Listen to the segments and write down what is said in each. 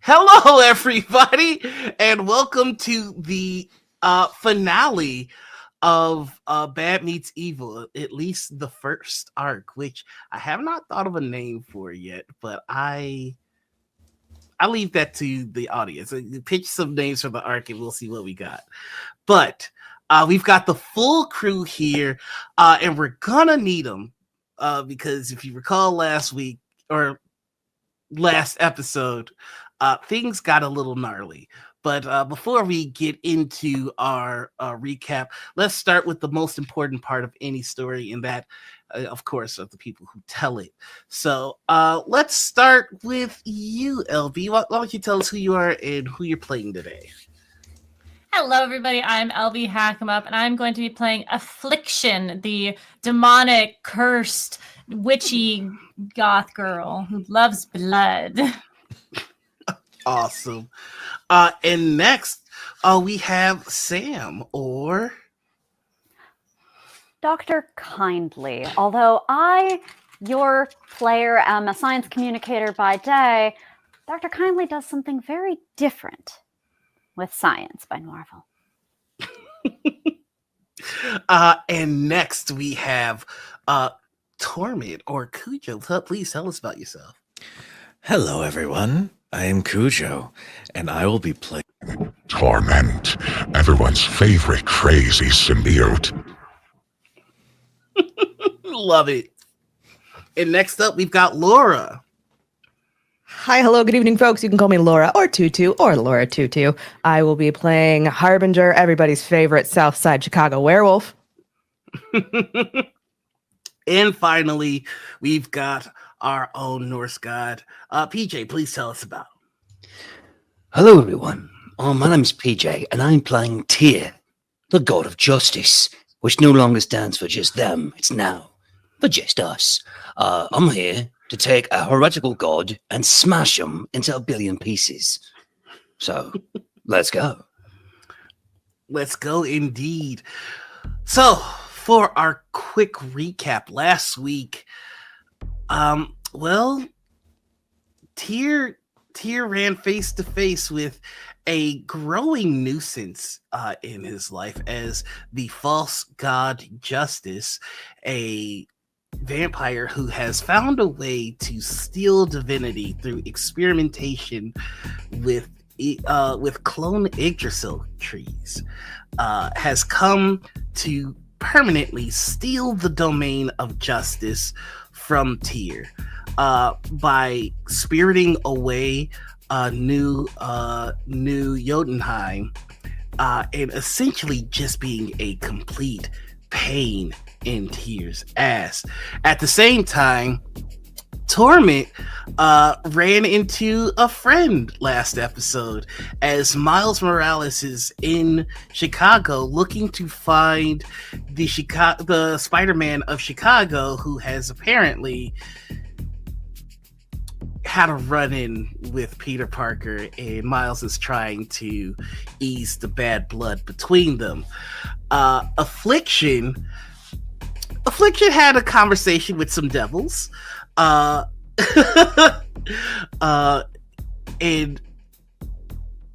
Hello, everybody, and welcome to the finale of Bad Meets Evil, at least the first arc, which I have not thought of a name for yet, but I leave that to the audience. Pitch some names for the arc, and we'll see what we got. But we've got the full crew here, and we're gonna need them because if you recall last week or last episode, things got a little gnarly. But before we get into our recap, let's start with the most important part of any story, and that, of course, are the people who tell it. So let's start with you, LB. Why don't you tell us who you are and who you're playing today? Hello, everybody. I'm LB Hackemup, and I'm going to be playing Affliction, the demonic, cursed, witchy goth girl who loves blood. Awesome. And next, we have Sam, or Dr. Kindly. Although your player, am a science communicator by day, Dr. Kindly does something very different with science by Marvel. And next we have Torment, or Cujo. Please tell us about yourself. Hello, everyone. I am Cujo, and I will be playing Torment, everyone's favorite crazy symbiote. Love it. And next up, we've got Laura. Hi, hello, good evening, folks. You can call me Laura or Tutu or Laura Tutu. I will be playing Harbinger, everybody's favorite Southside Chicago werewolf. And finally, we've got our own Norse god. PJ, please tell us about him. Hello, everyone. My name's PJ, and I'm playing Tyr, the god of justice, which no longer stands for just them. It's now for just us. I'm here to take a heretical god and smash him into a billion pieces. So, let's go. Let's go indeed. So, for our quick recap, last week, Tyr ran face to face with a growing nuisance in his life as the false god Justice, a vampire who has found a way to steal divinity through experimentation with clone Yggdrasil trees, has come to permanently steal the domain of Justice from Tyr by spiriting away new Jotunheim and essentially just being a complete pain in Tyr's ass. At the same time, Torment ran into a friend last episode as Miles Morales is in Chicago looking to find the Spider-Man of Chicago, who has apparently had a run-in with Peter Parker, and Miles is trying to ease the bad blood between them. Affliction had a conversation with some devils. And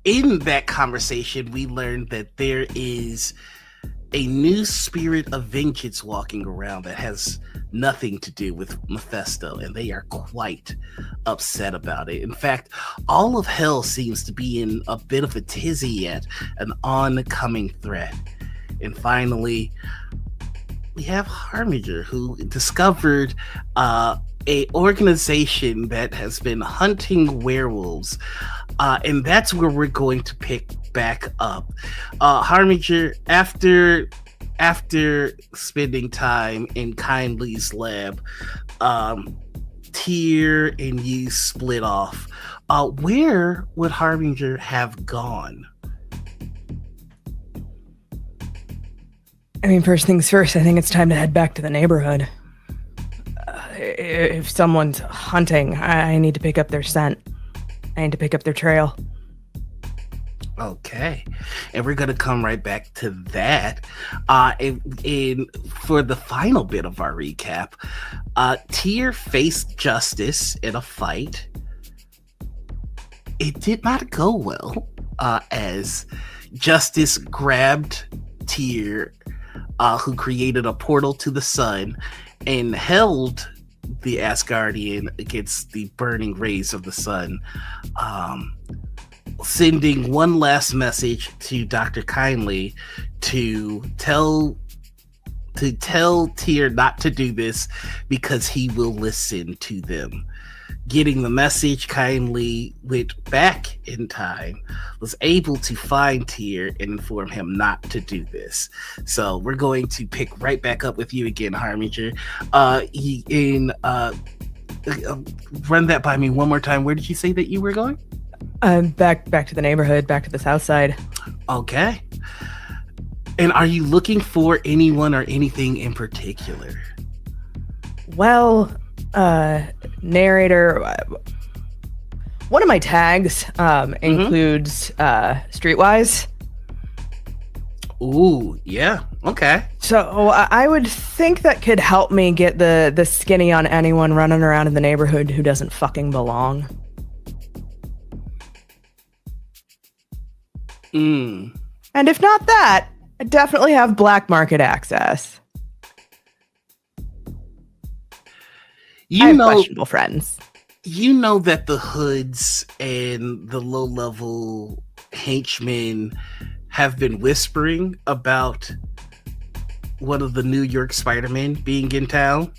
in that conversation, we learned that there is a new spirit of vengeance walking around that has nothing to do with Mephisto, and they are quite upset about it. In fact, all of hell seems to be in a bit of a tizzy at an oncoming threat. And finally, we have Harbinger, who discovered a organization that has been hunting werewolves, and that's where we're going to pick back up. Harbinger, after spending time in Kindly's lab, Tyr and you split off. Where would Harbinger have gone? I mean, first things first, I think it's time to head back to the neighborhood. If someone's hunting, I need to pick up their scent. I need to pick up their trail. Okay, and we're gonna come right back to that. And for the final bit of our recap, Tyr faced Justice in a fight. it did not go well, as Justice grabbed Tyr, who created a portal to the sun, and held the Asgardian against the burning rays of the sun, sending one last message to Dr. Kindly to tell Tyr not to do this because he will listen to them. Getting the message, Kindly went back in time, was able to find Tyr and inform him not to do this. So we're going to pick right back up with you again, Harbinger. Run that by me one more time. Where did you say that you were going? Back to the neighborhood, back to the south side. Okay. And are you looking for anyone or anything in particular? Well, narrator, one of my tags includes Streetwise. Ooh, yeah. Okay. So I would think that could help me get the skinny on anyone running around in the neighborhood who doesn't fucking belong. And if not that, I definitely have black market access. I have questionable friends. You know that the hoods and the low-level henchmen have been whispering about one of the New York Spider-Men being in town.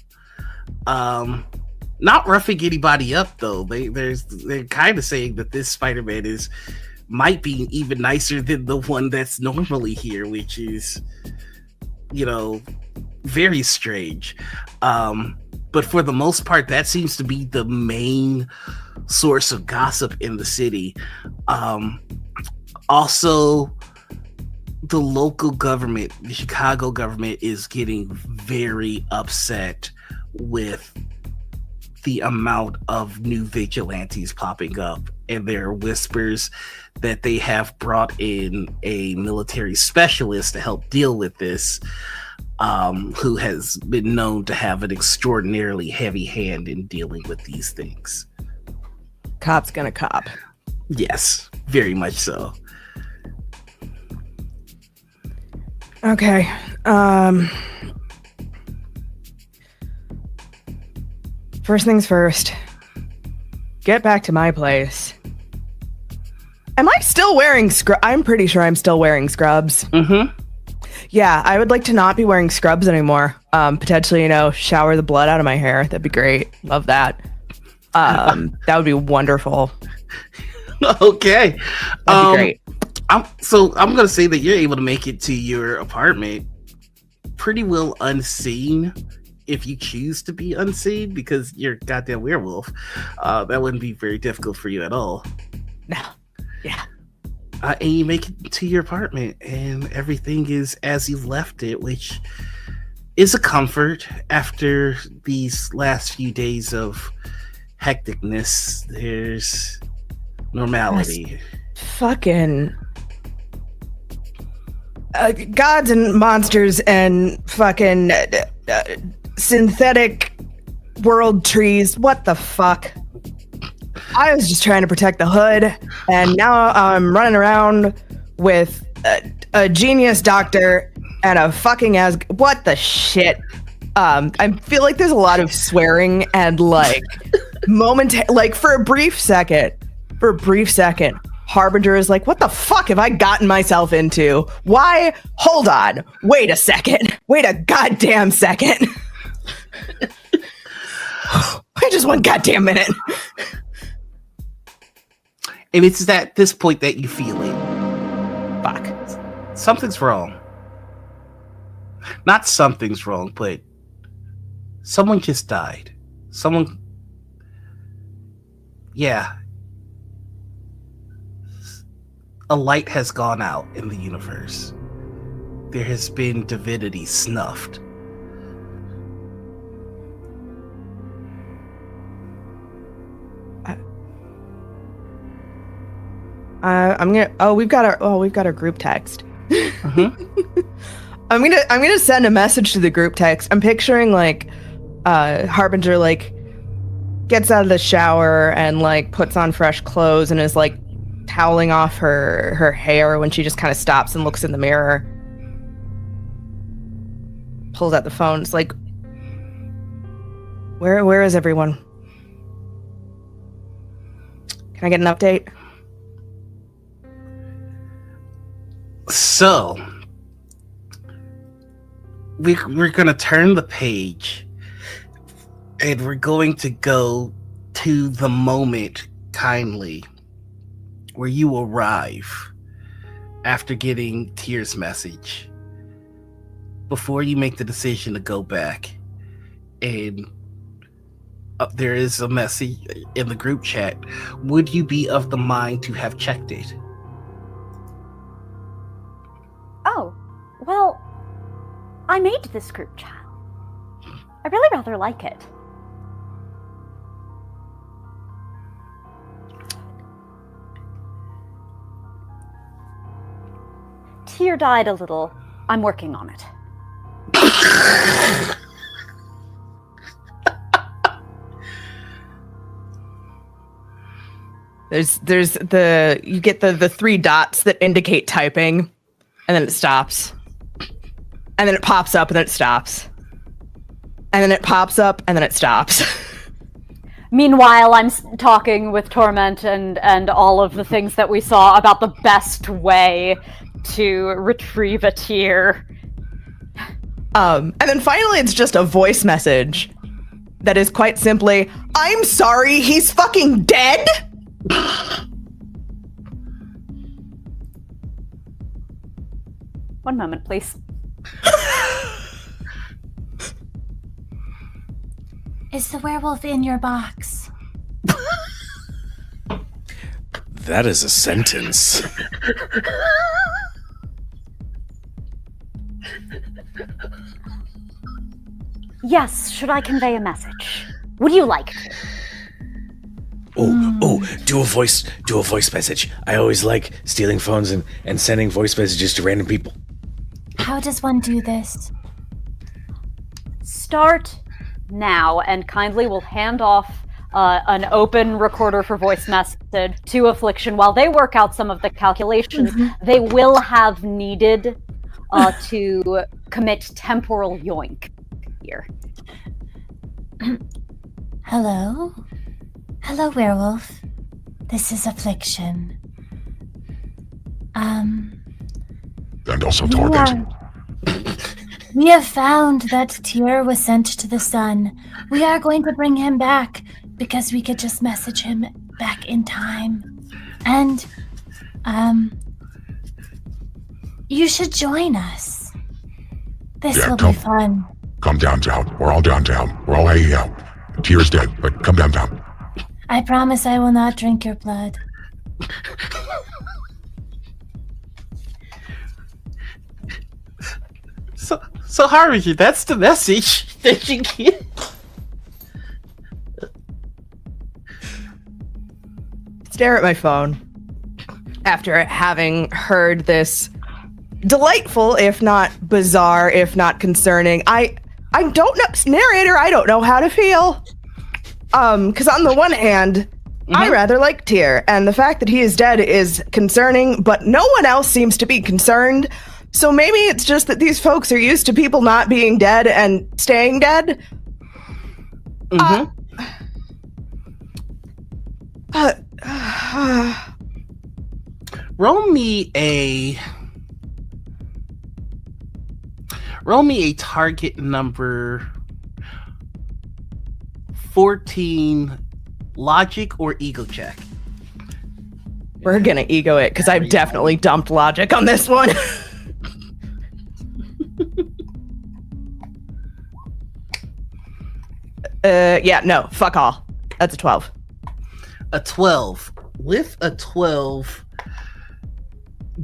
Not roughing anybody up, though. They're kind of saying that this Spider-Man might be even nicer than the one that's normally here, which is, very strange. But for the most part, that seems to be the main source of gossip in the city. Also, the local government, the Chicago government, is getting very upset with the amount of new vigilantes popping up. And there are whispers that they have brought in a military specialist to help deal with this, who has been known to have an extraordinarily heavy hand in dealing with these things. Cop's gonna cop. Yes, very much so. Okay. First things first. Get back to my place. Am I still wearing I'm pretty sure I'm still wearing scrubs. Mm-hmm. Yeah, I would like to not be wearing scrubs anymore. Potentially, shower the blood out of my hair. That'd be great. Love that. That would be wonderful. Okay. That'd be great. I'm going to say that you're able to make it to your apartment pretty well unseen, if you choose to be unseen, because you're a goddamn werewolf. That wouldn't be very difficult for you at all. No. Yeah. And you make it to your apartment, and everything is as you left it, which is a comfort after these last few days of hecticness. There's normality. Fucking gods and monsters and fucking synthetic world trees. What the fuck? I was just trying to protect the hood, and now I'm running around with a genius doctor and a fucking what the shit? I feel like there's a lot of swearing and for a brief second, Harbinger is like, what the fuck have I gotten myself into? Why? Hold on. Wait a second. Wait a goddamn second. Wait just one goddamn minute. And it's at this point that you feel it. Fuck. Something's wrong. Not something's wrong, but someone just died. Yeah. A light has gone out in the universe. There has been divinity snuffed. We've got our group text. Mm-hmm. I'm gonna send a message to the group text. I'm picturing Harbinger gets out of the shower and like puts on fresh clothes and is like toweling off her hair when she just kind of stops and looks in the mirror. Pulls out the phone. It's like, where is everyone? Can I get an update? So, we're gonna turn the page, and we're going to go to the moment, kindly, where you arrive after getting Tyr's message. Before you make the decision to go back, and there is a message in the group chat. Would you be of the mind to have checked it? Oh, well, I made this group chat. I really rather like it. Tyr died a little. I'm working on it. There's you get the 3 dots that indicate typing, and then it stops. And then it pops up and then it stops. And then it pops up and then it stops. Meanwhile, I'm talking with Torment and all of the things that we saw about the best way to retrieve a Tyr. And then finally it's just a voice message that is quite simply, I'm sorry, he's fucking dead? One moment, please. Is the werewolf in your box? That is a sentence. Yes, should I convey a message? Would you like to? Do a voice message. I always like stealing phones and sending voice messages to random people. How does one do this? Start now, and kindly will hand off an open recorder for voice message to Affliction. While they work out some of the calculations, they will have needed to commit temporal yoink here. Hello? Hello, werewolf. This is Affliction. And also Torment. We have found that Tyr was sent to the sun. We are going to bring him back because we could just message him back in time. And, you should join us. This Yeah, will come. be fun. Come downtown. We're all downtown. We're all hanging out. Tyr's dead, but come downtown. I promise I will not drink your blood. So Harbinger, that's the message that you get. Stare at my phone after having heard this delightful, if not bizarre, if not concerning. I don't know, narrator, I don't know how to feel. Because on the one hand, I rather like Tyr, and the fact that he is dead is concerning, but no one else seems to be concerned. So maybe it's just that these folks are used to people not being dead and staying dead. Roll me a target number 14 logic or ego check. We're gonna ego it, because I've definitely dumped logic on this one. Yeah, no, fuck all. That's a 12. A 12. With a 12,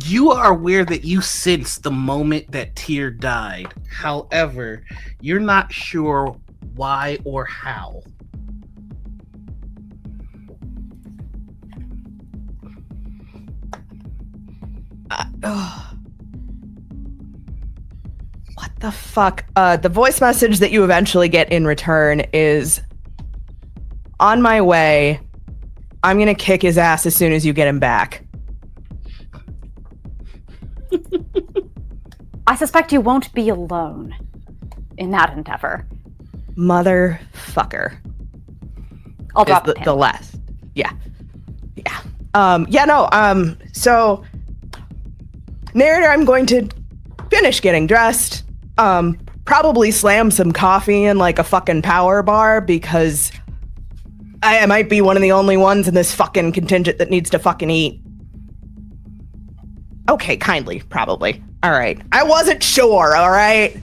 you are aware that you sensed the moment that Tyr died. However, you're not sure why or how. What the fuck? The voice message that you eventually get in return is, on my way. I'm gonna kick his ass as soon as you get him back. I suspect you won't be alone in that endeavor. Motherfucker. I'll drop the last. Yeah. So narrator, I'm going to finish getting dressed. Probably slam some coffee in like a fucking power bar because I might be one of the only ones in this fucking contingent that needs to fucking eat. Okay, kindly, probably. All right. I wasn't sure, all right?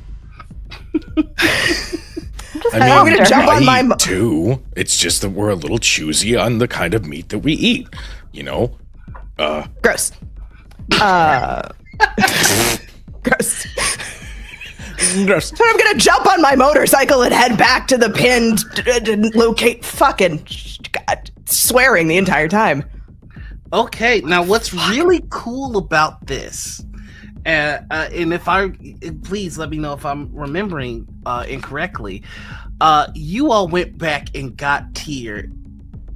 I I'm mean, gonna jump on my too. It's just that we're a little choosy on the kind of meat that we eat. You know? Gross. Gross. Gross. So I'm gonna jump on my motorcycle and head back to the pin to locate fucking God, swearing the entire time. Okay, now what's really cool about this, and if please let me know if I'm remembering incorrectly. You all went back and got Tyr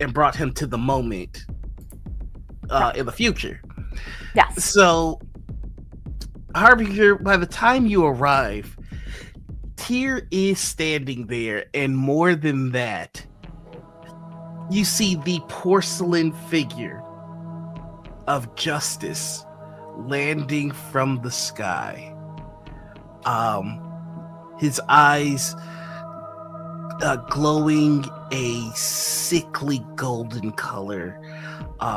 and brought him to the moment in the future. Yes. So, Harbinger, by the time you arrive, Tyr is standing there, and more than that, you see the porcelain figure of Justice landing from the sky. His eyes glowing a sickly golden color,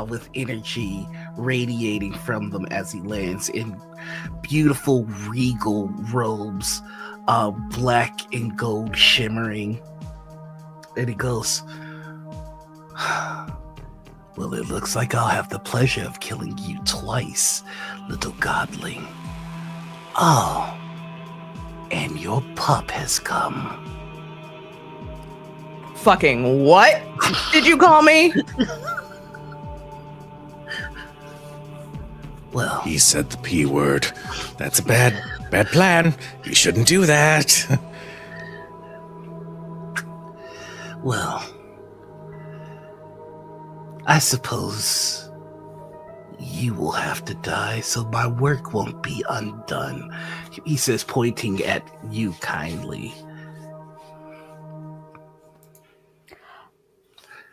with energy radiating from them as he lands in beautiful regal robes, black and gold shimmering. And he goes, well, it looks like I'll have the pleasure of killing you twice, little godling. Oh, and your pup has come. Fucking what did you call me? Well, He said the P word. That's a bad plan. You shouldn't do that. well, I suppose you will have to die, so my work won't be undone, he says, pointing at you kindly.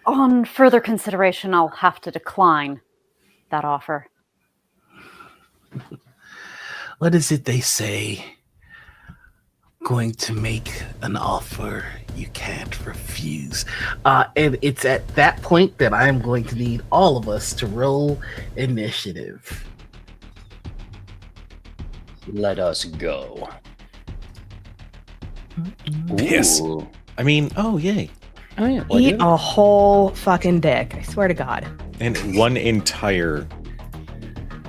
On further consideration, I'll have to decline that offer. What is it they say? Going to make an offer you can't refuse. And it's at that point that I am going to need all of us to roll initiative. Let us go. Yes. Ooh. I mean, oh, yay. Oh, yeah. Eat a whole fucking dick. I swear to God. And one entire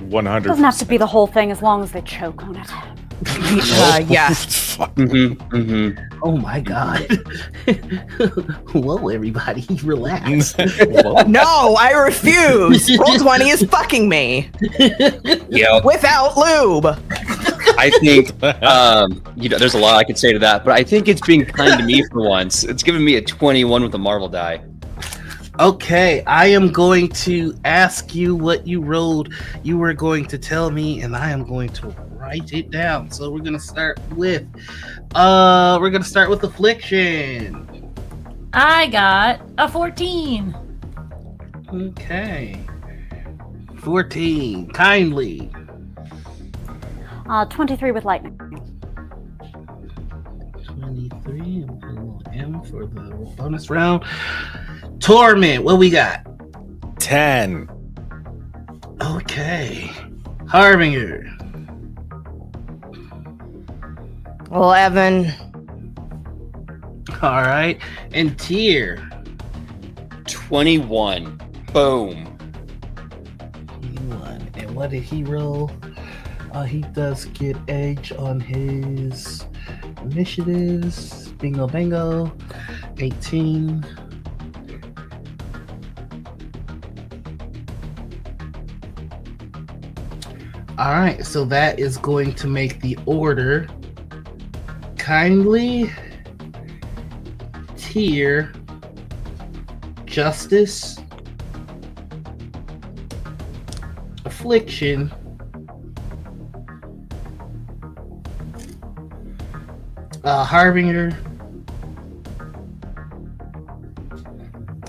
100. Doesn't have to be the whole thing as long as they choke on it. Yeah. Fuck. Oh my God. Whoa, everybody, relax. No, I refuse. Roll20 is fucking me Yeah, without lube. I think there's a lot I could say to that, but I think it's being kind to me for once. It's giving me a 21 with a marble die. Okay, I am going to ask you what you rolled. You were going to tell me, and I am going to write it down. So we're gonna start with Affliction. I got a 14. Okay. 14. Kindly. 23 with lightning. 23. I'm putting a little M for the bonus round. Torment. What we got? 10. Okay. Harbinger. 11. All right. And Tyr. 21. Boom. 21. And what did he roll? He does get edge on his initiatives. Bingo, bango. 18. All right, so that is going to make the order kindly, Tyr, Justice, Affliction, Harbinger,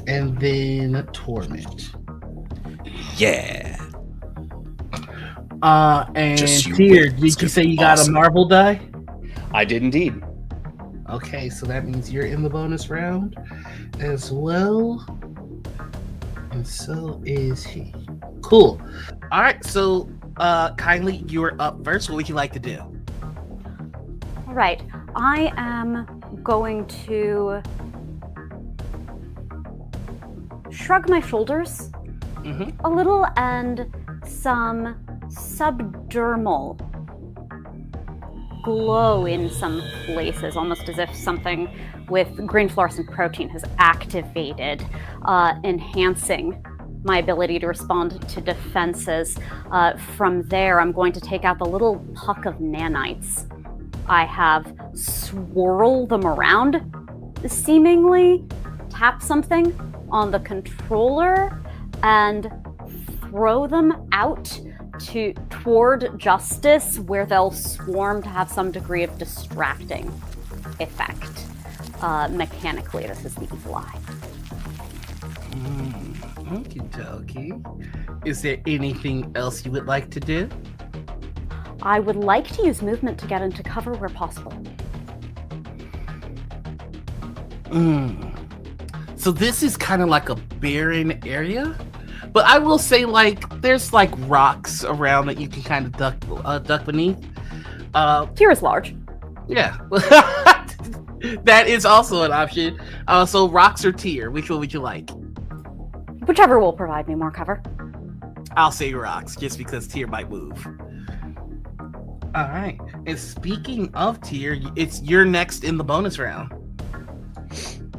and then Torment. Yeah. And Just you Tyr, wait. It's did you gonna say be you got a awesome. marble die? I did indeed. Okay, so that means you're in the bonus round as well. And so is he. Cool. All right, so kindly, you're up first. What would you like to do? All right. I am going to shrug my shoulders a little and some subdermal glow in some places, almost as if something with green fluorescent protein has activated, enhancing my ability to respond to defenses. From there, I'm going to take out the little puck of nanites. I have swirl them around, seemingly tap something on the controller, and throw them out toward Justice, where they'll swarm to have some degree of distracting effect. Mechanically, this is the evil eye. Okie dokie. Is there anything else you would like to do? I would like to use movement to get into cover where possible. So this is kind of like a barren area, but I will say, like, there's like rocks around that you can kind of duck beneath. Tyr is large. Yeah, that is also an option. So rocks or Tyr, which one would you like? Whichever will provide me more cover. I'll say rocks, just because Tyr might move. All right. And speaking of Tyr, you're next in the bonus round.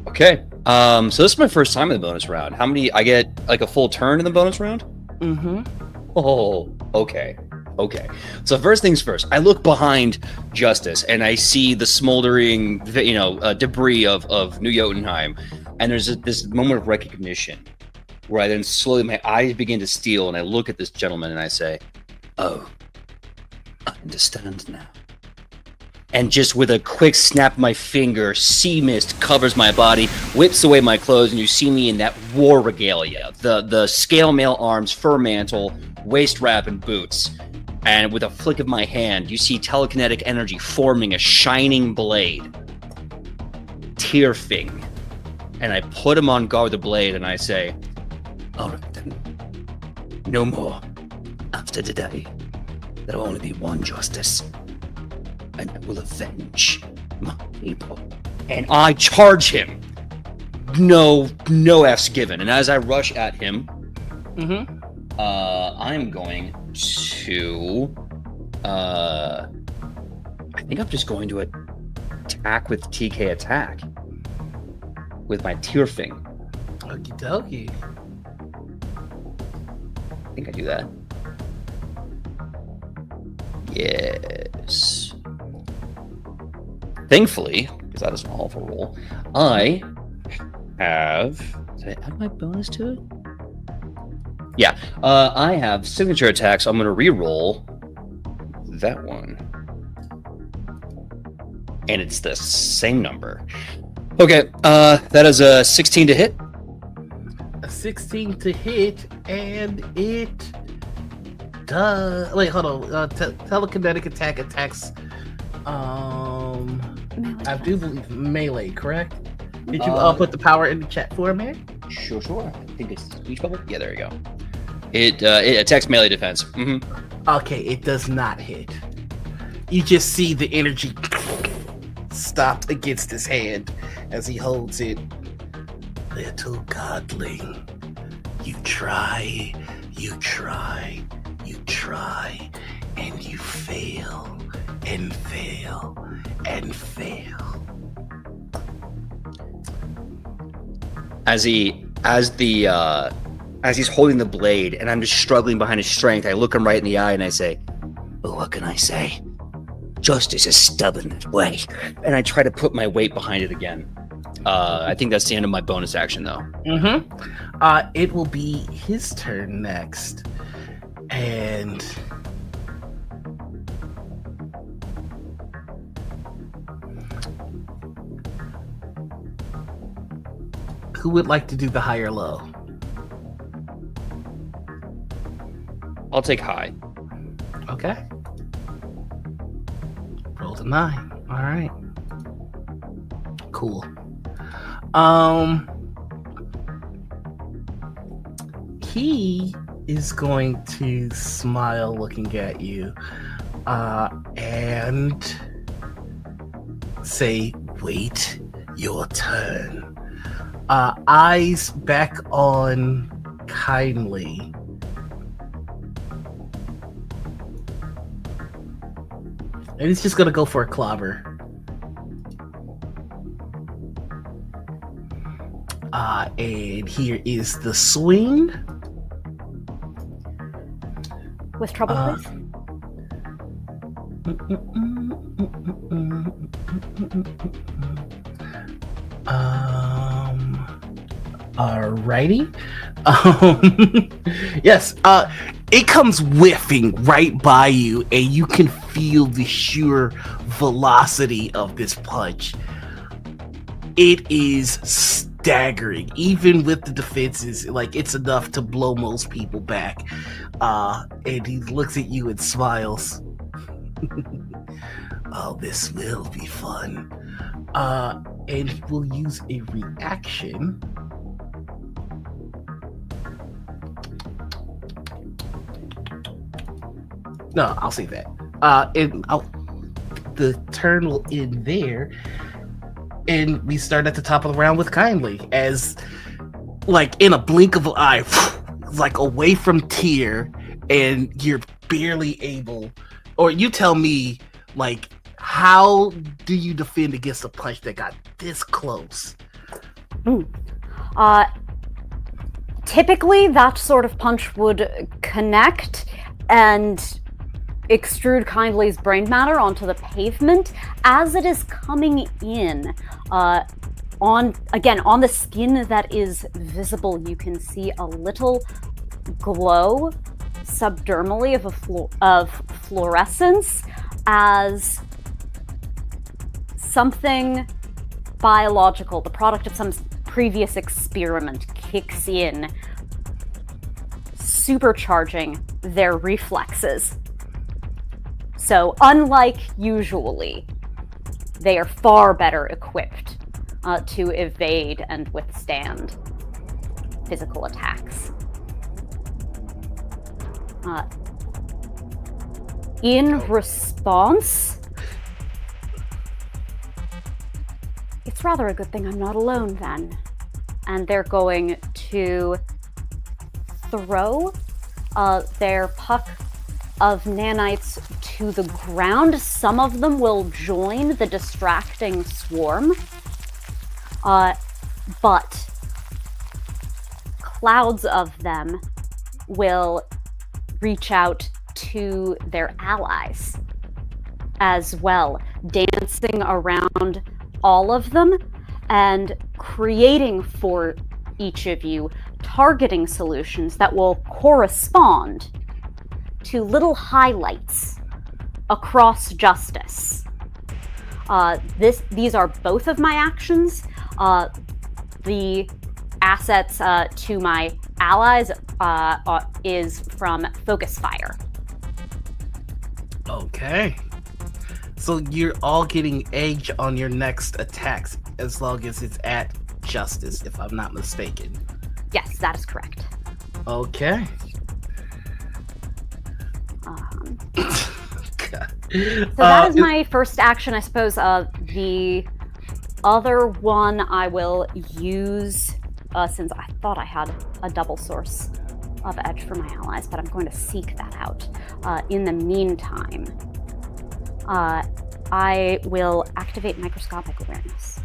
Okay. So this is my first time in the bonus round. How many? I get like a full turn in the bonus round? Mm-hmm. Oh, okay. Okay. So first things first, I look behind Justice and I see the smoldering, debris of New Jotunheim. And there's this moment of recognition where I then slowly, my eyes begin to steal and I look at this gentleman and I say, oh, I understand now. And just with a quick snap of my finger, sea mist covers my body, whips away my clothes, and you see me in that war regalia. The scale mail arms, fur mantle, waist wrap, and boots. And with a flick of my hand, you see telekinetic energy forming a shining blade. Tearfing. And I put him on guard with the blade, and I say, all right then. No more. After today, there will only be one Justice. And I will avenge my people. And I charge him. No F's given. And as I rush at him, I'm going to I think I'm just going to attack with TK attack. With my Tearfing. Okie dokie. I think I do that. Yes. Thankfully, because that is an awful roll, I have... Did I add my bonus to it? Yeah. I have signature attacks. I'm going to re-roll that one. And it's the same number. Okay, that is a 16 to hit. A 16 to hit, and it does... Wait, hold on. Telekinetic attack attacks... I do believe melee, correct? Did you put the power in the chat for me? Sure. I think it's speech bubble. Yeah, there you go. It attacks melee defense. Okay, it does not hit. You just see the energy stopped against his hand as he holds it. Little godling, you try, and you fail, and fail, and fail. As he's holding the blade, and I'm just struggling behind his strength, I look him right in the eye and I say, well, what can I say? Justice is stubborn that way. And I try to put my weight behind it again. I think that's the end of my bonus action, though. It will be his turn next. And who would like to do the high or low? I'll take high. Okay. Rolled a 9. All right. Cool. He is going to smile looking at you and say, wait your turn. Eyes back on Kindly. And he's just gonna go for a clobber. And here is the swing. With trouble, please. Alrighty. Yes. It comes whiffing right by you, and you can feel the sheer velocity of this punch. It is staggering, even with the defenses. Like, it's enough to blow most people back. And he looks at you and smiles. Oh, this will be fun. And he will use a reaction. No, I'll say that. The turn will end there. And we start at the top of the round with Kindly, as, like, in a blink of an eye, like, away from Tyr, and you're barely able, or you tell me, like, how do you defend against a punch that got this close? Typically, that sort of punch would connect and extrude Kindly's brain matter onto the pavement. As it is coming in, on the skin that is visible, you can see a little glow subdermally of fluorescence, as something biological, the product of some previous experiment, kicks in, supercharging their reflexes. So, unlike usually, they are far better equipped to evade and withstand physical attacks. In response, it's rather a good thing I'm not alone then. And they're going to throw their puck of nanites to the ground. Some of them will join the distracting swarm, but clouds of them will reach out to their allies as well, dancing around all of them and creating for each of you targeting solutions that will correspond to little highlights across Justice. These are both of my actions. The assets to my allies is from Focus Fire. Okay. So you're all getting edge on your next attacks as long as it's at Justice, if I'm not mistaken. Yes, that is correct. Okay. So that is my first action, I suppose. The other one I will use, since I thought I had a double source of edge for my allies, but I'm going to seek that out. In the meantime, I will activate microscopic awareness.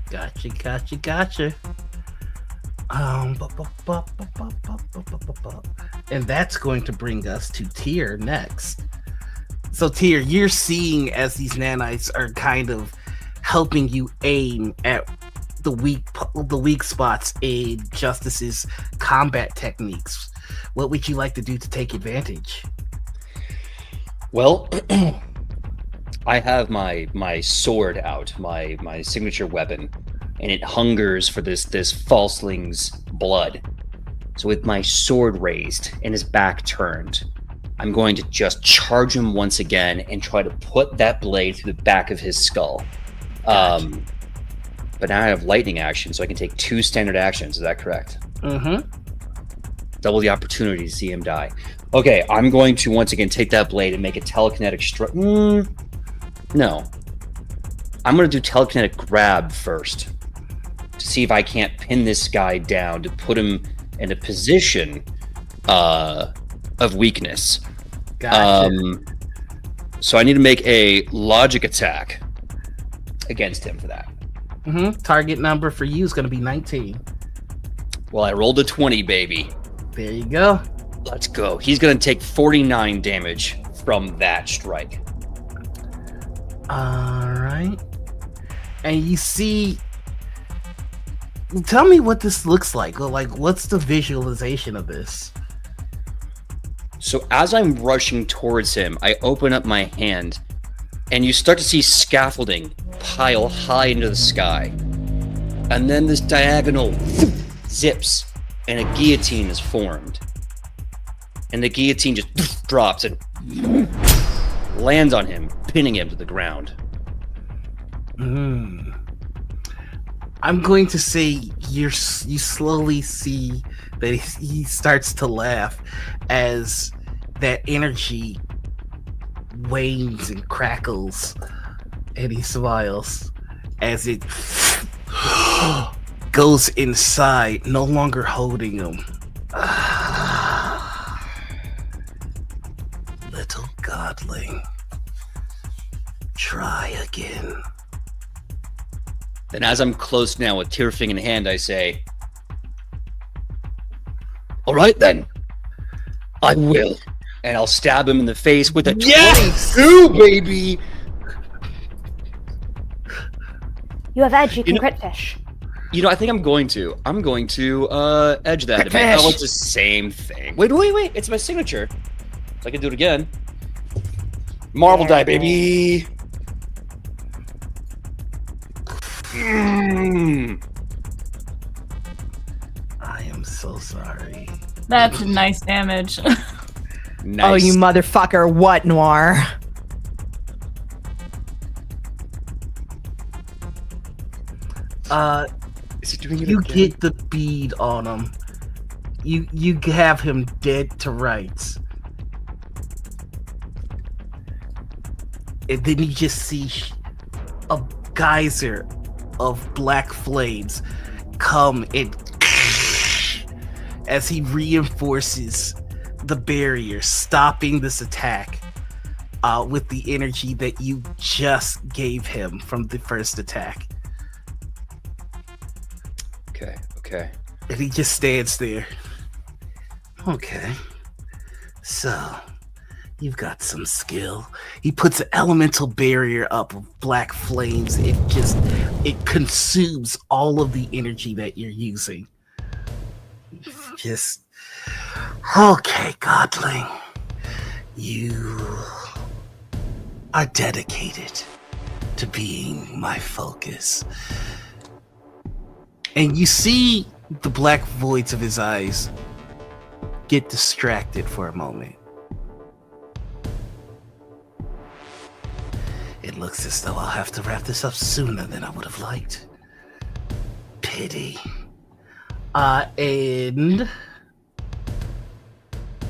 Gotcha. And that's going to bring us to Tyr next. So Tyr, you're seeing as these nanites are kind of helping you aim at the weak spots in Justice's combat techniques. What would you like to do to take advantage? Well, I have my sword out, my signature weapon, and it hungers for this falseling's blood. So with my sword raised and his back turned, I'm going to just charge him once again and try to put that blade through the back of his skull. Gotcha. But now I have lightning action, so I can take 2 standard actions. Is that correct? Mm-hmm. Double the opportunity to see him die. Okay, I'm going to once again take that blade and make a telekinetic strike. No. I'm going to do telekinetic grab first to see if I can't pin this guy down to put him in a position of weakness. Gotcha. So I need to make a logic attack against him for that. Mm-hmm. Target number for you is going to be 19. Well, I rolled a 20, baby. There you go. Let's go. He's going to take 49 damage from that strike. All right. And you see... Tell me what this looks like. Like, what's the visualization of this? So as I'm rushing towards him, I open up my hand, and you start to see scaffolding pile high into the sky. And then this diagonal zips, and a guillotine is formed. And the guillotine just drops and lands on him, pinning him to the ground. I'm going to say you slowly see that he starts to laugh as that energy wanes and crackles, and he smiles as it goes inside, no longer holding him. Little godling, try again. Then as I'm close now with Tearfing in hand, I say, all right then, I will. And I'll stab him in the face with a 22, baby! You have edge, you can crit fish. You know, I think I'm going to edge that. Oh, it's the same thing. Wait, it's my signature. So I can do it again. Marble die, baby! I am so sorry. That's nice damage. Nice. Oh, you motherfucker. What, Noir? Is it doing it You again? get the bead on him. You have him dead to rights. And then you just see a geyser of black flames come and as he reinforces the barrier, stopping this attack with the energy that you just gave him from the first attack. Okay. And he just stands there. Okay. So, you've got some skill. He puts an elemental barrier up of black flames. It consumes all of the energy that you're using. Just, okay, Godling. You are dedicated to being my focus. And you see the black voids of his eyes get distracted for a moment. It looks as though I'll have to wrap this up sooner than I would have liked. Pity. And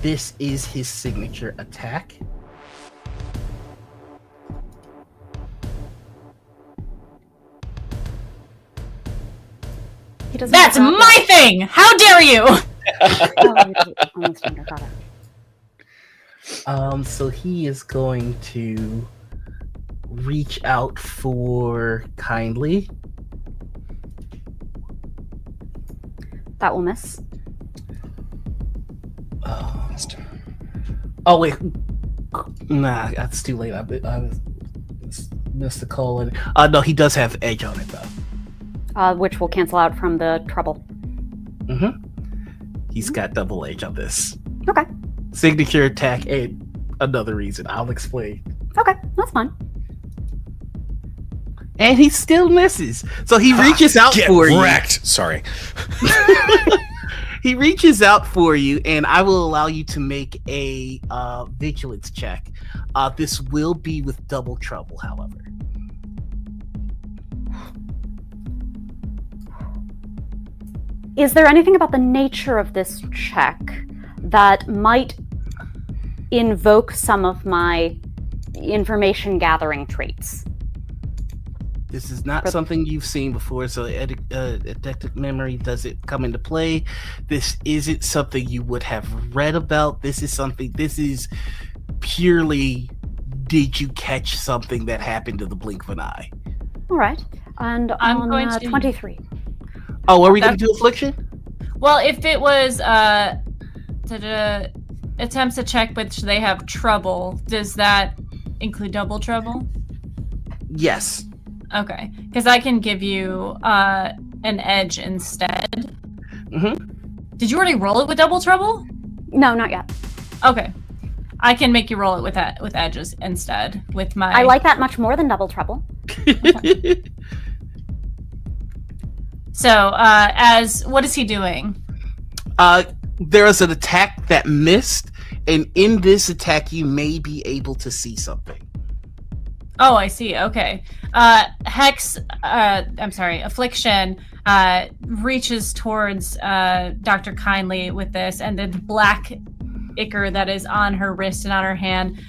this is his signature attack. He doesn't That's have my that. thing! How dare you! Oh, he doesn't- on his finger, got it. So he is going to reach out for Kindly. That will miss. Oh wait, nah, that's too late. I was mystical. And no, he does have edge on it though. Which will cancel out from the trouble. Mm-hmm. He's got double edge on this. Okay. Signature attack and another reason. I'll explain. Okay, that's fine. And he still misses. So he reaches out Get for wrecked. Sorry. you. He reaches out for you, and I will allow you to make a vigilance check. This will be with double trouble, however. Is there anything about the nature of this check that might invoke some of my information gathering traits? This is not something you've seen before, so eidetic memory doesn't come into play. This isn't something you would have read about. This is purely, did you catch something that happened to the blink of an eye? All right. And I'm on going to 23. Oh, are we going to do Affliction? Well, if it was attempts to check which they have trouble, does that include double trouble? Yes. Okay, because I can give you an edge instead. Mm-hmm. Did you already roll it with double trouble? No, not yet. Okay, I can make you roll it with edges instead. With my, I like that much more than double trouble. So, what is he doing? There is an attack that missed, and in this attack, you may be able to see something. Oh, I see. Okay. Affliction reaches towards Dr. Kindly with this, and the black ichor that is on her wrist and on her hand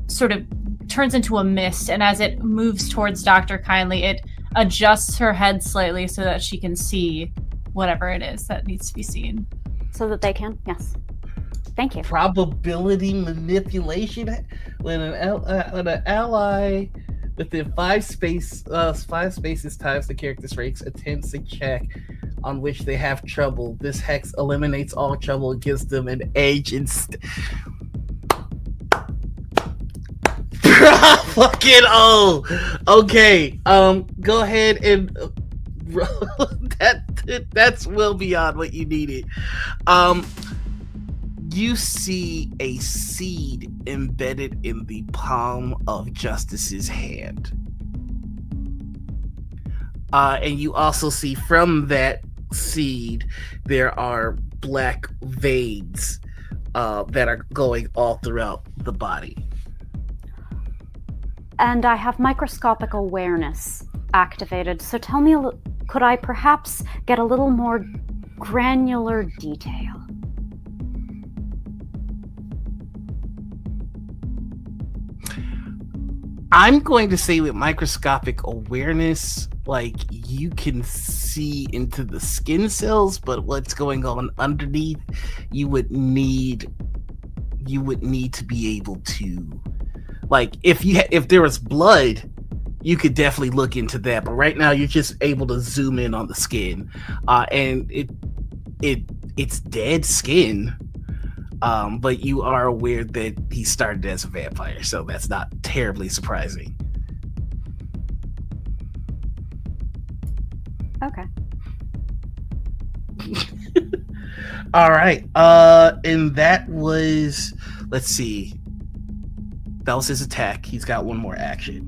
sort of turns into a mist, and as it moves towards Dr. Kindly, it adjusts her head slightly so that she can see whatever it is that needs to be seen. So that they can? Yes. Thank you. Probability manipulation when an ally within 5 spaces times the character's rates attempts a check on which they have trouble. This hex eliminates all trouble and gives them an edge instead. Fucking okay. Go ahead and that's well beyond what you needed. You see a seed embedded in the palm of Justice's hand. And you also see from that seed, there are black veins that are going all throughout the body. And I have microscopic awareness activated. So tell me, could I perhaps get a little more granular detail? I'm going to say with microscopic awareness, like you can see into the skin cells, but what's going on underneath, you would need to be able to, like, if there was blood, you could definitely look into that. But right now, you're just able to zoom in on the skin, and it's dead skin. But you are aware that he started as a vampire, so that's not terribly surprising. Okay. All right. And that was, let's see. That was his attack. He's got one more action.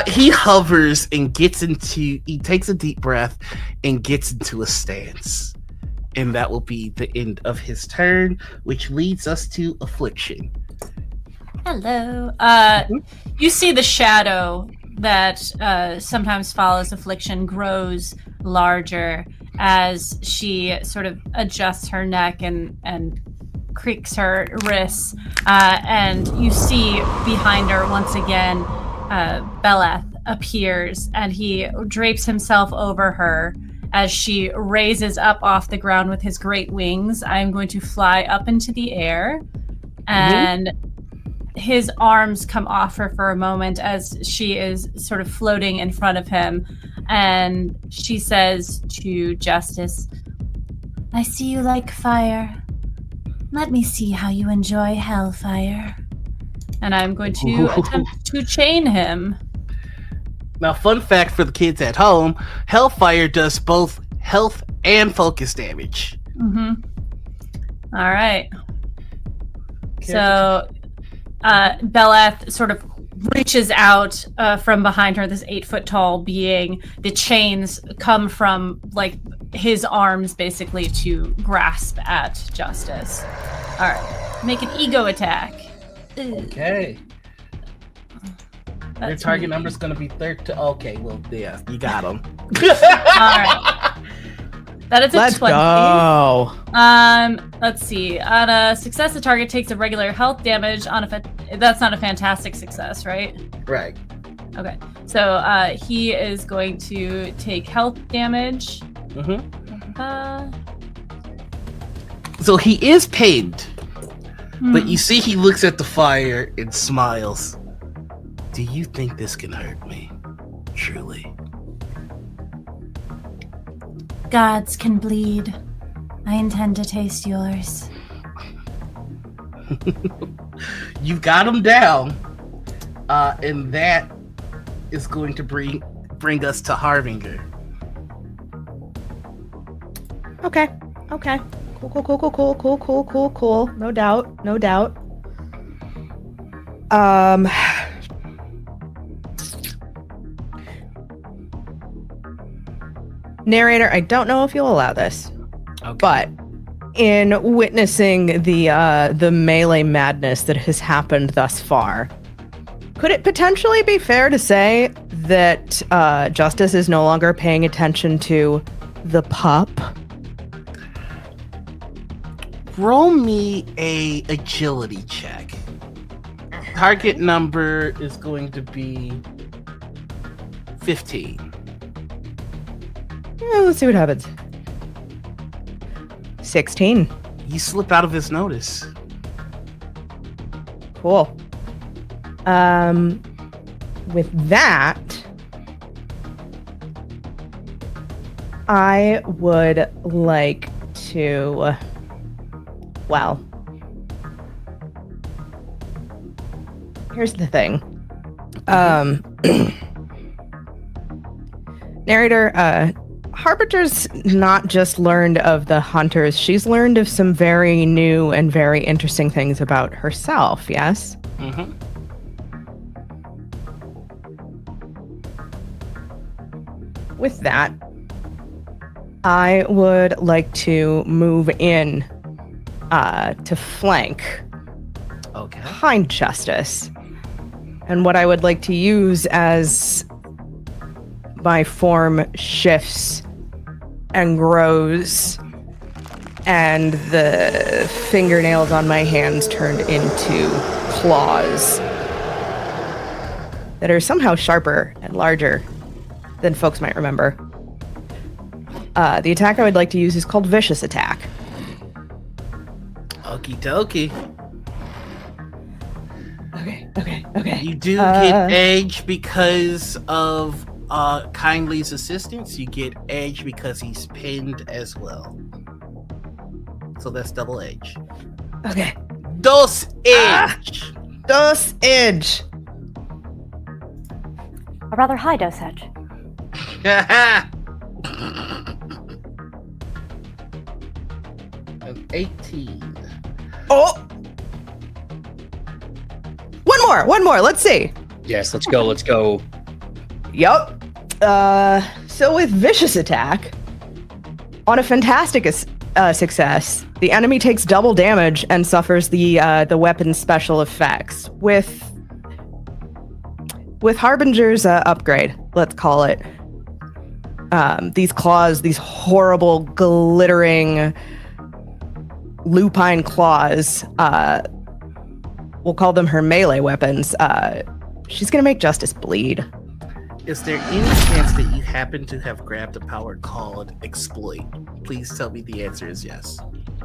He hovers and he takes a deep breath and gets into a stance. And that will be the end of his turn, which leads us to Affliction. Hello. You see the shadow that sometimes follows Affliction grows larger as she sort of adjusts her neck and creaks her wrists. And you see behind her once again, Beleth appears, and he drapes himself over her. As she raises up off the ground with his great wings, I'm going to fly up into the air, and his arms come off her for a moment as she is sort of floating in front of him. And she says to Justice, "I see you like fire. Let me see how you enjoy hellfire." and I'm going to attempt to chain him. Now, fun fact for the kids at home, Hellfire does both health and focus damage. Mm-hmm. All right. So, Beleth sort of reaches out from behind her, this 8-foot tall being. The chains come from, like, his arms, basically, to grasp at Justice. All right. Make an ego attack. Okay. Your target number is going to be 13. Okay, well, yeah, you got him. All right. That is a Let's 20. go. Let's see. On a success, the target takes a regular health damage. That's not a fantastic success, right? Right. Okay. So he is going to take health damage. So he is pained, but you see he looks at the fire and smiles. Do you think this can hurt me? Truly. Gods can bleed. I intend to taste yours. You got him down, and that is going to bring us to Harbinger. Okay. Cool. No doubt. Narrator, I don't know if you'll allow this, but in witnessing the melee madness that has happened thus far, could it potentially be fair to say that Justice is no longer paying attention to the pup? Roll me a agility check. Target number is going to be 15. Yeah, let's see what happens. 16. You slip out of his notice. Cool. With that, I would like to, well, here's the thing. Narrator, Harbinger's not just learned of the hunters, she's learned of some very new and very interesting things about herself, yes? Mm-hmm. With that, I would like to move in to flank behind Justice. And what I would like to use as my form shifts and grows, and the fingernails on my hands turned into claws that are somehow sharper and larger than folks might remember. The attack I would like to use is called Vicious Attack. Okie dokie. Okay. You do get edge because of Kindly's assistance. You get edge because he's pinned as well. So that's double edge. Okay. Dos edge! Dos edge! A rather high dosage. An 18. Oh! One more, let's see. Yes, let's go. Yup. So with Vicious Attack, on a fantastic success, the enemy takes double damage and suffers the weapon's special effects. With Harbinger's upgrade, let's call it, these claws, these horrible, glittering, lupine claws, we'll call them her melee weapons, she's gonna make Justice bleed. Is there any chance that you happen to have grabbed a power called Exploit? Please tell me the answer is yes.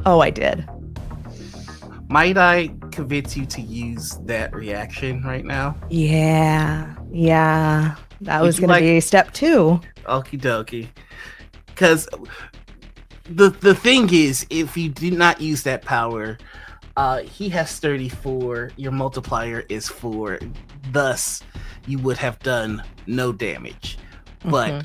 Oh, I did. Might I convince you to use that reaction right now? Yeah. That was you gonna be step 2. Okie dokie. Because the thing is, if you did not use that power, He has 34. Your multiplier is 4. Thus, you would have done no damage. But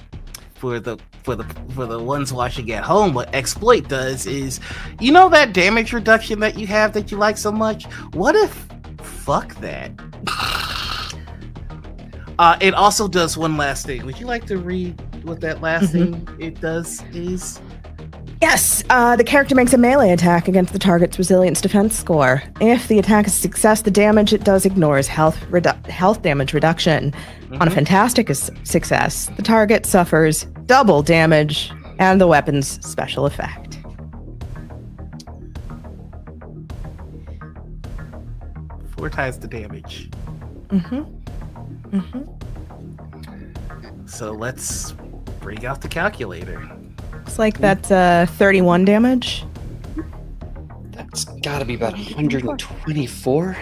for the ones watching at home, what exploit does is, you know that damage reduction that you have that you like so much? What if fuck that? It also does one last thing. Would you like to read what that last thing it does is? Yes, the character makes a melee attack against the target's resilience defense score. If the attack is a success, the damage it does ignores health damage reduction. On a fantastic success, the target suffers double damage and the weapon's special effect. Four times the damage. So let's bring out the calculator. Looks like that's 31 damage. That's got to be about 124.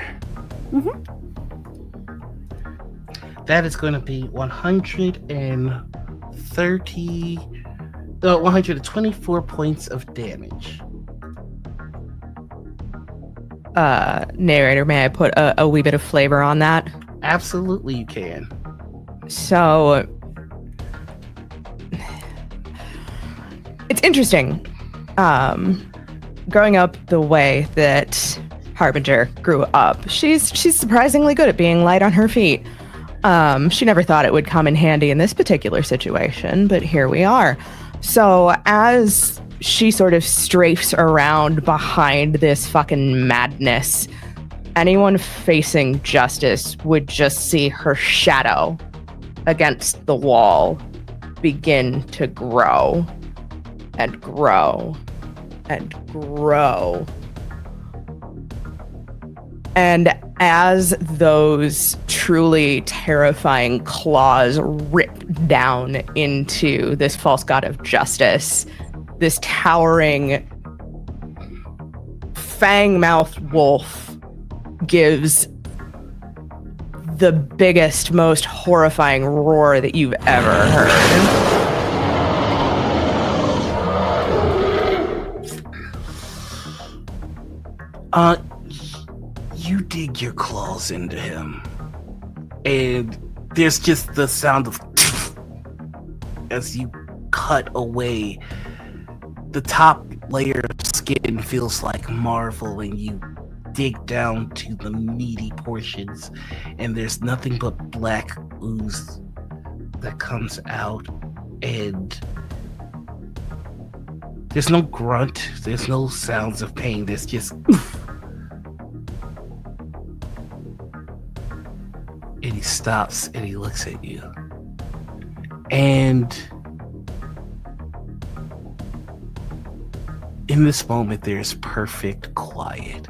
That is going to be 124 points of damage. Narrator, may I put a wee bit of flavor on that? Absolutely, you can. So, it's interesting. Growing up the way that Harbinger grew up, she's surprisingly good at being light on her feet. She never thought it would come in handy in this particular situation, but here we are. So as she sort of strafes around behind this fucking madness, anyone facing Justice would just see her shadow against the wall begin to grow and grow and grow. And as those truly terrifying claws rip down into this false god of justice, this towering fang-mouthed wolf gives the biggest, most horrifying roar that you've ever heard. You dig your claws into him, and there's just the sound of as you cut away. The top layer of skin feels like marble, and you dig down to the meaty portions, and there's nothing but black ooze that comes out, and there's no grunt, there's no sounds of pain, there's just and he stops and he looks at you. And in this moment, there's perfect quiet.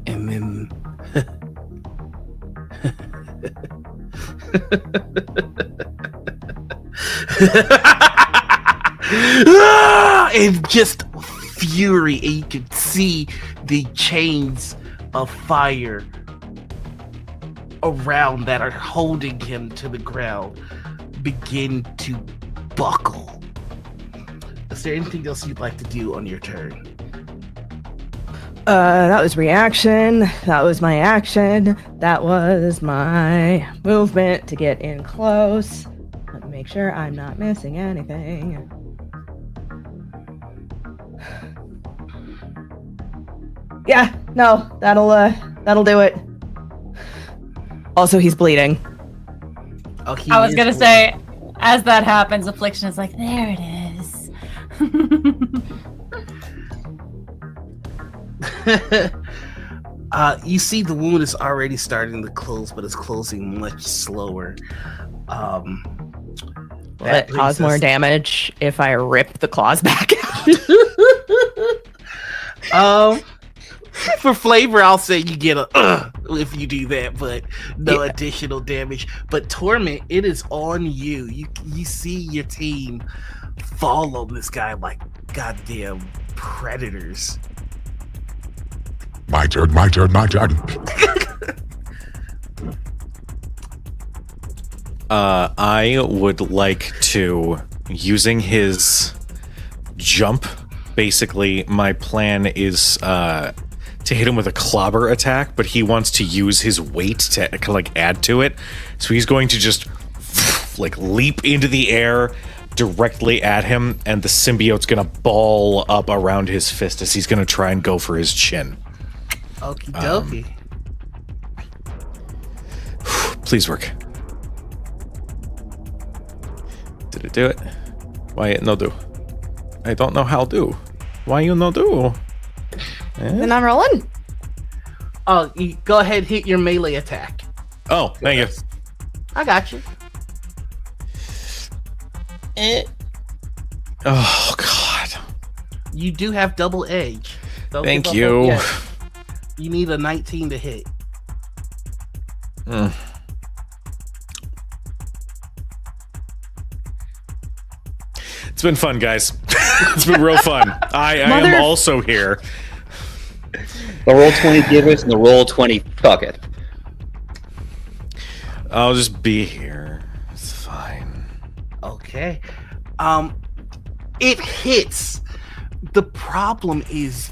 And then and just fury, and you can see the chains of fire around that are holding him to the ground begin to buckle. Is there anything else you'd like to do on your turn? That was reaction. That was my action. That was my movement to get in close. Let me make sure I'm not missing anything. Yeah, no, that'll do it. Also, he's bleeding. Oh, I was gonna say, as that happens, Affliction is like, there it is. You see the wound is already starting to close, but it's closing much slower. Will it cause more damage if I rip the claws back out? For flavor, I'll say you get a if you do that, but no additional damage. But Torment, it is on you. You see your team fall on this guy like goddamn predators. My turn. I would like to, using his jump basically my plan is to hit him with a clobber attack, but he wants to use his weight to like add to it. So he's going to just like leap into the air directly at him, and the symbiote's gonna ball up around his fist as he's gonna try and go for his chin. Okie dokie. Please work. Did it do it? Why it no do? I don't know how do. Why you no do? Then I'm rolling. Oh, you go ahead, hit your melee attack. Oh, thank you. I got you. Oh God. You do have double edge. Don't Thank give up you. hope yet. You need a 19 to hit. It's been fun, guys. It's been real fun. I am also here. The roll 20 give us and the roll 20 fuck it. I'll just be here. It's fine. Okay. It hits. The problem is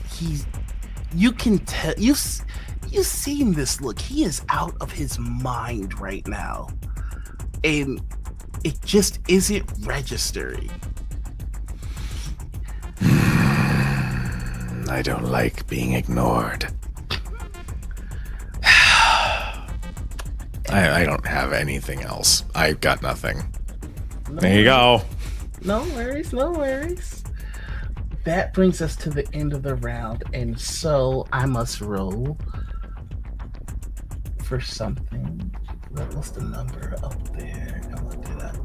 you can tell you've seen this look. He is out of his mind right now. And it just isn't registering. I don't like being ignored. I don't have anything else. I've got nothing. There you go. No worries, no worries. That brings us to the end of the round, and so I must roll for something. What's the number up there? I looked it up.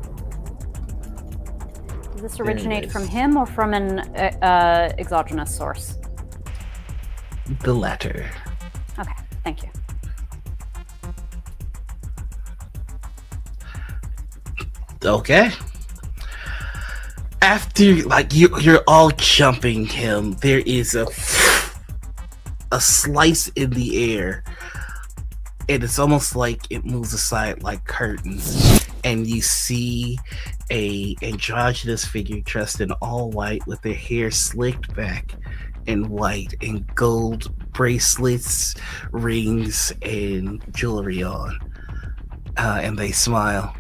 Does this There it originate is. from him or from an exogenous source? The latter. Okay, thank you. Okay. After you're all jumping him, there is a slice in the air, and it's almost like it moves aside like curtains, and you see a androgynous figure dressed in all white with their hair slicked back in white and gold bracelets, rings, and jewelry on, and they smile.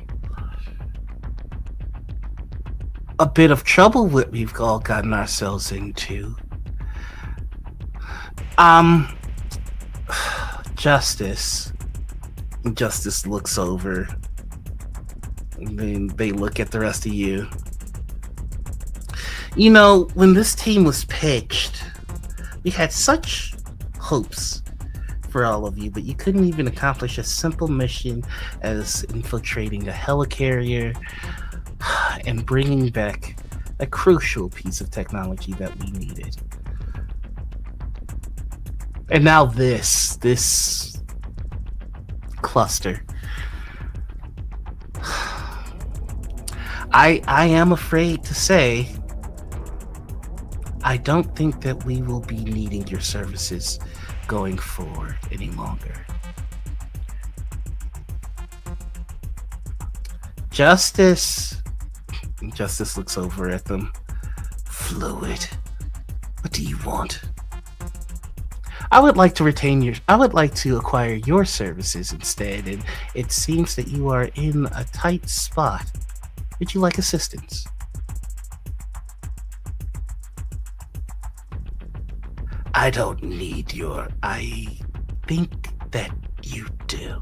A bit of trouble that we've all gotten ourselves into. Justice looks over, and then they look at the rest of you. You know, when this team was pitched, we had such hopes for all of you, but you couldn't even accomplish a simple mission as infiltrating a helicarrier and bringing back a crucial piece of technology that we needed. And now this cluster. I am afraid to say I don't think that we will be needing your services going forward any longer. Justice looks over at them. Fluid. What do you want? I would like to acquire your services instead, and it seems that you are in a tight spot. Would you like assistance? I don't need I think that you do.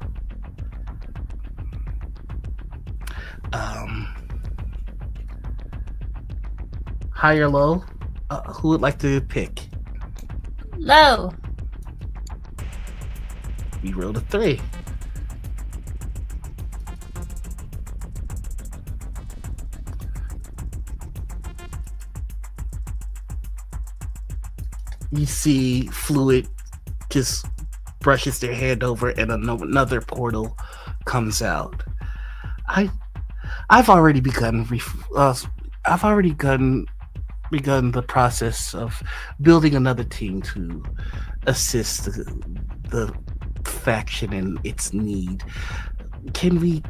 High or low? Who would like to pick? Low. We rolled a 3. You see Fluid just brushes their hand over and another portal comes out. I've already begun the process of building another team to assist the faction in its need. Can we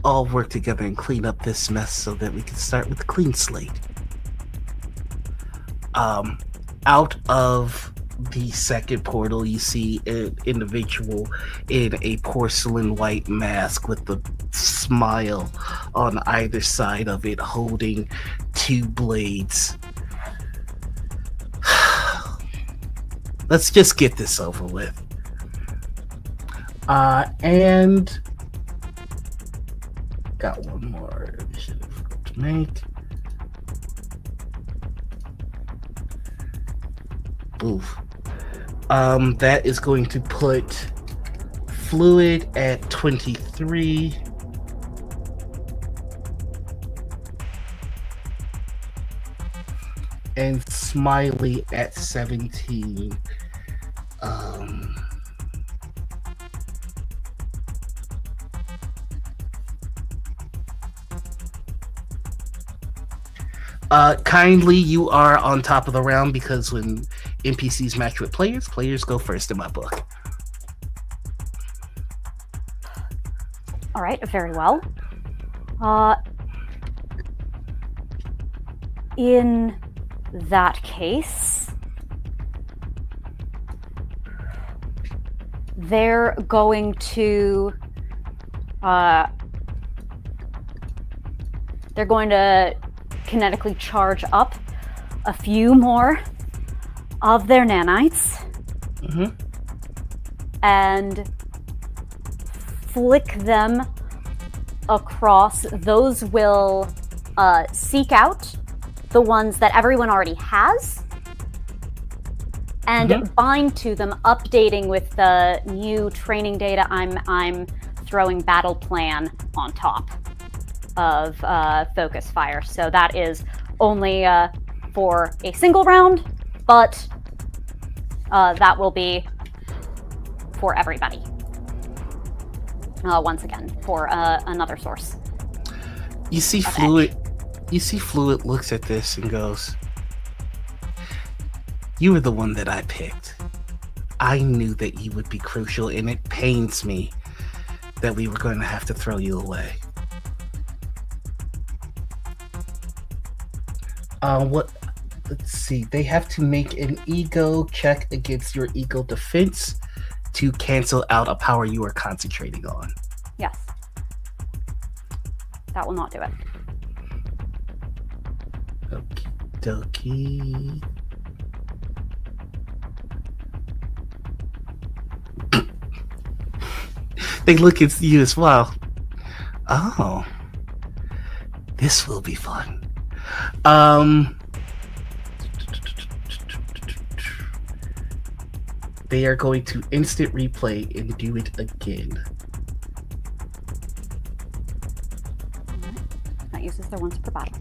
all work together and clean up this mess so that we can start with a clean slate? Out of the second portal, you see an individual in a porcelain white mask with a smile on either side of it, holding 2 blades. Let's just get this over with. And got one more initiative to make. Oof. That is going to put Fluid at 23. And Smiley at 17. Kindly, you are on top of the round because when NPCs match with players, players go first in my book. All right, very well. In that case, they're going to kinetically charge up a few more of their nanites and flick them across. Those will seek out the ones that everyone already has and bind to them, updating with the new training data. I'm throwing battle plan on top of focus fire, so that is only for a single round, but that will be for everybody once again for another source. You see Fluid. You see Fluid looks at this and goes, "You were the one that I picked. I knew that you would be crucial, and it pains me that we were going to have to throw you away." Let's see. They have to make an ego check against your ego defense to cancel out a power you are concentrating on. Yes. That will not do it. Okie dokie. They look at you as well. Oh. This will be fun. They are going to instant replay and do it again. That uses their once per battle.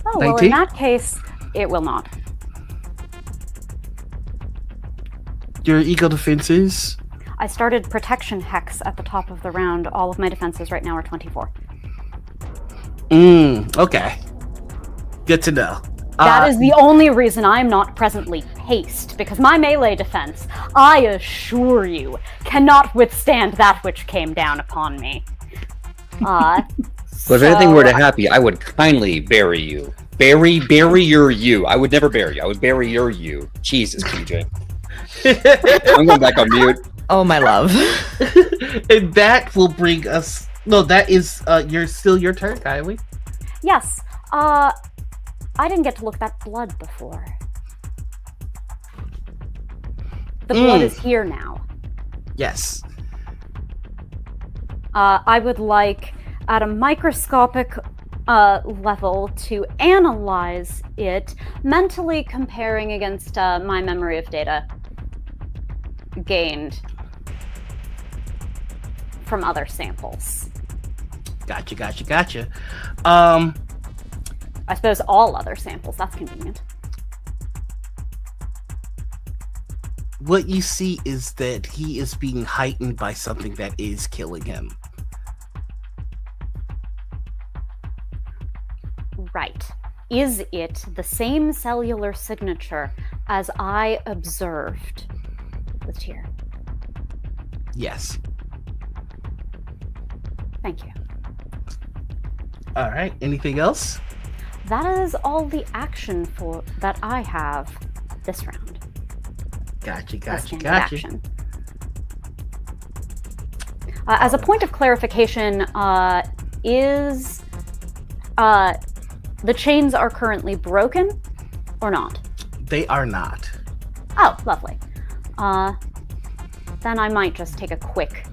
Oh, well, 19? in that case, it will not. Your ego defenses? I started protection hex at the top of the round. All of my defenses right now are 24. Okay. Good to know. That is the only reason I'm not presently haste, because my melee defense, I assure you, cannot withstand that which came down upon me. But if anything were to happen, I would kindly bury you. Bury your you. I would never bury you. I would bury your you. Jesus, PJ. I'm going back on mute. Oh, my love. And that will bring us... No, that is your turn, Kylie. Yes. I didn't get to look at that blood before. The blood is here now. Yes. I would like, at a microscopic level, to analyze it, mentally comparing against my memory of data gained from other samples. Gotcha. I suppose all other samples, that's convenient. What you see is that he is being heightened by something that is killing him. Right. Is it the same cellular signature as I observed with Tyr? Yes. Thank you. All right. Anything else? That is all the action that I have this round. Gotcha. As standard action. As a point of clarification, is the chains are currently broken or not? They are not. Oh, lovely. Then I might just take a quick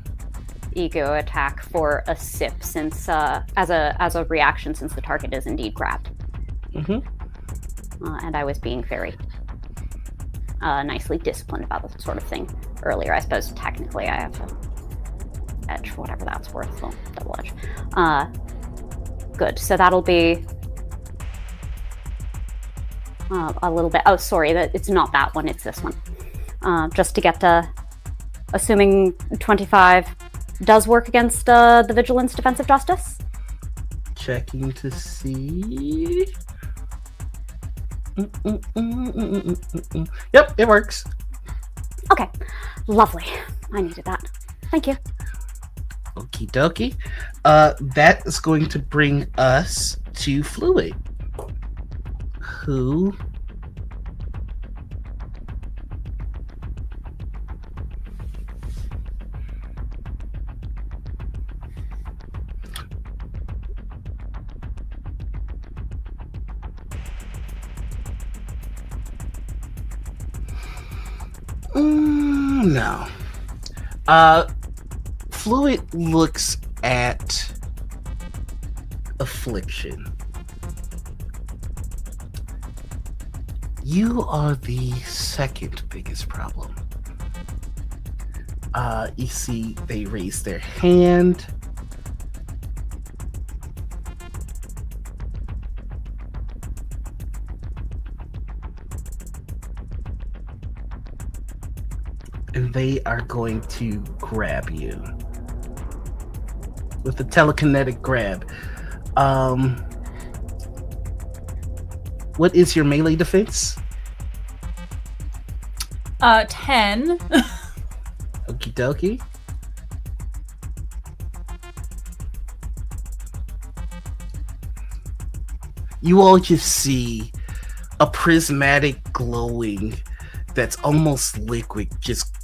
ego attack for a sip, since as a reaction, since the target is indeed grabbed. And I was being very nicely disciplined about this sort of thing earlier. I suppose technically I have to edge, whatever that's worth. Well, double edge. Good. So that'll be a little bit. Oh, sorry, it's not that one. It's this one. Just to get to, assuming 25 does work against the Vigilance Defensive Justice. Checking to see. Yep, it works. Okay, lovely. I needed that. Thank you. Okie dokie. That is going to bring us to Fluid, who no. Fluid looks at Affliction. You are the second biggest problem. You see they raise their hand. And they are going to grab you with a telekinetic grab. What is your melee defense? 10. Okie dokie. You all just see a prismatic glowing that's almost liquid just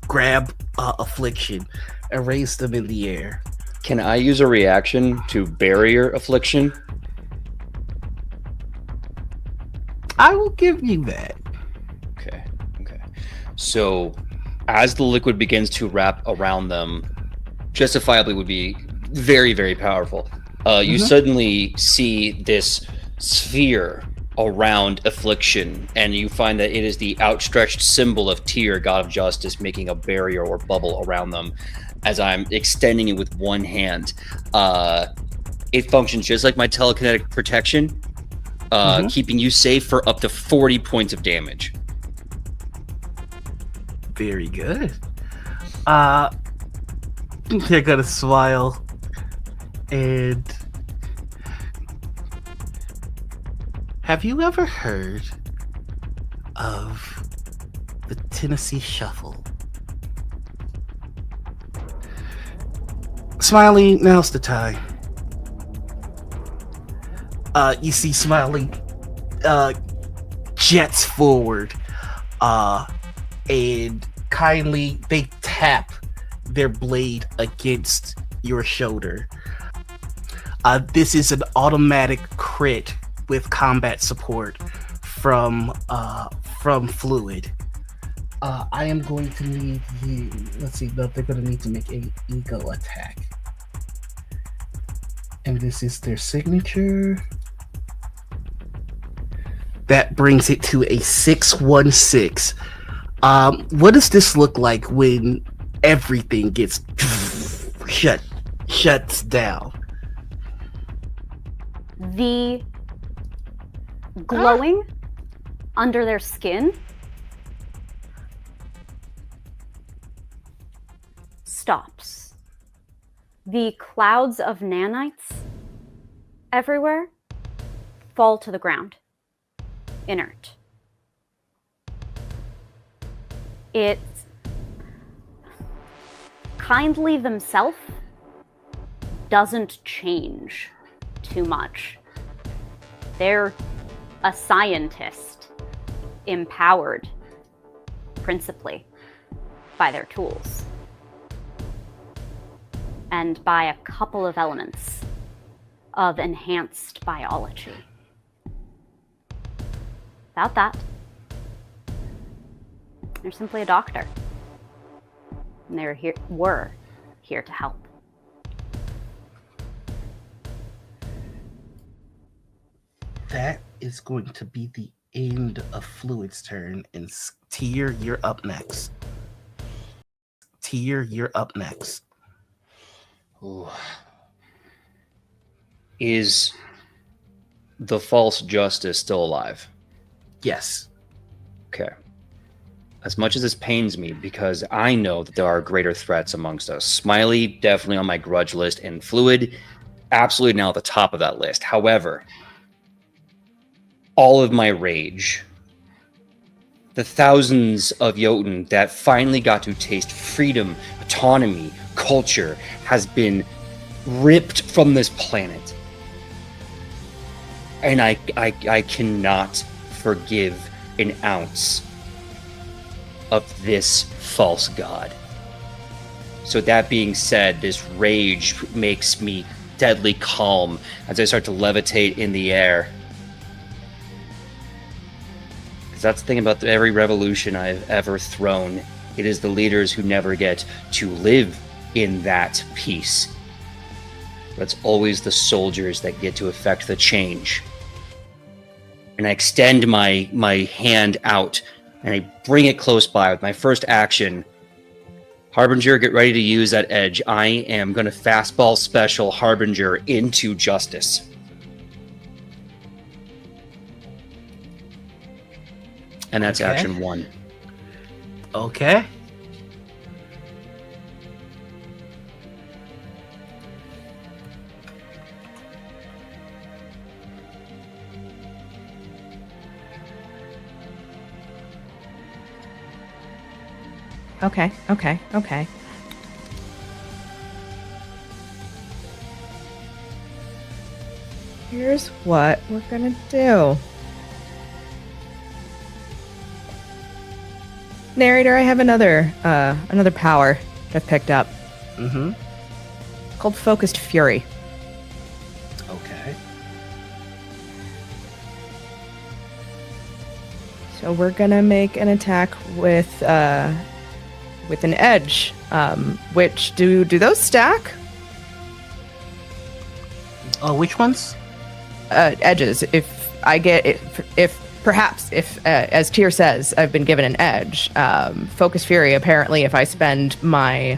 grab Affliction and raise them in the air. Can I use a reaction to barrier Affliction? I will give you that. Okay. So, as the liquid begins to wrap around them, justifiably would be very, very powerful. You suddenly see this sphere around Affliction, and you find that it is the outstretched symbol of Tyr, god of justice, making a barrier or bubble around them. As I'm extending it with one hand, it functions just like my telekinetic protection, keeping you safe for up to 40 points of damage. Very good. They're gonna smile and have you ever heard of the Tennessee Shuffle? Smiley, now's the time. You see Smiley jets forward and kindly they tap their blade against your shoulder. This is an automatic crit with combat support from Fluid. I am going to need you. Let's see. They're going to need to make an ego attack, and this is their signature. That brings it to a 616. What does this look like when everything gets shuts down? The glowing under their skin stops. The clouds of nanites everywhere fall to the ground, inert. Kindly themselves doesn't change too much. They're a scientist, empowered principally by their tools and by a couple of elements of enhanced biology. Without that, they're simply a doctor. And were here to help. That is going to be the end of Fluid's turn. And Tyr, you're up next. Tyr, you're up next. Ooh. Is the false justice still alive? Yes. Okay. As much as this pains me, because I know that there are greater threats amongst us. Smiley, definitely on my grudge list, and Fluid, absolutely now at the top of that list. However, all of my rage, the thousands of Jotun that finally got to taste freedom, autonomy, culture, has been ripped from this planet. And I cannot forgive an ounce of this false god. So that being said, this rage makes me deadly calm as I start to levitate in the air. Because that's the thing about every revolution I've ever thrown. It is the leaders who never get to live in that peace. But it's always the soldiers that get to effect the change. And I extend my hand out and I bring it close by with my first action. Harbinger, get ready to use that edge. I am going to fastball special Harbinger into Justice. And that's Okay. action 1. Okay. Okay. Here's what we're gonna do. Narrator, I have another power that I've picked up. Mm-hmm. Called Focused Fury. Okay. So we're gonna make an attack with an edge. Which do those stack? Oh, which ones? Edges. If as Tyr says, I've been given an edge. Focus Fury. Apparently, if I spend my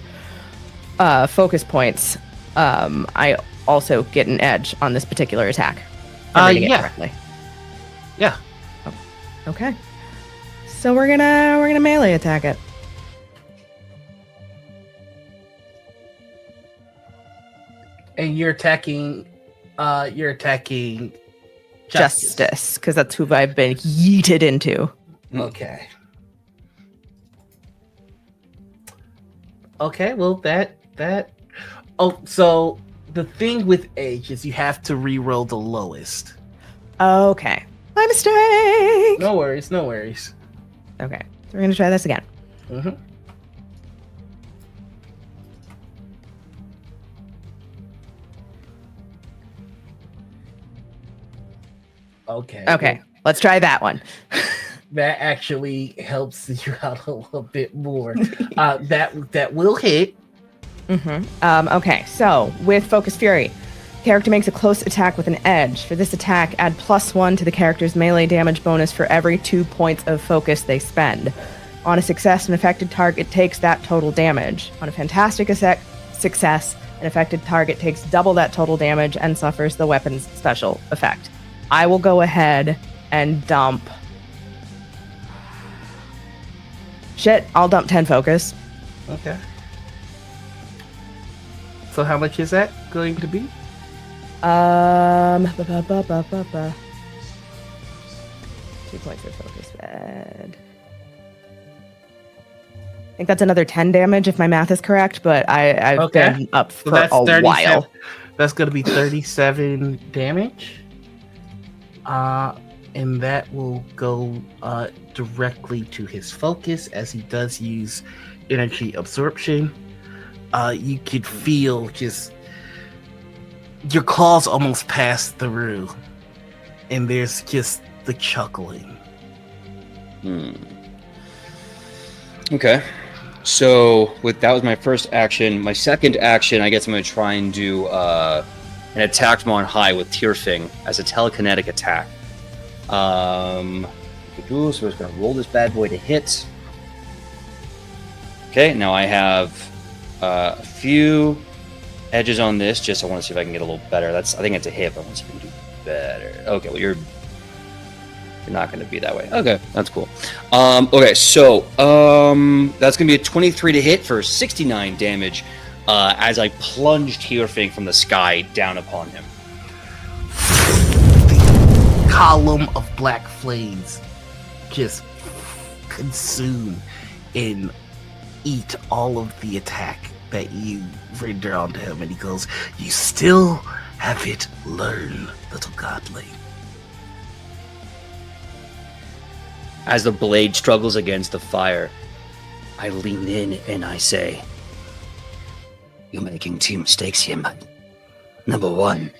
focus points, I also get an edge on this particular attack. If I'm reading it yeah. correctly. Yeah. Okay. So we're gonna melee attack it. And you're attacking Justice, because that's who I've been yeeted into. Okay. Okay, well that oh, so the thing with age is you have to re-roll the lowest. Okay. My mistake. No worries. Okay. So we're gonna try this again. Mm-hmm. Okay. Let's try that one. That actually helps you out a little bit more. That will hit. Mm-hmm. Okay, so with Focus Fury, character makes a close attack with an edge. For this attack, add +1 to the character's melee damage bonus for every 2 points of focus they spend. On a success, an affected target takes that total damage. On a fantastic success, an affected target takes double that total damage and suffers the weapon's special effect. I will go ahead and dump... Shit, I'll dump 10 focus. Okay. So how much is that going to be? 2 points of focus bad. I think that's another 10 damage if my math is correct, but I've Okay. been up So for that's a 37. while. That's going to be 37 damage. And that will go directly to his focus as he does use energy absorption. You could feel just your claws almost pass through, and there's just the chuckling. Okay. So that was my first action. My second action, I guess I'm going to try and do an attack from on high with Tearfing as a telekinetic attack. So we're just going to roll this bad boy to hit. Okay, now I have a few edges on this. Just I want to see if I can get a little better. I think it's a hit, but I want to see if I can do better. Okay, well you're not going to be that way. Okay, that's cool. Okay, so that's going to be a 23 to hit for 69 damage as I plunge Tearfing from the sky down upon him. The column of black flames just consume and eat all of the attack that you render onto him, and he goes, "You still haven't learned, little godling." As the blade struggles against the fire, I lean in and I say, You're making two mistakes here, man. Number one,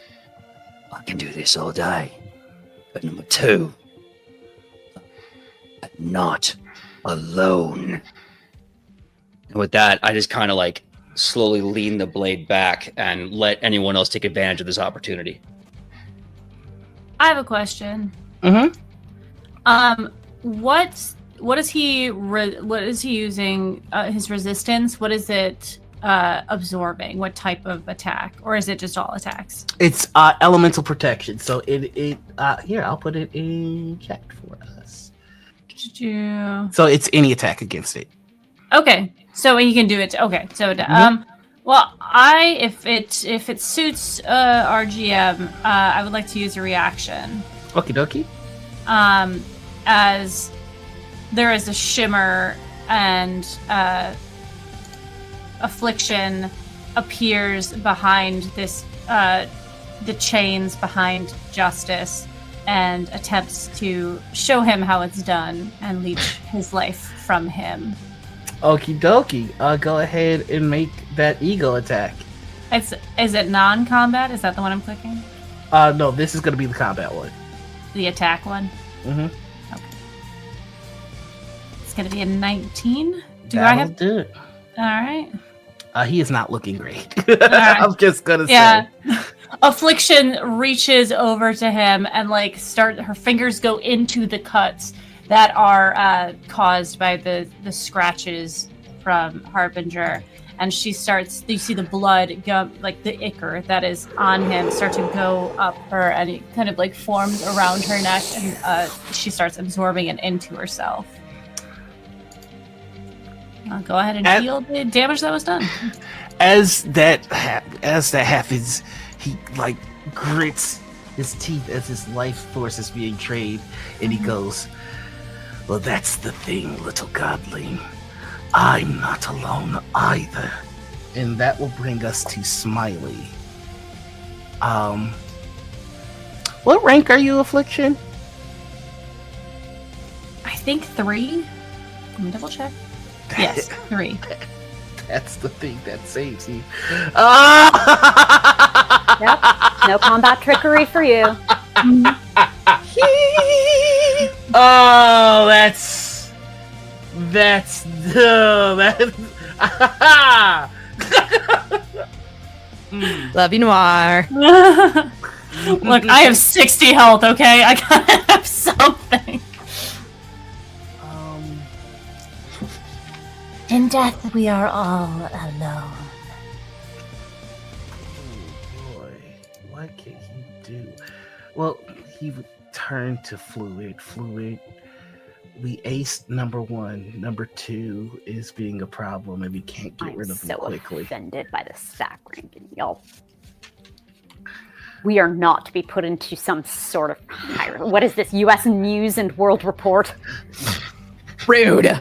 I can do this all day. But number two, I'm not alone. and with that, I just kind of like slowly lean the blade back and let anyone else take advantage of this opportunity. I have a question. Mm-hmm. What is he using his resistance? What is it absorbing? What type of attack, or is it just all attacks? It's elemental protection. So it here, I'll put it in chat for us. So it's any attack against it. Okay, so he can do it. Okay, so well, if it suits our GM, I would like to use a reaction. Okie dokie. As there is a shimmer and Affliction appears behind this, the chains behind Justice, and attempts to show him how it's done and leech his life from him. Okie dokie. Go ahead and make that ego attack. Is it non-combat? Is that the one I'm clicking? No, this is going to be the combat one. The attack one? Mm-hmm. Okay. It's going to be a 19. That'll do it. All right. He is not looking great. Right. I'm just going to Yeah. say. Affliction reaches over to him and her fingers go into the cuts that are caused by the scratches from Harbinger, and she starts. You see the blood go, the ichor that is on him, start to go up her, and it kind of forms around her neck, and she starts absorbing it into herself. I'll go ahead and heal the damage that was done. As that happens, he grits his teeth as his life force is being drained, and he goes, "Well, that's the thing, little godling. I'm not alone either." And that will bring us to Smiley. What rank are you, Affliction? I think 3. Let me double check. Yes, 3. That's the thing that saves you. Yep. No combat trickery for you. Oh, Love you, Noir. Look, I have 60 health, okay? I gotta have something. In death, we are all alone. Oh boy, what can he do? Well, he returned to Fluid. We aced number 1. Number 2 is being a problem, and we can't get rid of him quickly. I'm so offended by the stack ranking, y'all. We are not to be put into some sort of hierarchy. What is this, U.S. News and World Report? Rude.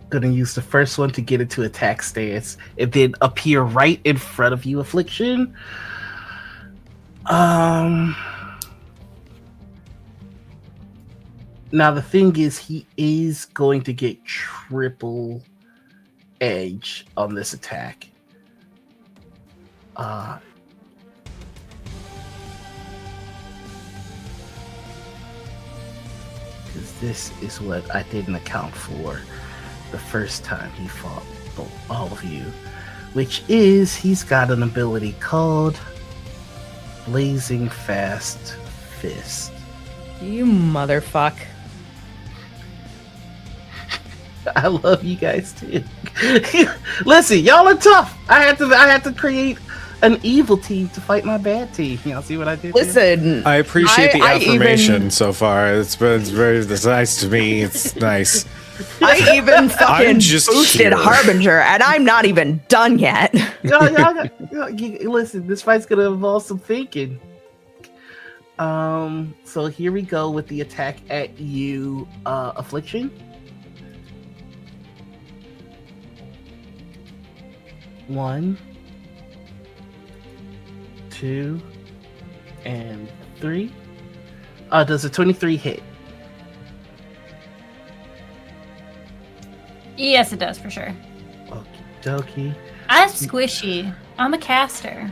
Gonna use the first one to get into attack stance and then appear right in front of you, Affliction. Now the thing is, he is going to get triple edge on this attack. Because this is what I didn't account for the first time he fought all of you, which is he's got an ability called Blazing Fast Fist. You motherfuck. I love you guys too. Listen, y'all are tough. I had to create an evil team to fight my bad team. Y'all see what I did? Listen, I appreciate the I affirmation even- so far. It's very nice to me. It's nice. I even fucking just boosted here. Harbinger, and I'm not even done yet. Listen, this fight's gonna involve some thinking. So here we go with the attack at you, Affliction. 1, 2, and 3. Does a 23 hit? Yes, it does for sure. Okie dokie. I'm squishy. I'm a caster.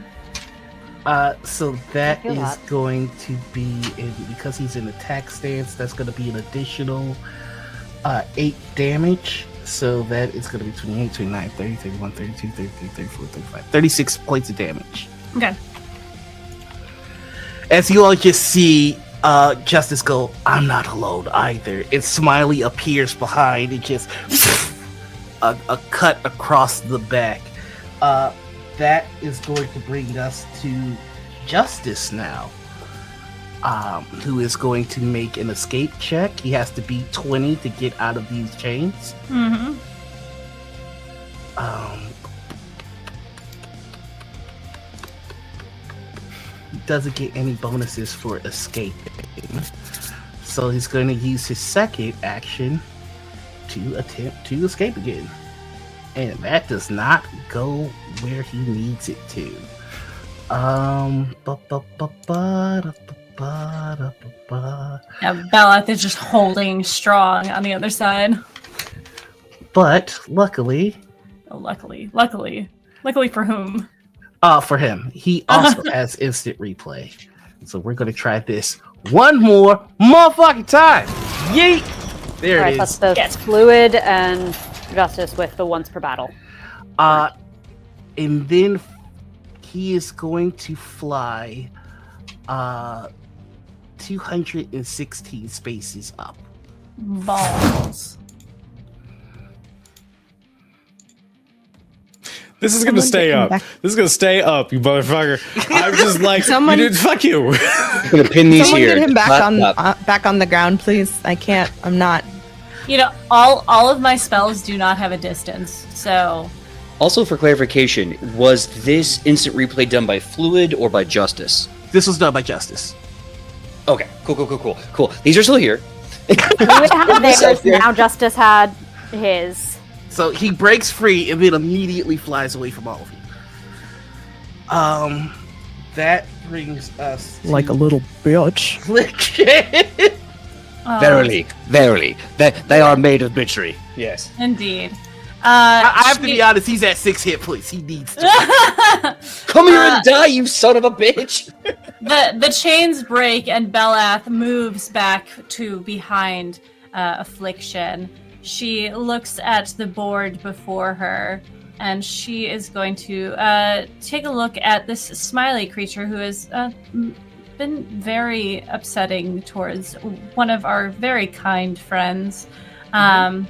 So that feel is that. going to be, because he's in attack stance, that's going to be an additional 8 damage. So that is going to be 28, 29, 30, 31, 32, 33, 34, 35, 36 points of damage. Okay. As you all just see Justice go, I'm not alone either. And Smiley appears behind and just a cut across the back. That is going to bring us to Justice now, who is going to make an escape check. He has to beat 20 to get out of these chains. Mm-hmm. He doesn't get any bonuses for escaping. So he's going to use his second action to attempt to escape again. And that does not go where he needs it to. Yeah, Beleth is just holding strong on the other side. But luckily, Oh, luckily for whom? for him, he also has instant replay. So we're going to try this one more motherfucking time. Yeet! There All right, it that's is. the Yes. fluid and justice with the once per battle. And then he is going to fly 216 spaces up. Balls. This is gonna stay up. This is gonna stay up, you motherfucker. I'm just like, Someone- you did, fuck you. I'm gonna pin these Someone here. get him back Clap, on clap. back on the ground, please. I can't. I'm not. You know, all of my spells do not have a distance, so Also, for clarification, was this instant replay done by Fluid or by Justice? This was done by Justice. Okay, cool. These are still here. Fluid had theirs, now justice had his. So he breaks free and then immediately flies away from all of you. That brings us to Like a little bitch. Affliction. Verily, they are made of bitchery. Yes. Indeed. I have to be honest, he's at 6 hit points. He needs to. Come here and die, you son of a bitch! The chains break and Beleth moves back to behind Affliction. She looks at the board before her, and she is going to take a look at this Smiley creature who has been very upsetting towards one of our very kind friends. And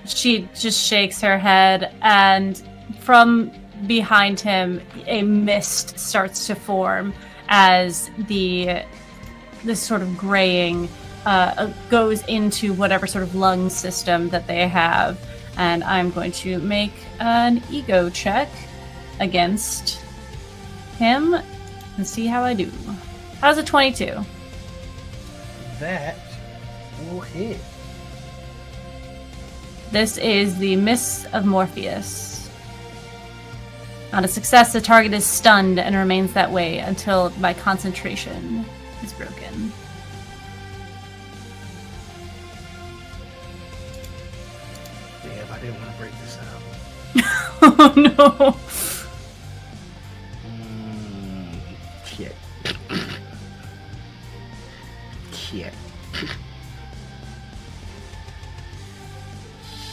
she just shakes her head, and from behind him, a mist starts to form as this sort of graying goes into whatever sort of lung system that they have. And I'm going to make an ego check against him and see how I do. How's a 22? That will hit. This is the Miss of Morpheus. On a success, the target is stunned and remains that way until my concentration is broken. Damn, I didn't want to break this out. Oh no! Shit. Shit.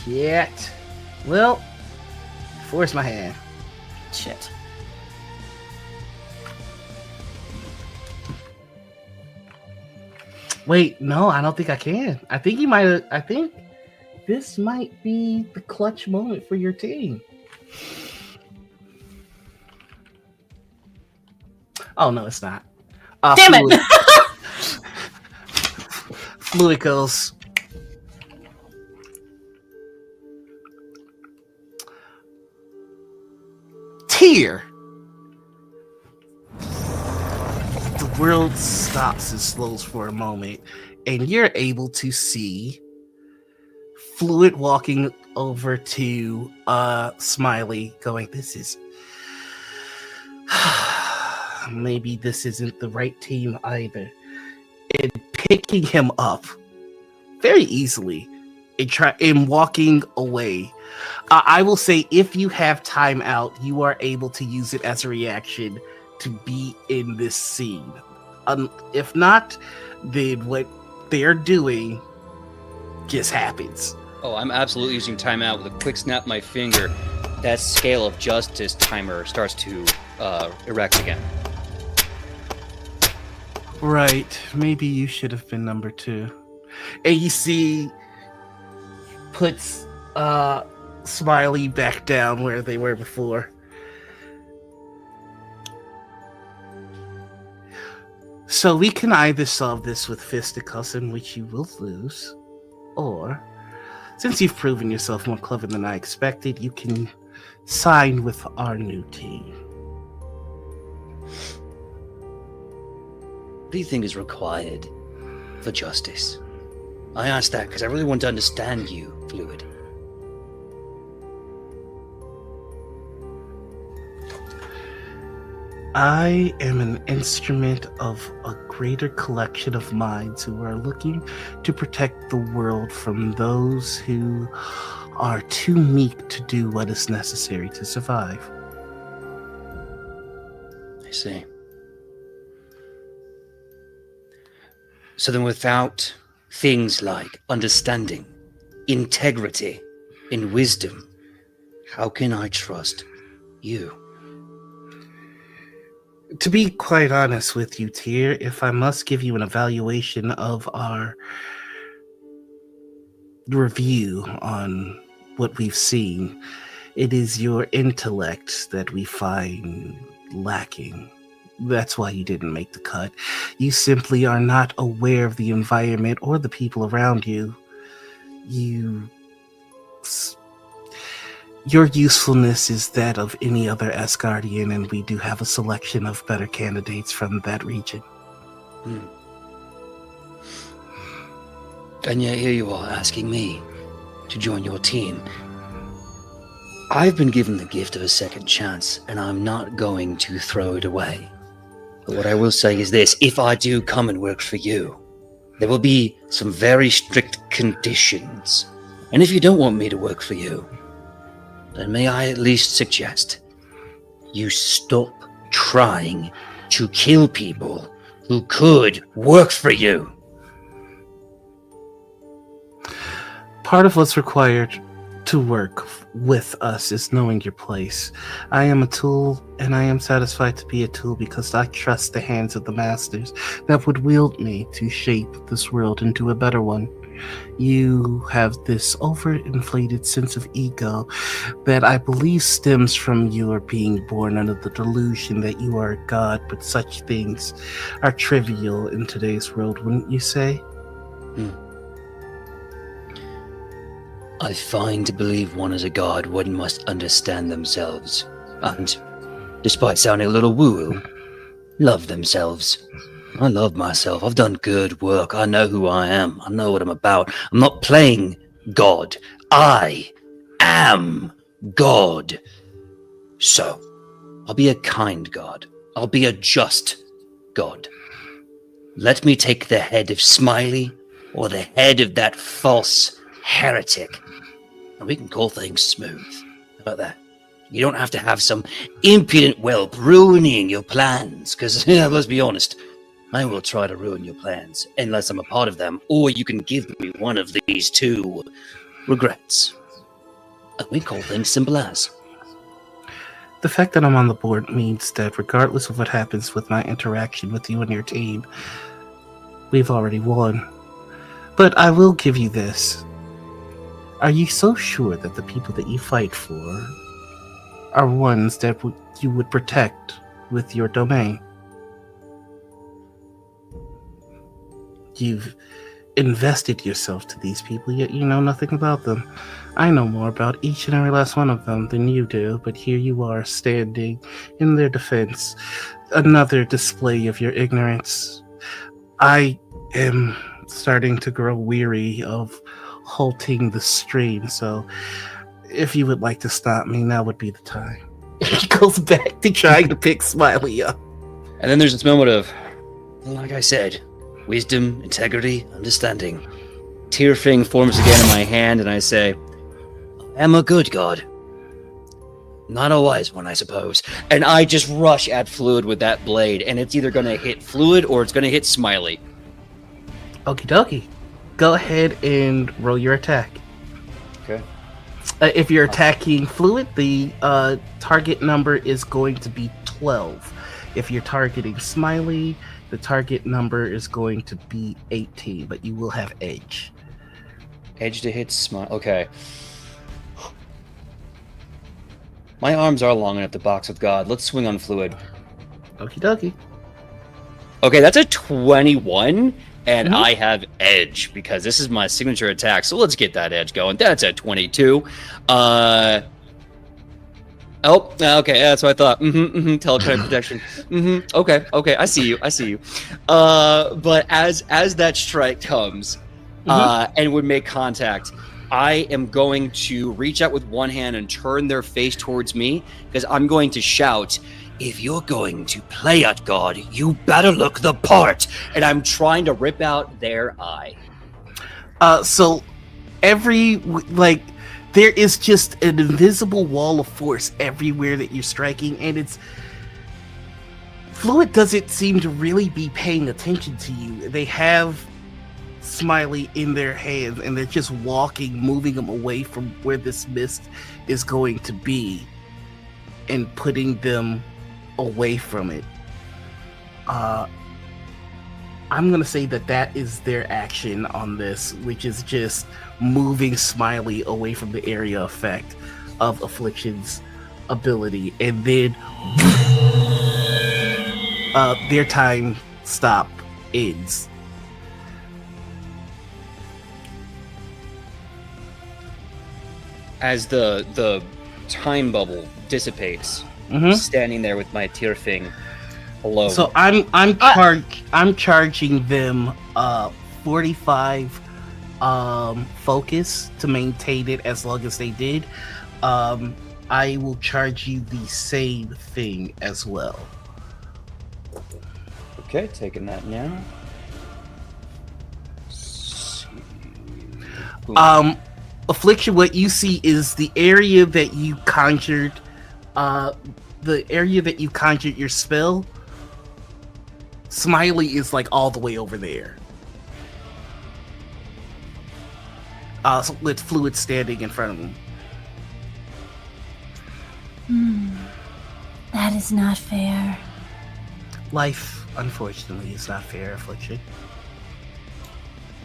Shit. Well, force my hand. Shit. Wait, no, I don't think I can. I think this might be the clutch moment for your team. Oh no, it's not. Damn Fluid. it! Fluid goes. Tear. The world stops and slows for a moment, and you're able to see Fluid walking over to Smiley, going, "This is maybe this isn't the right team either," and picking him up very easily and walking away. I will say, if you have time out, you are able to use it as a reaction to be in this scene. If not, then what they're doing just happens. Oh, I'm absolutely using timeout with a quick snap of my finger. That scale of justice timer starts to erect again. Right. Maybe you should have been number 2. And you see, puts Smiley back down where they were before. So we can either solve this with fisticuffs, in which you will lose, or, since you've proven yourself more clever than I expected, you can sign with our new team. What do you think is required for justice? I asked that because I really want to understand you, Fluid. I am an instrument of a greater collection of minds who are looking to protect the world from those who are too meek to do what is necessary to survive. I see. So then without things like understanding, integrity, and wisdom, how can I trust you? To be quite honest with you, Tyr, if I must give you an evaluation of our review on what we've seen, it is your intellect that we find lacking. That's why you didn't make the cut. You simply are not aware of the environment or the people around you. Your usefulness is that of any other Asgardian, and we do have a selection of better candidates from that region. And yet here you are asking me to join your team. I've been given the gift of a second chance, and I'm not going to throw it away. But what I will say is this: if I do come and work for you, there will be some very strict conditions. And if you don't want me to work for you, then may I at least suggest you stop trying to kill people who could work for you. Part of what's required to work with us is knowing your place. I am a tool, and I am satisfied to be a tool because I trust the hands of the masters that would wield me to shape this world into a better one. You have this overinflated sense of ego that I believe stems from your being born under the delusion that you are a god, but such things are trivial in today's world, wouldn't you say? I find to believe one is a god, one must understand themselves, and, despite sounding a little woo-woo, love themselves. I love myself. I've done good work. I know who I am. I know what I'm about. I'm not playing God. I am God. So, I'll be a kind God. I'll be a just God. Let me take the head of Smiley or the head of that false heretic, and we can call things smooth. How about that? You don't have to have some impudent whelp ruining your plans, because, let's be honest, I will try to ruin your plans unless I'm a part of them, or you can give me one of these two regrets. And we call things simple as. The fact that I'm on the board means that regardless of what happens with my interaction with you and your team, we've already won. But I will give you this. Are you so sure that the people that you fight for are ones that you would protect with your domain? You've invested yourself to these people, yet you know nothing about them. I know more about each and every last one of them than you do, but here you are standing in their defense. Another display of your ignorance. I am starting to grow weary of halting the stream, so if you would like to stop me, now would be the time. He goes back to trying to pick Smiley up. And then there's this moment of, Like I said, wisdom, integrity, understanding. Tearfing forms again in my hand, and I say, I am a good God. Not a wise one, I suppose. and I just rush at Fluid with that blade, and it's either going to hit Fluid or it's going to hit Smiley. Okie dokie. Go ahead and roll your attack. Okay. If you're attacking Fluid, the target number is going to be 12. If you're targeting Smiley, the target number is going to be 18, but you will have edge. Edge to hit Smiley. Okay. My arms are long enough to box with God. Let's swing on Fluid. Okie dokie. Okay, that's a 21, and I have edge because this is my signature attack. So let's get that edge going. That's a 22. Oh, okay, that's what I thought. Telekinetic protection. Okay, I see you. But as that strike comes, and would make contact, I am going to reach out with one hand and turn their face towards me because I'm going to shout, "If you're going to play at God, you better look the part!" And I'm trying to rip out their eye. So there is just an invisible wall of force everywhere that you're striking, and it's Fluid doesn't seem to really be paying attention to you. They have Smiley in their hands, and they're just moving them away from where this mist is going to be, and putting them away from it. I'm gonna say that is their action on this, which is just moving Smiley away from the area effect of Affliction's ability, and then their time stop ends. As the time bubble dissipates, standing there with my Tearfing alone. So I'm charging them 45 focus to maintain it as long as they did. I will charge you the same thing as well. Okay, taking that now. Affliction, what you see is the area that you conjured your spell. Smiley is like all the way over there. So with Fluid standing in front of him. That is not fair. Life, unfortunately, is not fair, Affliction.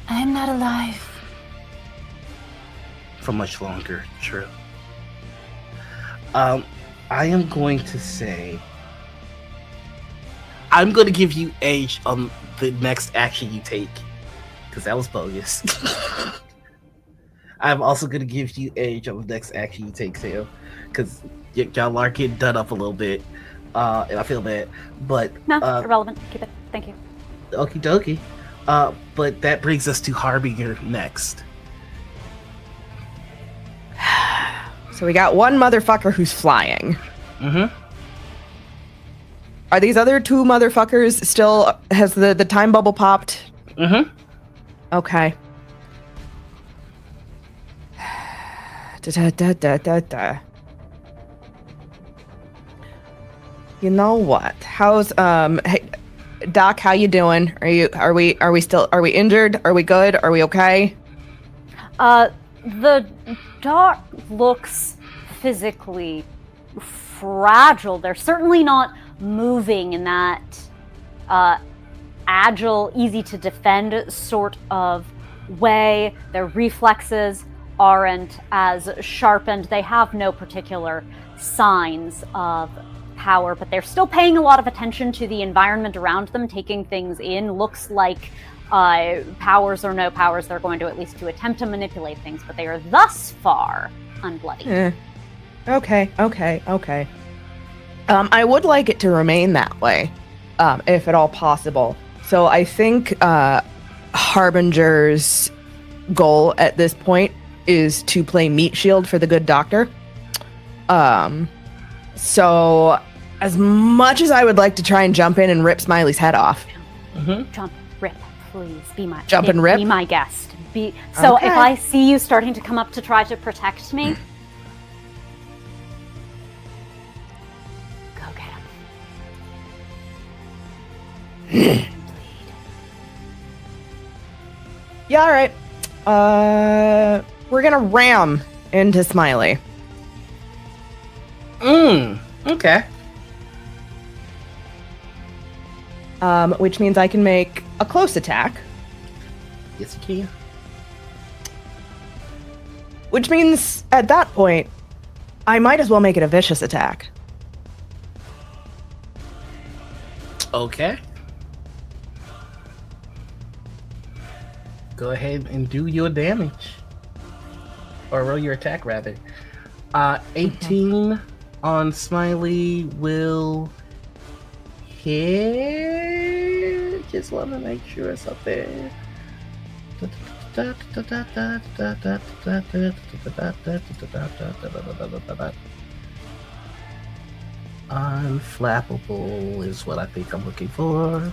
I am not alive. For much longer, true. I am going to say, I'm going to give you edge on the next action you take, because that was bogus. I'm also going to give you edge on the next action you take, Sam, because y'all are getting done up a little bit, and I feel bad. But No, irrelevant. Keep it. Thank you. Okie dokie. But that brings us to Harbinger next. So we got one motherfucker who's flying. Mm-hmm. Are these other two motherfuckers still... Has the time bubble popped? Mm-hmm. Okay. Da. You know what? How's hey Doc, how you doing? Are we injured? Are we good? Are we okay? The doc looks physically fragile. They're certainly not moving in that agile, easy to defend sort of way. Their reflexes aren't as sharpened. They have no particular signs of power, but they're still paying a lot of attention to the environment around them, taking things in. Looks like powers or no powers, they're going to at least to attempt to manipulate things, but they are thus far unbloody. Okay. I would like it to remain that way, if at all possible. So I think Harbinger's goal at this point is to play meat shield for the good doctor. So as much as I would like to try and jump in and rip Smiley's head off. Mm-hmm. Jump, rip, please. Be my jump and rip. Be my guest. So okay. If I see you starting to come up to try to protect me, go get him. Yeah, all right. We're gonna ram into Smiley. Okay. Which means I can make a close attack. Yes, you can. Which means, at that point, I might as well make it a vicious attack. Okay. Go ahead and do your damage. Or roll your attack, rather. 18 on Smiley will hit. Just want to make sure it's up there. Unflappable is what I think I'm looking for.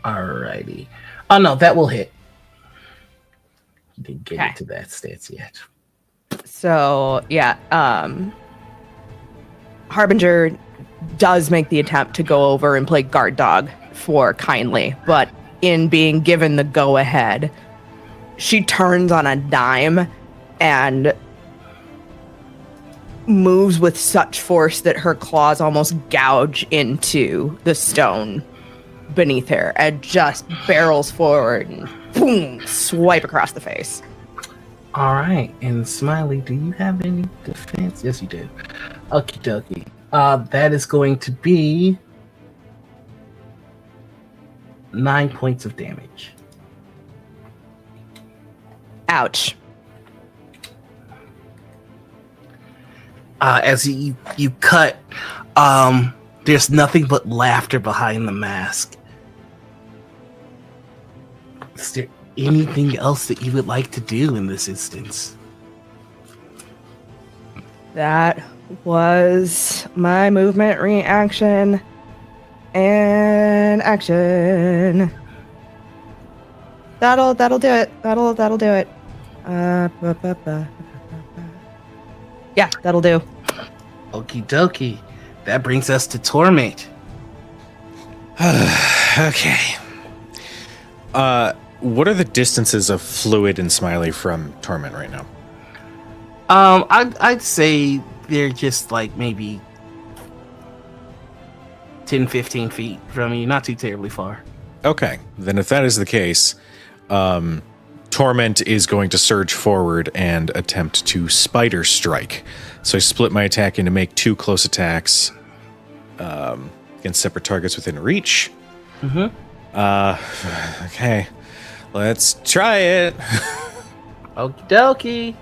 Alrighty. Oh no, that will hit. Didn't get into that stance yet. So yeah, Harbinger does make the attempt to go over and play guard dog for Kindly, but in being given the go ahead, she turns on a dime and moves with such force that her claws almost gouge into the stone beneath her and just barrels forward and boom, swipe across the face. All right, and Smiley, do you have any defense? Yes, you do. Okie dokie. That is going to be 9 points of damage. Ouch. As you cut, there's nothing but laughter behind the mask. Is there anything else that you would like to do in this instance? That was my movement, reaction, and action. That'll do it. That'll do it. Yeah, that'll do. Okie dokie. That brings us to Torment. Okay. What are the distances of Fluid and Smiley from Torment right now? I'd say they're just like maybe 10, 15 feet from you, not too terribly far. Okay, then if that is the case, Torment is going to surge forward and attempt to spider strike. So I split my attack into make 2 close attacks against separate targets within reach. Okay, let's try it. Okie dokie.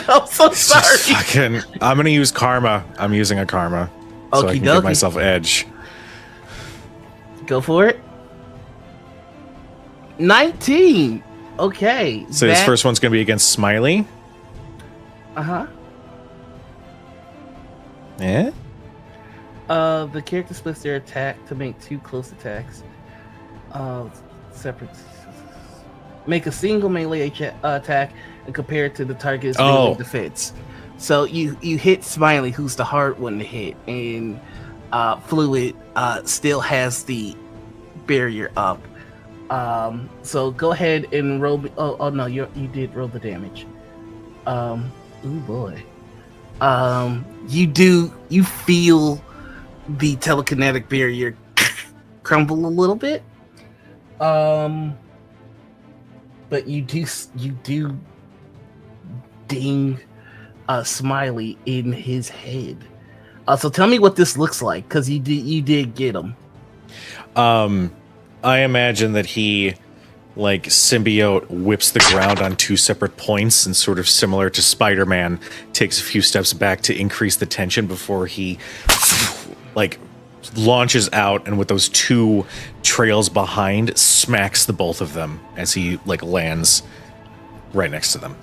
I'm so sorry. I'm gonna use karma. I'm using a karma. So I can give Okey-dokey. myself edge. Go for it. 19. Okay. So his first one's gonna be against Smiley. Uh-huh. Yeah? The character splits their attack to make 2 close attacks. Separate. Make a single melee attack and compare it to the target's melee defense. So you hit Smiley, who's the hard one to hit, and Fluid still has the barrier up. So go ahead and roll. Oh no, you did roll the damage. Oh boy. You feel the telekinetic barrier crumble a little bit. But you do ding Smiley in his head. So tell me what this looks like, because you did get him. I imagine that he, like, symbiote whips the ground on 2 separate points, and sort of similar to Spider-Man, takes a few steps back to increase the tension before he, like, launches out, and with those 2 trails behind, smacks the both of them as he, like, lands right next to them.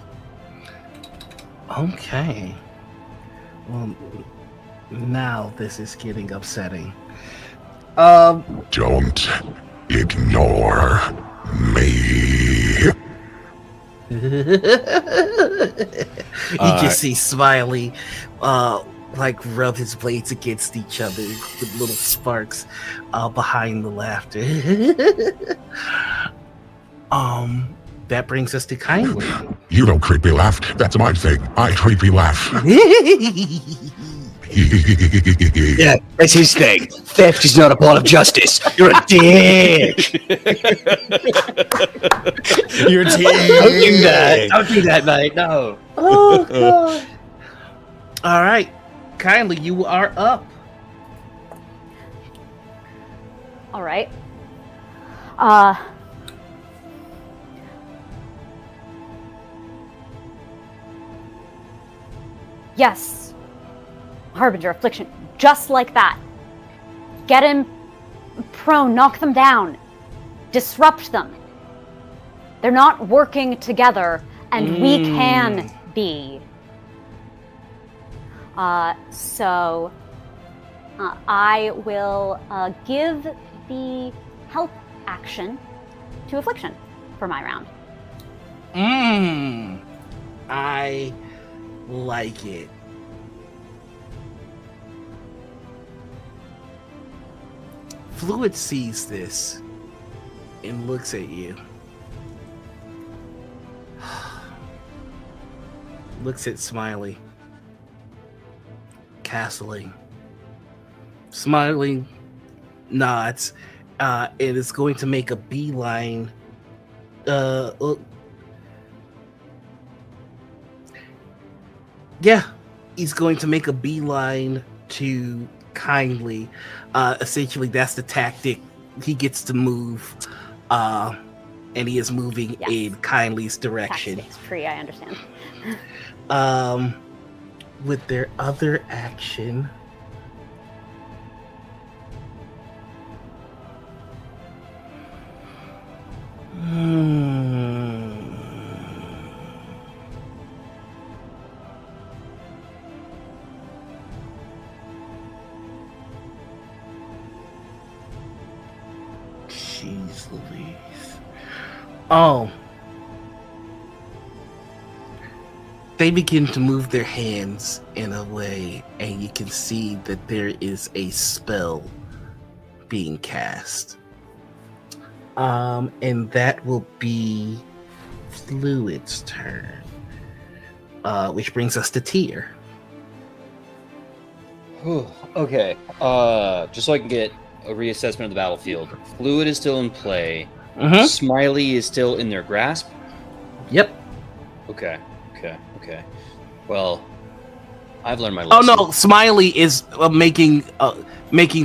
Okay. Well, now this is getting upsetting. Don't ignore me. You just see Smiley like rub his blades against each other with little sparks behind the laughter. That brings us to Kindly. You don't creepy laugh. That's my thing. I creepy laugh. Yeah, that's his thing. Theft is not a part of justice. You're a dick. You're a dick. Don't do that. Don't do that, mate. No. Oh, God. All right. Kindly, you are up. All right. Yes. Harbinger, Affliction, just like that. Get him prone, knock them down, disrupt them. They're not working together, and we can be. So I will give the help action to Affliction for my round. I like it. Fluid sees this and looks at you. Looks at Smiley. Castling. Smiley nods and is going to make a beeline. Yeah, he's going to make a beeline to Kindly. Essentially, that's the tactic. He gets to move, and he is moving in Kindly's direction. Tax free, I understand. With their other action, jeez Louise. Oh. They begin to move their hands in a way, and you can see that there is a spell being cast. And that will be Fluid's turn. Which brings us to Tyr. Okay. Just so I can get a reassessment of the battlefield. Fluid is still in play. Smiley is still in their grasp. Yep. Okay. Well, I've learned my lesson. Oh no, Smiley is making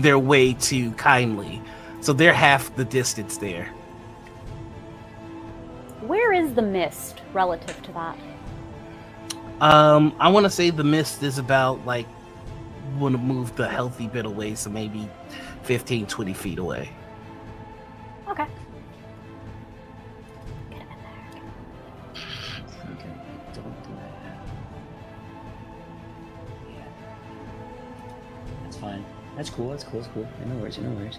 their way to Kindly, so they're half the distance there. Where is the mist relative to that? I want to say the mist is about like want to move the healthy bit away, so maybe 15, 20 feet away. Okay. Okay, don't do that. Yeah. That's fine. That's cool. That's cool. That's cool. No worries. No worries.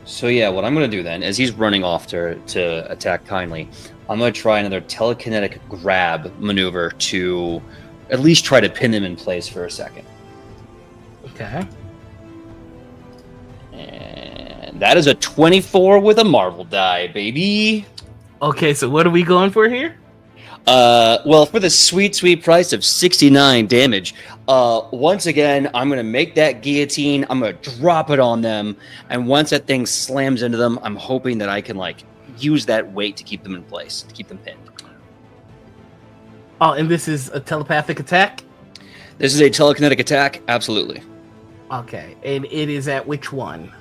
So yeah, what I'm gonna do then is he's running off to attack Kindly. I'm gonna try another telekinetic grab maneuver to at least try to pin him in place for a second. Okay. And that is a 24 with a marble die, baby. Okay, so what are we going for here? Well, for the sweet, sweet price of 69 damage, once again, I'm going to make that guillotine. I'm going to drop it on them. And once that thing slams into them, I'm hoping that I can, like, use that weight to keep them in place, to keep them pinned. Oh, and this is a telepathic attack? This is a telekinetic attack, absolutely. Okay, and it is at which one?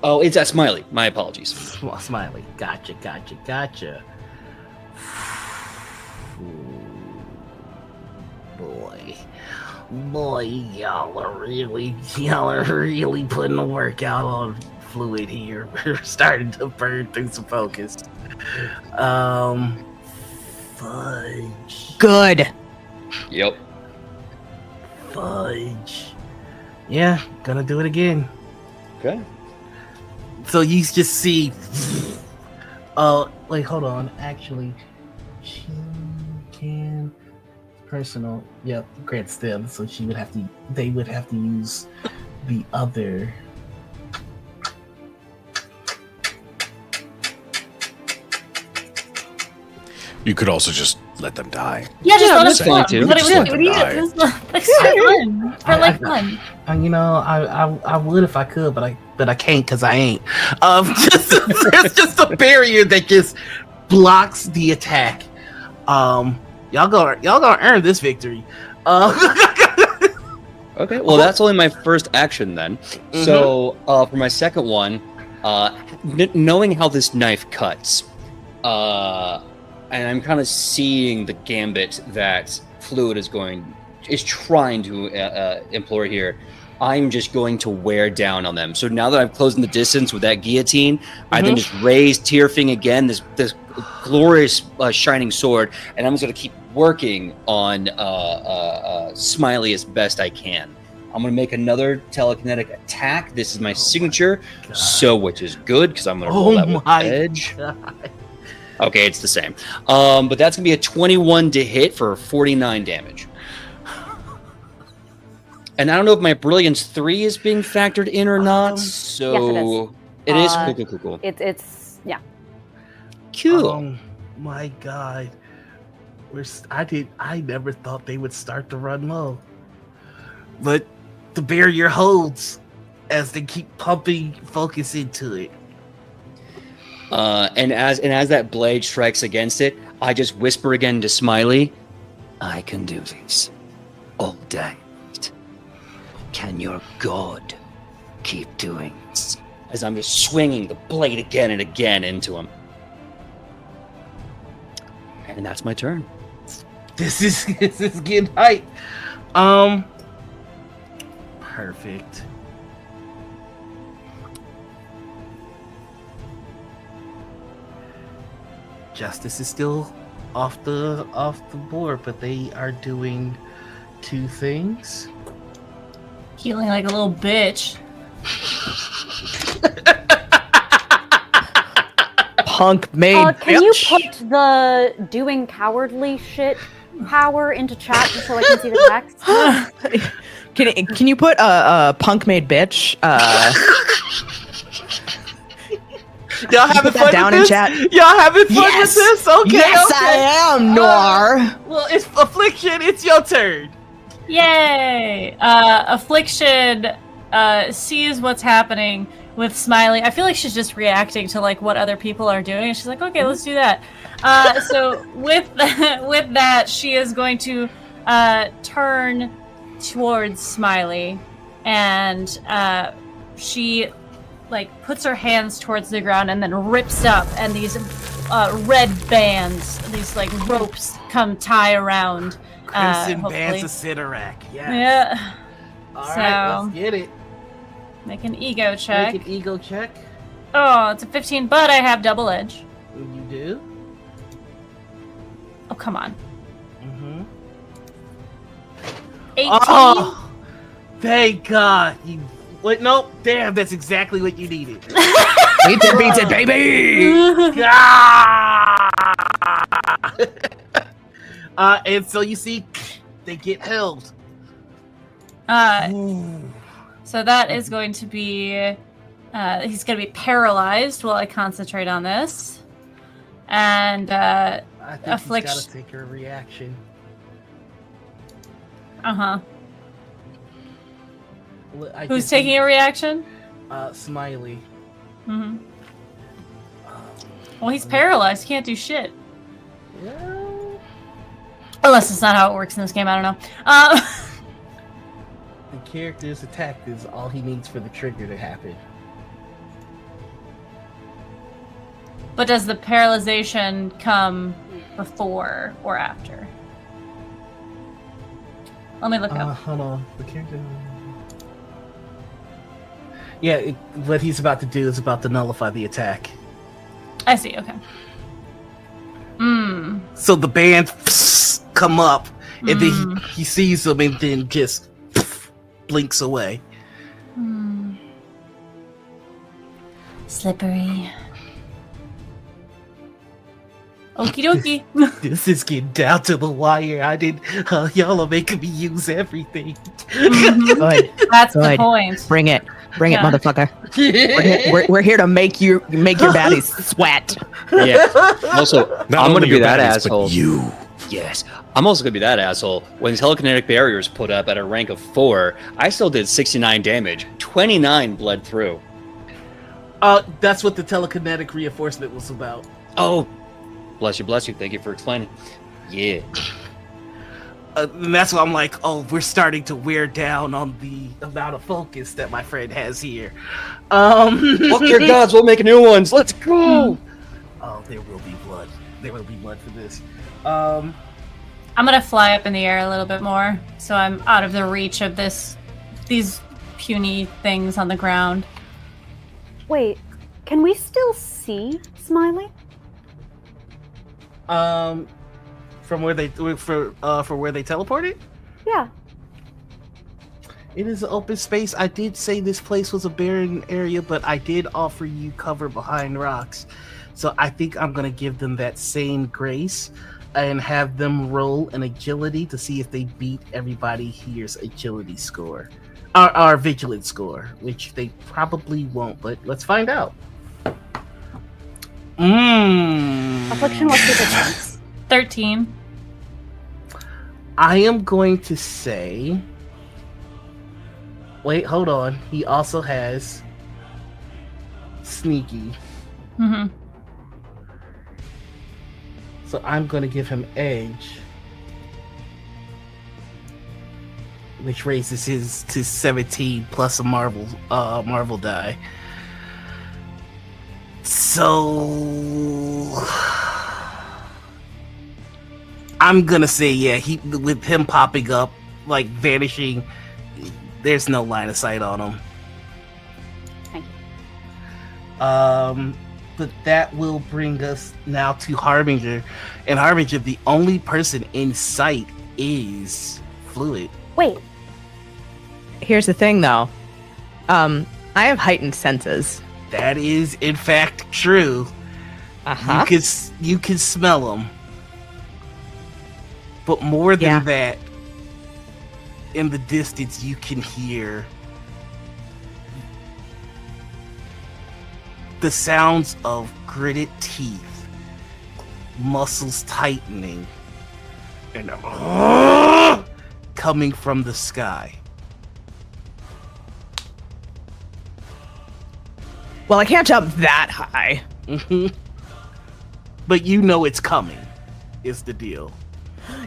Oh, it's at Smiley. My apologies. Smiley. Gotcha. Boy, y'all are really putting the work out on fluid here. We're starting to burn through some focus. Fudge. Good. Yep. Fudge. Yeah, gonna do it again. Okay. So you just see. Wait, hold on. Actually, she can personal. Yep, grants them. So she would have to. They would have to use the other. You could also just let them die. Yeah, just let us that's fine, too. But it Just let would them be die. just like fun. For like fun. You know, I would if I could, but I can't because I ain't. There's just a barrier that just blocks the attack. Y'all gonna earn this victory. Okay, well, that's only my first action then. Mm-hmm. So, for my second one, knowing how this knife cuts, and I'm kind of seeing the gambit that Fluid is trying to employ here, I'm just going to wear down on them. So now that I've closed in the distance with that guillotine, I then just raise Tearfing again, this glorious shining sword, and I'm just going to keep working on Smiley as best I can. I'm going to make another telekinetic attack. This is my signature, which is good because I'm going to roll that with edge. God. Okay, it's the same. But that's going to be a 21 to hit for 49 damage. And I don't know if my Brilliance 3 is being factored in or not, so... Yes, it is. Cool. It's yeah. Cool. Oh my God. I never thought they would start to run low. But the barrier holds as they keep pumping focus into it. And as that blade strikes against it, I just whisper again to Smiley, I can do this all day. Can your god keep doing this? as I'm just swinging the blade again and again into him. And that's my turn. This is getting hype. Perfect. Justice is still off the board, but they are doing two things. Healing like a little bitch. Punk made. Can you put the doing cowardly shit power into chat just so I can see the text? Can you put a punk made bitch? Y'all having Put that fun down with in this? chat. Y'all having fun Yes! with this? Okay. Yes, okay. I am, Noir. Well, it's Affliction. It's your turn. Yay! Affliction sees what's happening with Smiley. I feel like she's just reacting to like what other people are doing, and she's like, "Okay, let's do that." So with that, she is going to turn towards Smiley, and she puts her hands towards the ground and then rips up, and these red bands, these ropes come tie around. Crimson hopefully. bands of Sidorak. Yes. Yeah. All So- right, let's get it. Make an ego check. Make an ego check. Oh, it's a 15, but I have double edge. You do. Oh, come on. Mm-hmm. 18. Oh, thank God. You. Wait, nope. Damn, that's exactly what you needed. Beats it, baby! Ah! And so you see, they get held. So that is going to be, he's going to be paralyzed while I concentrate on this. And, I think Affliction. he's got to take her reaction. uh-huh. I Who's think taking a reaction? Smiley. Mm-hmm. Well, he's paralyzed. He can't do shit. Yeah. Unless it's not how it works in this game. I don't know. The character's attack is all he needs for the trigger to happen. But does the paralyzation come before or after? Let me look up. Hold on. The character. Yeah, what he's about to do is about to nullify the attack. I see. Okay. So the band come up, and then he sees them, and then just blinks away. Slippery. Okie dokie. This is getting down to the wire. I did. Y'all are making me use everything. Good. That's the Good. point. Bring it, Yeah. motherfucker. We're here to make your baddies sweat. Yeah. Also, Not I'm only gonna be your that baddies, but asshole. you. Yes. I'm also gonna be that asshole. When telekinetic barriers put up at a rank of 4, I still did 69 damage. 29 bled through. That's what the telekinetic reinforcement was about. Oh, bless you, bless you. Thank you for explaining. Yeah. And that's why I'm like, oh, we're starting to wear down on the amount of focus that my friend has here. Fuck your gods, we'll make new ones. Let's go. Oh, there will be blood. There will be blood for this. I'm gonna fly up in the air a little bit more, so I'm out of the reach of these puny things on the ground. Wait, can we still see Smiley? From where they for where they teleported? Yeah. It is an open space. I did say this place was a barren area, but I did offer you cover behind rocks. So I think I'm gonna give them that same grace and have them roll an agility to see if they beat everybody here's agility score. Our vigilance score, which they probably won't, but let's find out. Affliction, what's your difference? 13. I am going to say. Wait, hold on. He also has sneaky. Mm-hmm. So I'm going to give him edge, which raises his to 17 plus a marvel die. So I'm gonna say, yeah, with him popping up, like vanishing, there's no line of sight on him. Thank you. But that will bring us now to Harbinger. And Harbinger, the only person in sight is Fluid. Wait, Here's the thing, though. I have heightened senses. That is, in fact, true. Uh-huh. You can smell them. But more than that, in the distance, you can hear the sounds of gritted teeth, muscles tightening, and coming from the sky. Well, I can't jump that high. But you know it's coming, is the deal.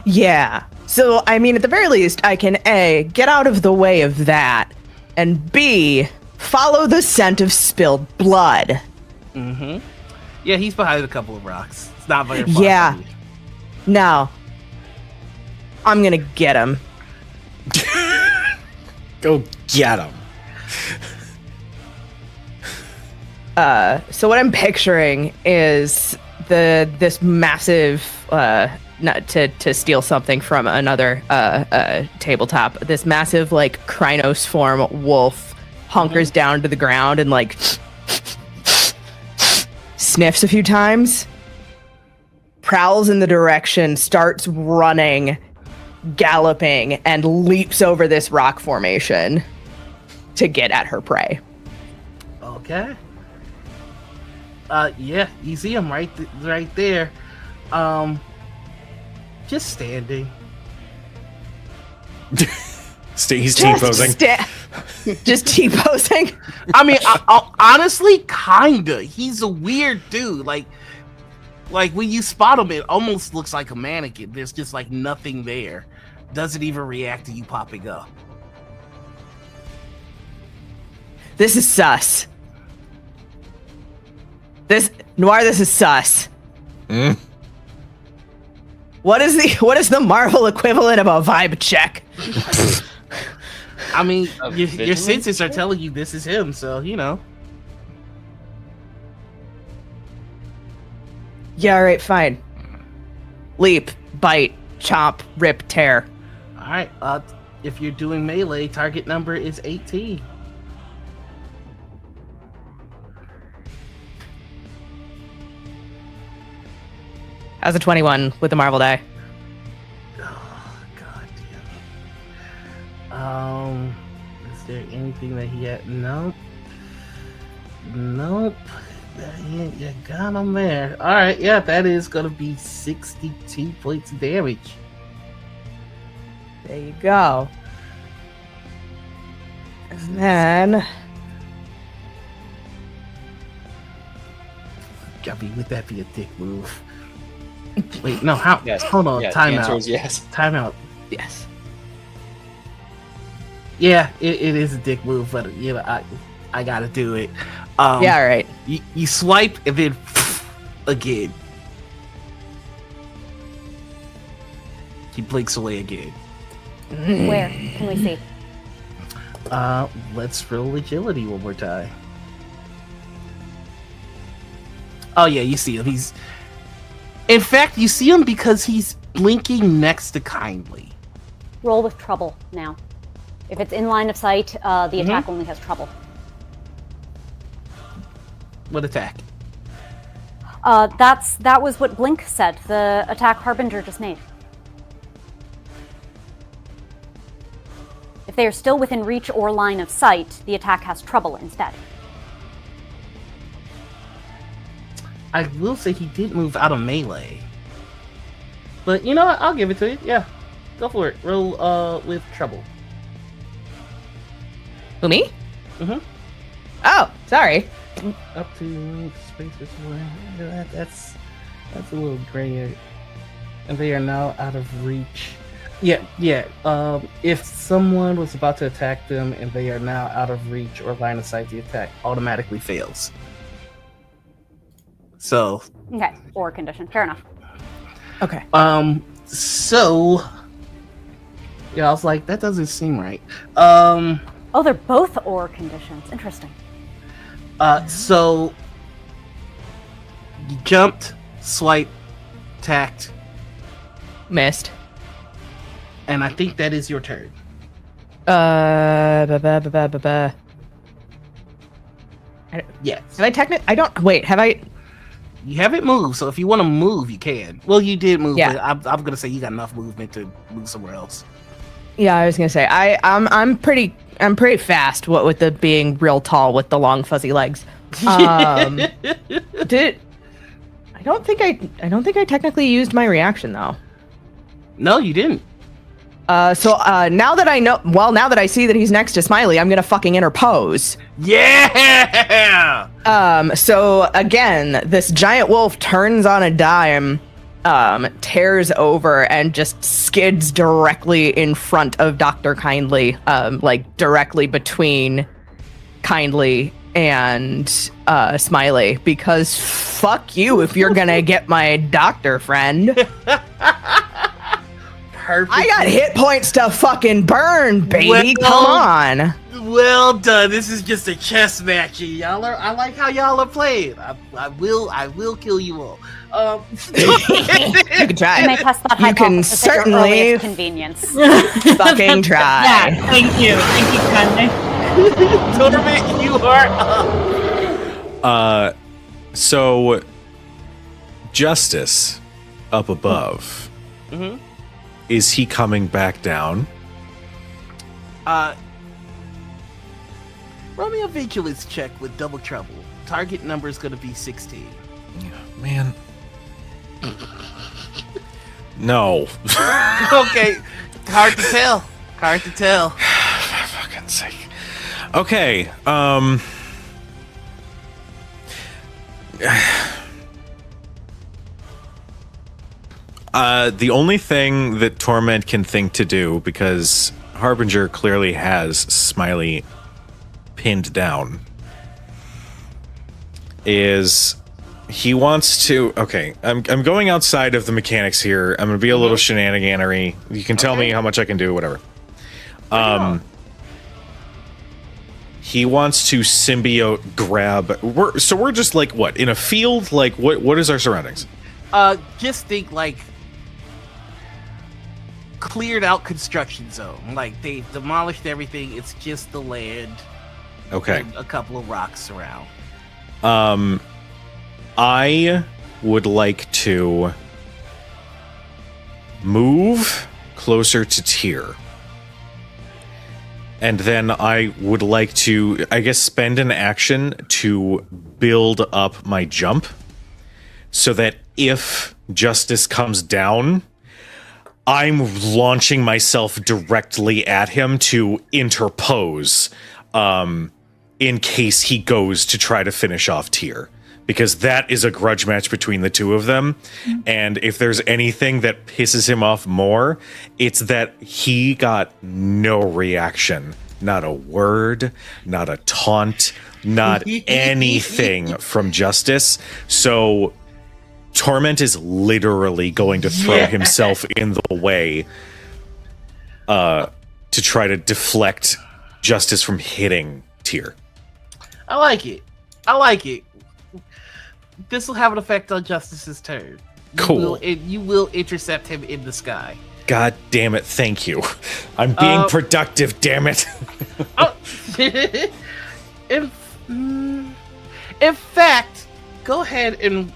Yeah. So, I mean, at the very least, I can A, get out of the way of that, and B, Follow the scent of spilled blood. Mm-hmm. Yeah, he's behind a couple of rocks. It's not very far. Yeah. from you. Now, I'm gonna get him. Go get him. So what I'm picturing is this massive not to steal something from another tabletop. This massive like Krynos form wolf hunkers down to the ground and like sniffs a few times, prowls in the direction, starts running, galloping, and leaps over this rock formation to get at her prey. Okay. Yeah, you see him right there. Just standing. He's T-posing. Just T-posing. I mean, honestly, kinda. He's a weird dude. Like when you spot him, it almost looks like a mannequin. There's just like nothing there. Doesn't even react to you popping up. This is sus. This is sus. Hmm? What is the Marvel equivalent of a vibe check? I mean, A your vigilance senses are check? telling you this is him, so you know. Yeah, all right, fine. Leap, bite, chomp, rip, tear. All right. If you're doing melee, target number is 18. How's a 21 with the Marvel die? Oh, god damn. Is there anything that he had? Nope. You got him there. All right, yeah, that is gonna be 62 points of damage. There you go. And then I mean, would that be a dick move? Wait, no. How? Yes. Hold on. Yeah, Time the answer out. is yes. Time out. yes. Yeah, it is a dick move, but you know, I gotta do it. Yeah, all right. You swipe and then again. He blinks away again. Where can we see? Let's roll agility one more time. Oh yeah, you see him. In fact, you see him because he's blinking next to Kindly. Roll with trouble now. If it's in line of sight, the attack only has trouble. What attack? That was what Blink said. The attack Harbinger just made. If they are still within reach or line of sight, the attack has trouble instead. I will say he did move out of melee. But you know what? I'll give it to you. Yeah. Go for it. Roll with trouble. Who, me? Mhm. Oh, sorry. Up to space is one. That's a little grayer. And they are now out of reach. Yeah. If someone was about to attack them and they are now out of reach or line of sight, the attack automatically fails. So Okay, or condition. Fair enough. Okay. so yeah, I was like, that doesn't seem right. Oh, they're both or conditions. Interesting. So you jumped, swiped, tacked, Missed. and I think that is your turn. Yes. Have I I don't. Wait, have I? You haven't moved, so if you want to move, you can. Well, you did move, Yeah. but I'm gonna say you got enough movement to move somewhere else. Yeah, I was gonna say I'm pretty fast. What with the being real tall with the long fuzzy legs. I don't think I technically used my reaction though. No, you didn't. So now that I see that he's next to Smiley, I'm gonna fucking interpose. Yeah. So again, this giant wolf turns on a dime, tears over and just skids directly in front of Dr. Kindly, like directly between Kindly and Smiley, because fuck you if you're gonna get my doctor friend. Perfect. I got hit points to fucking burn, baby. Well, Come on. Well done. This is just a chess match. I like how y'all are playing. I will kill you all. You can try. You may test that You can hypothesis at your certainly earliest convenience. fucking try. Yeah, thank you. Thank you, kindly. Torment, you are up. So Justice up above. Mhm. Is he coming back down? Roll me a vigilance check with double trouble. Target number is going to be 16. Man. No. Okay, hard to tell. Hard to tell. For fucking sake. Okay. The only thing that Torment can think to do, because Harbinger clearly has Smiley pinned down, is he wants to. Okay, I'm going outside of the mechanics here. I'm gonna be a little shenaniganery. You can tell me how much I can do, whatever. He wants to symbiote grab. We're just like what, in a field? Like what is our surroundings? Just think like cleared out construction zone. Like they've demolished everything. It's just the land. Okay. And a couple of rocks around. I would like to move closer to Tyr. And then I would like to, I guess, spend an action to build up my jump so that if Justice comes down, I'm launching myself directly at him to interpose in case he goes to try to finish off Tyr. Because that is a grudge match between the two of them. And if there's anything that pisses him off more, it's that he got no reaction. Not a word, not a taunt, not anything from Justice. So Torment is literally going to throw himself in the way to try to deflect Justice from hitting Tyr. I like it. I like it. This will have an effect on Justice's turn. Cool. You will intercept him in the sky. God damn it, thank you. I'm being productive, damn it. In fact, go ahead and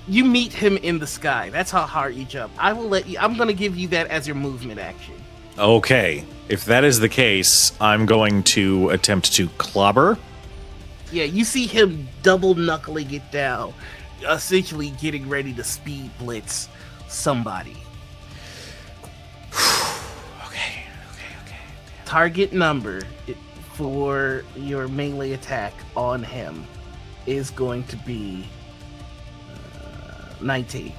you meet him in the sky. That's how hard you jump. I will let you. I'm going to give you that as your movement action. Okay, if that is the case, I'm going to attempt to clobber. Yeah, you see him double knuckling it down, essentially getting ready to speed blitz somebody. Okay. Target number for your melee attack on him is going to be 19.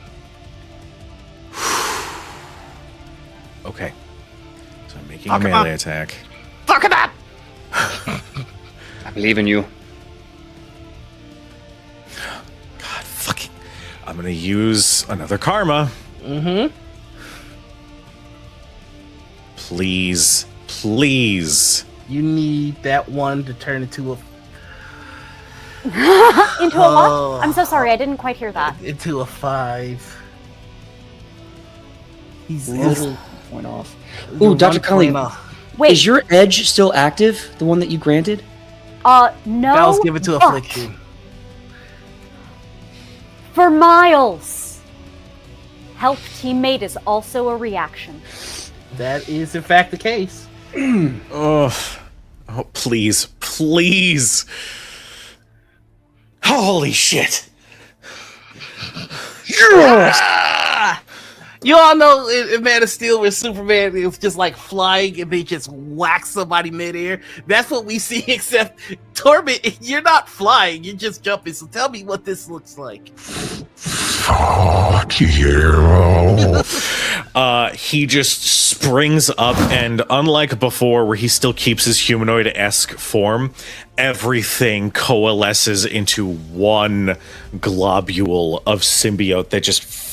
Okay. So I'm making a melee attack. Fuck it up! I believe in you. God, fucking. I'm gonna use another karma. Mm-hmm. Please. You need that one to turn into a... Into a what? I'm so sorry, I didn't quite hear that. Into a 5. He's Point off. Ooh, Dr. Cully, Wait, is your edge still active? The one that you granted? no. That was given to but Affliction. For Miles. Help teammate is also a reaction. That is, in fact, the case. Oh, please. Holy shit. Yes! You all know in Man of Steel where Superman is just like flying and they just whack somebody midair. That's what we see, except Torment, you're not flying, you're just jumping. So tell me what this looks like. Fuck you. he just springs up, and unlike before where he still keeps his humanoid-esque form, everything coalesces into one globule of symbiote that just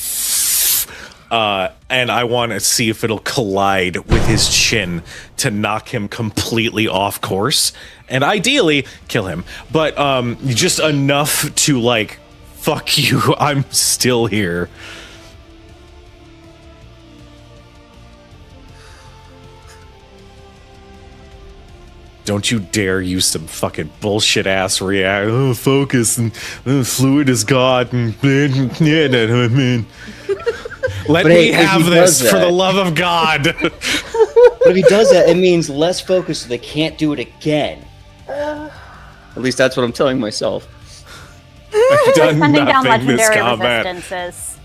and I want to see if it'll collide with his chin to knock him completely off course, and ideally kill him, but just enough to like, fuck you, I'm still here. Don't you dare use some fucking bullshit ass react. Oh, focus and fluid is God. And let me have this for the love of God. But if he does that, it means less focus, so they can't do it again. At least that's what I'm telling myself. I've done Sending down nothing this legendary combat. resistances.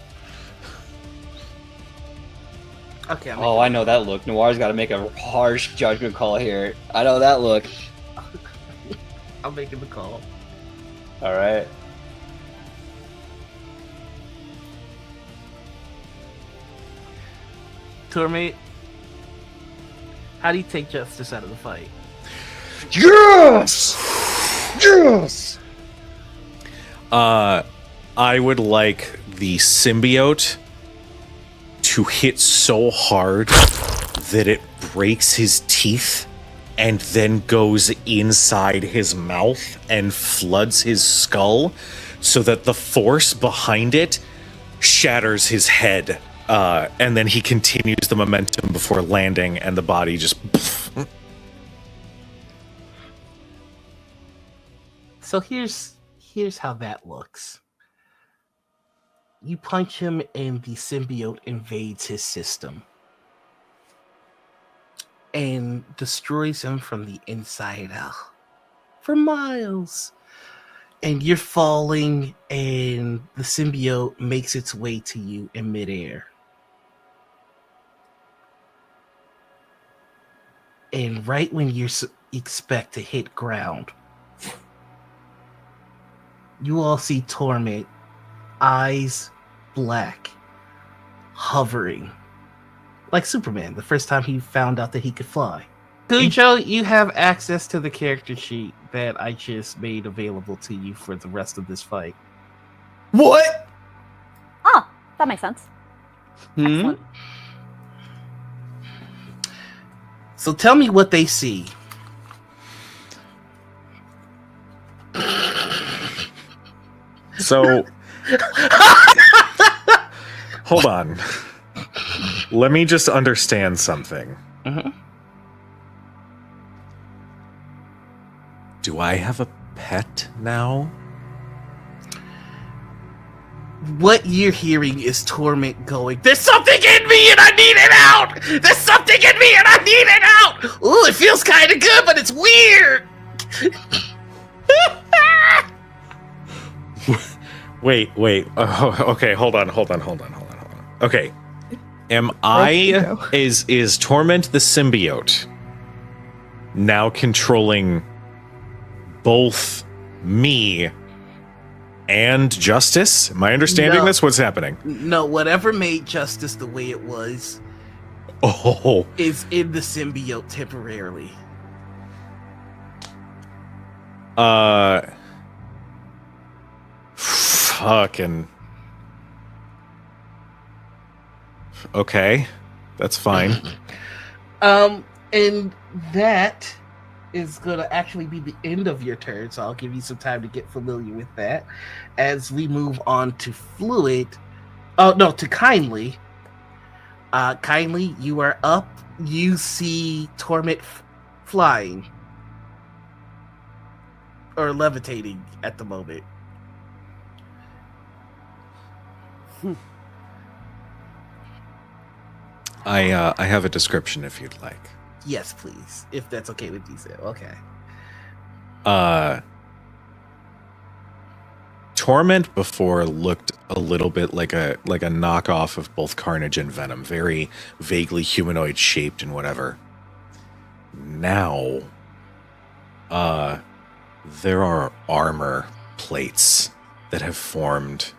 Okay. Oh, I know that look. Noir's got to make a harsh judgment call here. I know that look. I'm making the call. All right. Torment, how do you take Justice out of the fight? Yes! Yes! I would like the symbiote to hit so hard that it breaks his teeth and then goes inside his mouth and floods his skull so that the force behind it shatters his head, and then he continues the momentum before landing and the body just So here's how that looks. You punch him and the symbiote invades his system and destroys him from the inside out for miles. And you're falling and the symbiote makes its way to you in midair. And right when you expect to hit ground, you all see Torment, eyes black, hovering like Superman the first time he found out that he could fly. Cujo, you have access to the character sheet that I just made available to you for the rest of this fight. What? Oh, that makes sense. Excellent. So tell me what they see. So, hold on. Let me just understand something. Do I have a pet now? What you're hearing is Torment going, "There's something in me and I need it out! There's something in me and I need it out! Ooh, it feels kind of good, but it's weird!" Wait. Okay, hold on. Okay. Is Torment the symbiote now controlling both me and Justice? Am I understanding No. this? What's happening? No, whatever made Justice the way it was Oh. is in the symbiote temporarily. Fucking. Okay, that's fine. And that is gonna actually be the end of your turn, so I'll give you some time to get familiar with that as we move on to Fluid. Oh no, to Kindly. Kindly, you are up. You see Torment flying or levitating at the moment. I have a description if you'd like. Yes, please, if that's okay with you, Sam. Okay. Torment before looked a little bit like a knockoff of both Carnage and Venom, very vaguely humanoid shaped and whatever. Now, there are armor plates that have formed,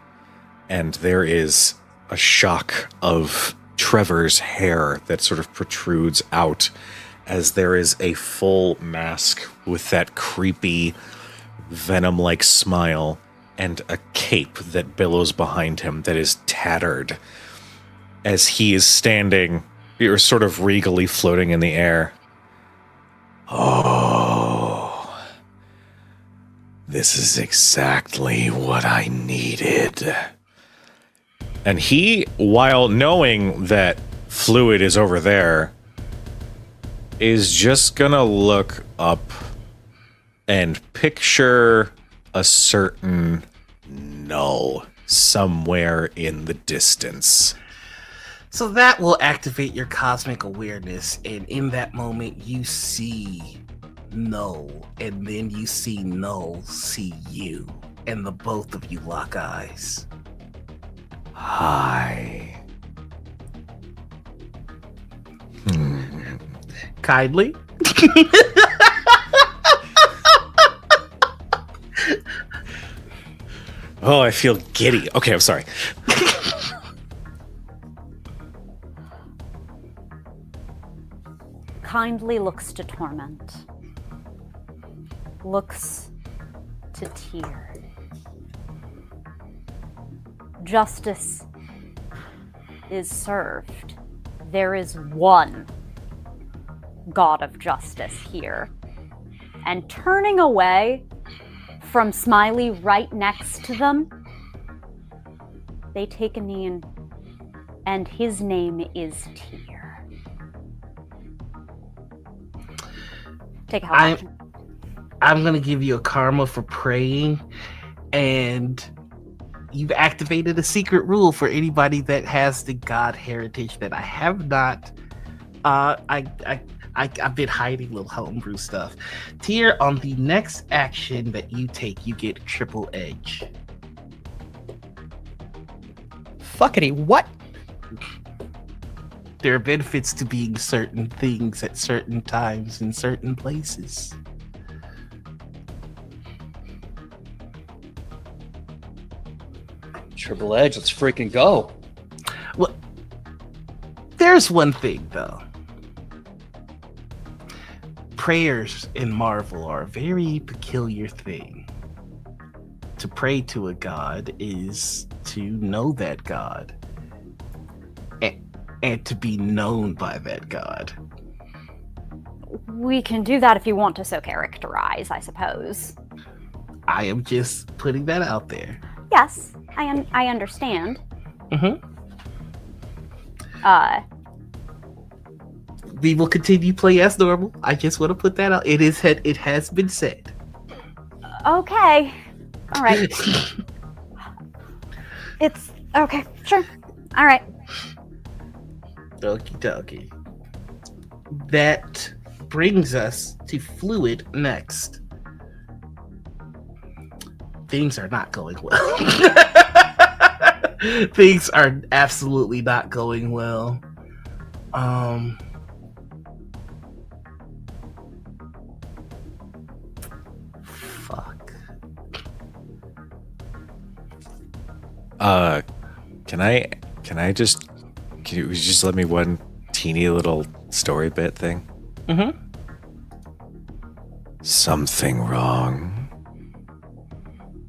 and there is a shock of Trevor's hair that sort of protrudes out as there is a full mask with that creepy venom-like smile and a cape that billows behind him that is tattered as he is standing, or sort of regally floating in the air. Oh, this is exactly what I needed. And he, while knowing that Fluid is over there, is just gonna look up and picture a certain null somewhere in the distance. So that will activate your cosmic awareness, and in that moment you see Null, and then you see Null see you, and the both of you lock eyes. Hi. Kindly? Oh, I feel giddy. Okay, I'm sorry. Kindly looks to Torment. Looks to Tyr. Justice is served. There is one God of justice here. And turning away from Smiley right next to them, they take a knee and his name is Tyr. Take a help action. I'm gonna give you a karma for praying, and you've activated a secret rule for anybody that has the god heritage that I have not. I've been hiding little homebrew stuff. Tyr, on the next action that you take, you get triple edge. Fuckity, what? There are benefits to being certain things at certain times in certain places. Triple Edge, let's freaking go. Well, there's one thing though. Prayers in Marvel are a very peculiar thing. To pray to a god is to know that god. And to be known by that god. We can do that if you want to so characterize, I suppose. I am just putting that out there. Yes, I understand. Mm-hmm. We will continue play as normal. I just want to put that out. It has been said. Okay. All right. It's okay. Sure. All right. Okie dokie. That brings us to Fluid next. Things are not going well. Things are absolutely not going well. Fuck. Can you just let me one teeny little story bit thing? Mm-hmm. Something wrong?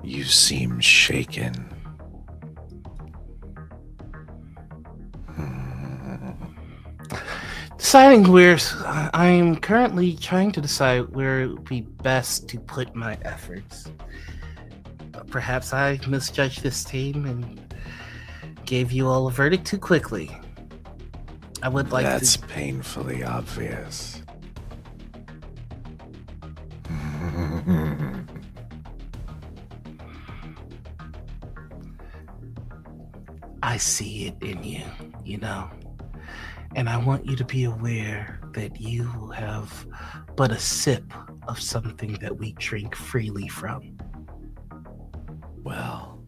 You seem shaken. Deciding where I'm currently trying to decide where it would be best to put my efforts. Perhaps I misjudged this team and gave you all a verdict too quickly. I would like That's to... painfully obvious. I see it in you, you know. And I want you to be aware that you have but a sip of something that we drink freely from. Well,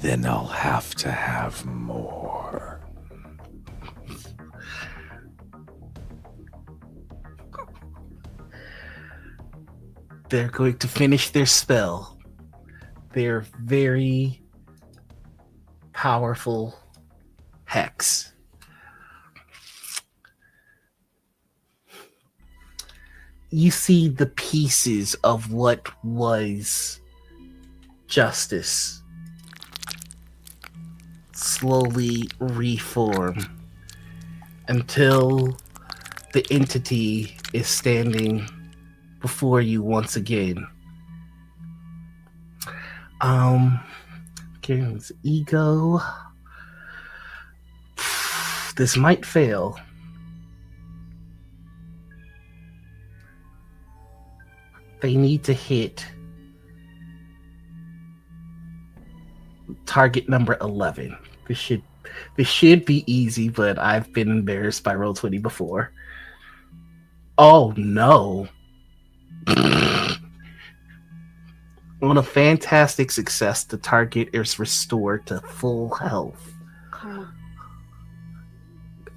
then I'll have to have more. They're going to finish their spell. They're very powerful hex. You see the pieces of what was Justice slowly reform until the entity is standing before you once again. Karen's ego. This might fail. They need to hit target number 11. This should be easy, but I've been embarrassed by Roll20 before. Oh no. On a fantastic success, the target is restored to full health. Karma.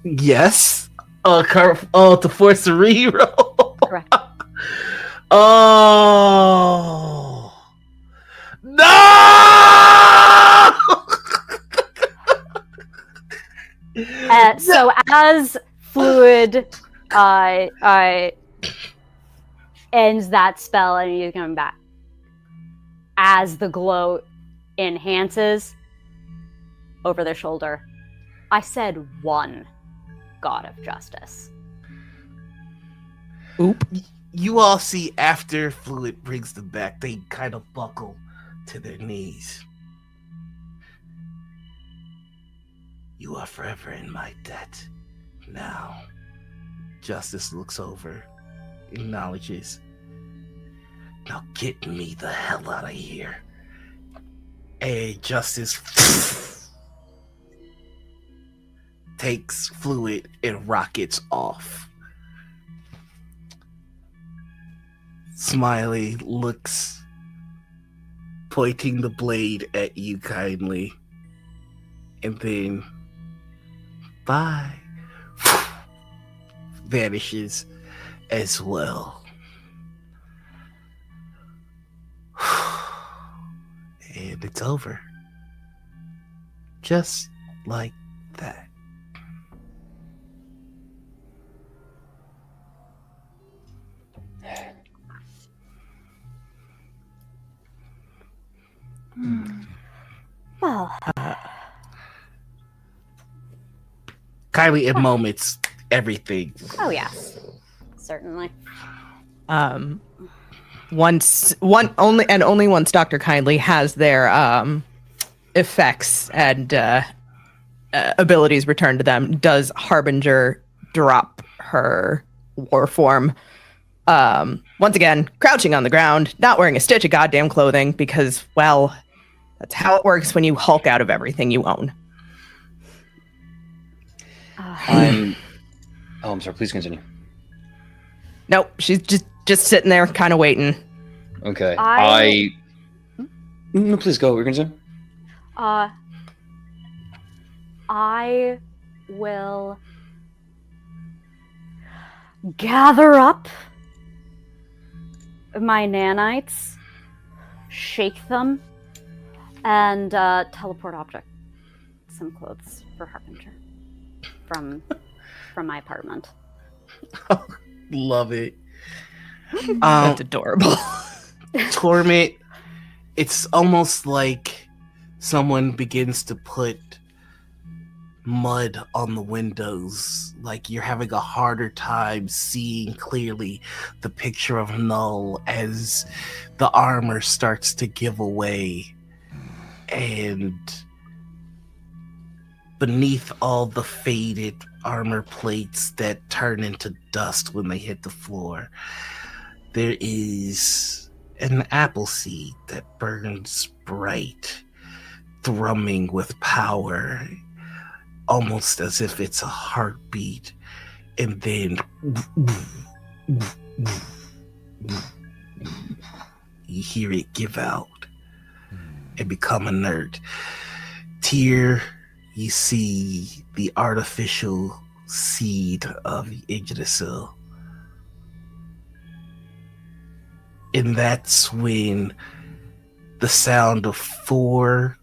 Yes. To force a reroll. Correct. Oh no! So as Fluid ends that spell and he's coming back, as the glow enhances over their shoulder, I said one God of Justice. Oop. You all see after Fluid brings them back, they kind of buckle to their knees. You are forever in my debt. Now, Justice looks over, acknowledges. Now get me the hell out of here. And Justice takes Fluid and rockets off. Smiley looks, pointing the blade at you kindly, and then bye, vanishes as well. And it's over. Just like that. Well, Kylie, at moments, everything. oh yes, certainly. Only once Dr. Kindly has their effects and abilities returned to them, does Harbinger drop her war form. Once again, crouching on the ground, not wearing a stitch of goddamn clothing, because, well, that's how it works when you hulk out of everything you own. I'm sorry, please continue. Nope, she's just sitting there, kind of waiting. Okay. No, please go. We're going to I will gather up my nanites, shake them, and teleport object some clothes for Harbinger from my apartment. Love it. That's adorable. Torment, it's almost like someone begins to put mud on the windows, like you're having a harder time seeing clearly the picture of Null as the armor starts to give away, and beneath all the faded armor plates that turn into dust when they hit the floor, there is an apple seed that burns bright, thrumming with power, almost as if it's a heartbeat, and then you hear it give out and become inert. Tear, you see the artificial seed of Yggdrasil. And that's when the sound of 4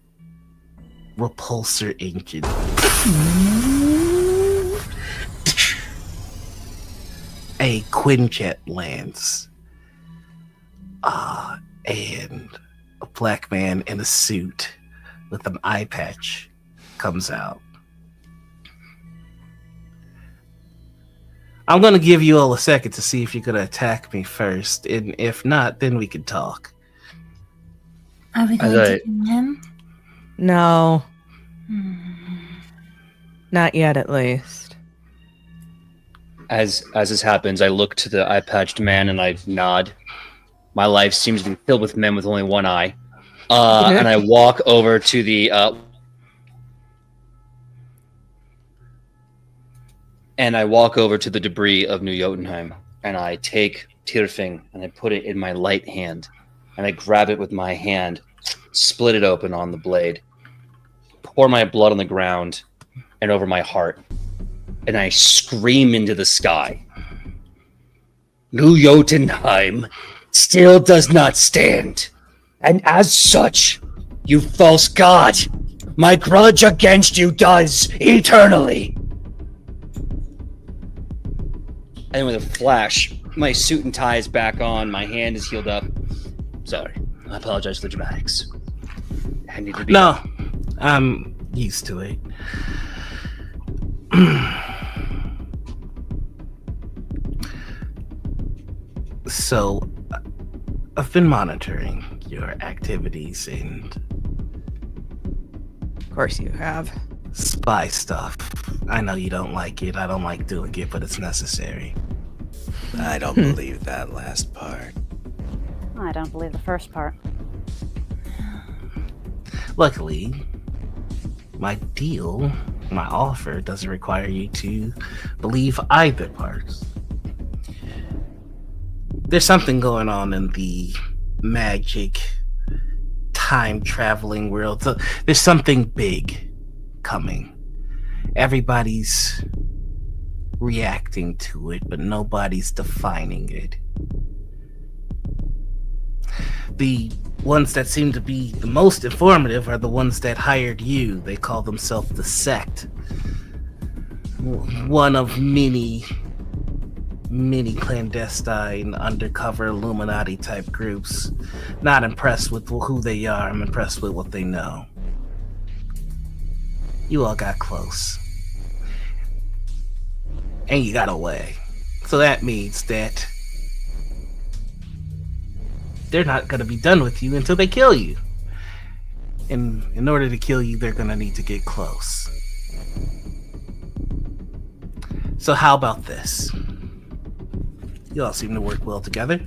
repulsor engine. A Quinjet lands. And a black man in a suit with an eye patch comes out. I'm going to give you all a second to see if you're going to attack me first. And if not, then we can talk. Are we going to kill him? No. Not yet, at least. As this happens, I look to the eye-patched man and I nod. My life seems to be filled with men with only one eye. And I walk over to the... and I walk over to the debris of New Jotunheim, and I take Tirfing and I put it in my light hand, and I grab it with my hand, split it open on the blade, pour my blood on the ground and over my heart, and I scream into the sky. New Jotunheim still does not stand, and as such, you false god, my grudge against you does eternally. And with a flash, my suit and tie is back on, my hand is healed up. Sorry, I apologize for the dramatics. I need to be... No, I'm used to it. So, I've been monitoring your activities and... Of course you have. Spy stuff. I know you don't like it. I don't like doing it, but it's necessary. I don't believe that last part. I don't believe the first part. Luckily, my offer doesn't require you to believe either part. There's something going on in the magic time traveling world. So there's something big coming. Everybody's reacting to it, but nobody's defining it. The ones that seem to be the most informative are the ones that hired you. They call themselves the Sect. One of many clandestine, undercover Illuminati type groups. Not impressed with who they are, I'm impressed with what they know. You all got close. And you got away. So that means that they're not going to be done with you until they kill you. And in order to kill you, they're going to need to get close. So how about this? You all seem to work well together.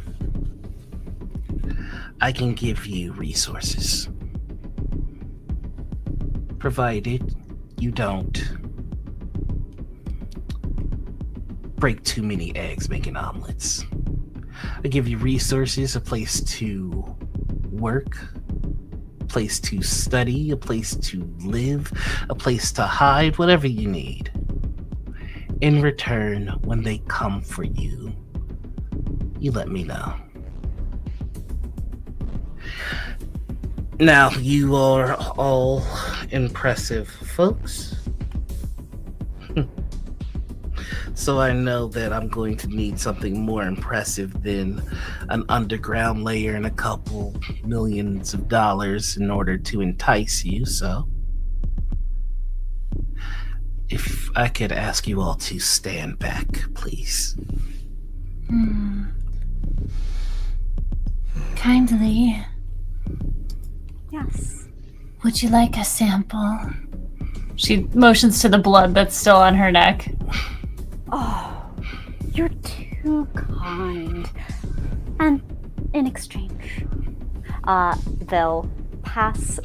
I can give you resources. Provided you don't break too many eggs making omelets. I give you resources, a place to work, a place to study, a place to live, a place to hide, whatever you need. In return, when they come for you, you let me know. Now, you are all impressive folks. So I know that I'm going to need something more impressive than an underground layer and a couple millions of dollars in order to entice you, so if I could ask you all to stand back, please. Kindly. Yes. Would you like a sample? She motions to the blood that's still on her neck. Oh, you're too kind. And in exchange, they'll pass,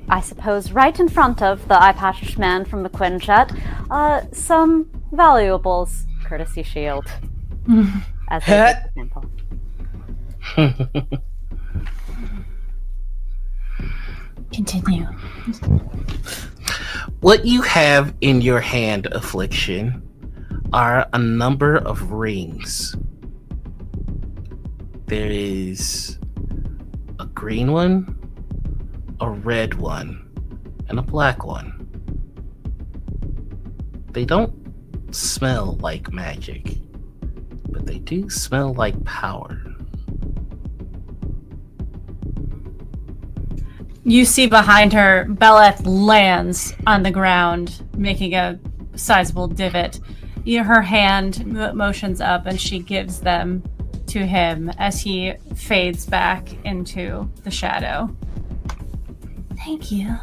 I suppose, right in front of the eye-patched man from the Quinjet, some valuables, courtesy shield, as they take the sample. Continue. What you have in your hand, Affliction, are a number of rings. There is a green one, a red one, and a black one. They don't smell like magic, but they do smell like power. You see behind her, Beleth lands on the ground, making a sizable divot. Her hand motions up and she gives them to him as he fades back into the shadow. Thank you.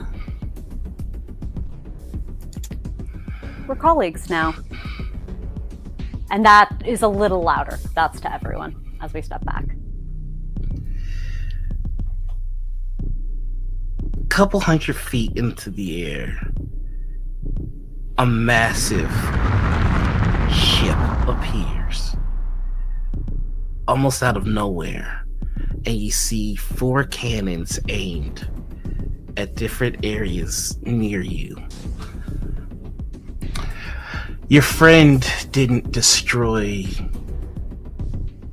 We're colleagues now. And that is a little louder. That's to everyone as we step back. Couple 100 feet into the air, a massive ship appears almost out of nowhere, and you see 4 cannons aimed at different areas near you. Your friend didn't destroy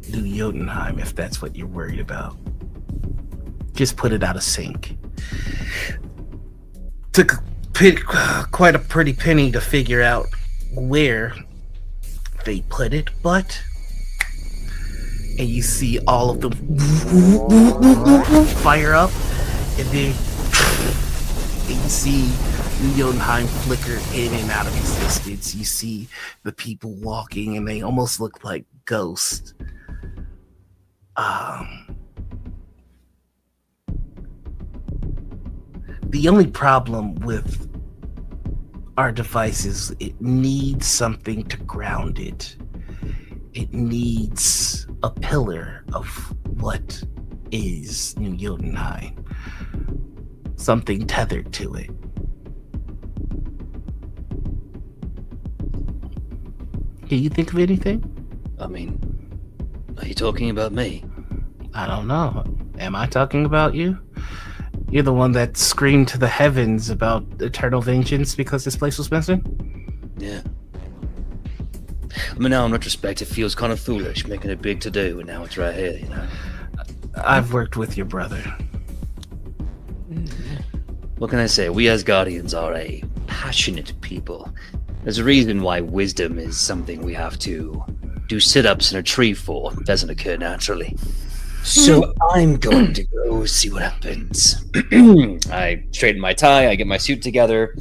New Jotunheim, if that's what you're worried about. Just put it out of sync. Took quite a pretty penny to figure out where they put it, but... And you see all of them fire up, and then you see New Jotunheim flicker in and out of existence. You see the people walking, and they almost look like ghosts. The only problem with our device is it needs something to ground it. It needs a pillar of what is New Jotunheim. Something tethered to it. Can you think of anything? I mean, are you talking about me? I don't know. Am I talking about you? You're the one that screamed to the heavens about eternal vengeance because this place was missing? Yeah. I mean, now in retrospect, it feels kind of foolish making it big to do, and now it's right here, you know? I've worked with your brother. What can I say? We as Guardians are a passionate people. There's a reason why wisdom is something we have to do sit-ups in a tree for. It doesn't occur naturally. So I'm going to go see what happens. I straighten my tie, I get my suit together,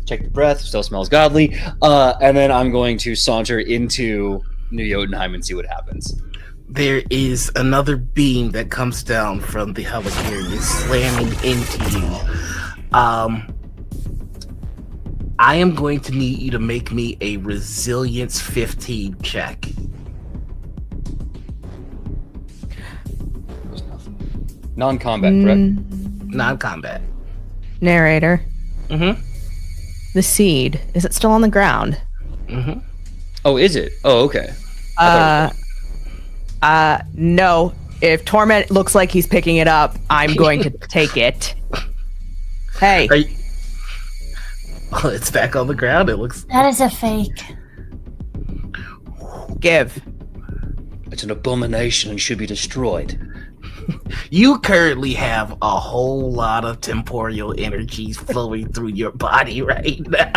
check the breath, still smells godly, and then I'm going to saunter into New Jotunheim and see what happens. There is another beam that comes down from the helicarrier slamming into you. I am going to need you to make me a resilience 15 check. Non-combat, correct? Non-combat. Narrator. Mm-hmm. The seed, is it still on the ground? Mm-hmm. Oh, is it? Oh, okay. No. If Torment looks like he's picking it up, I'm going to take it. Hey. Oh, it's back on the ground. It looks... That is a fake. Give. It's an abomination and should be destroyed. You currently have a whole lot of temporal energies flowing through your body right now.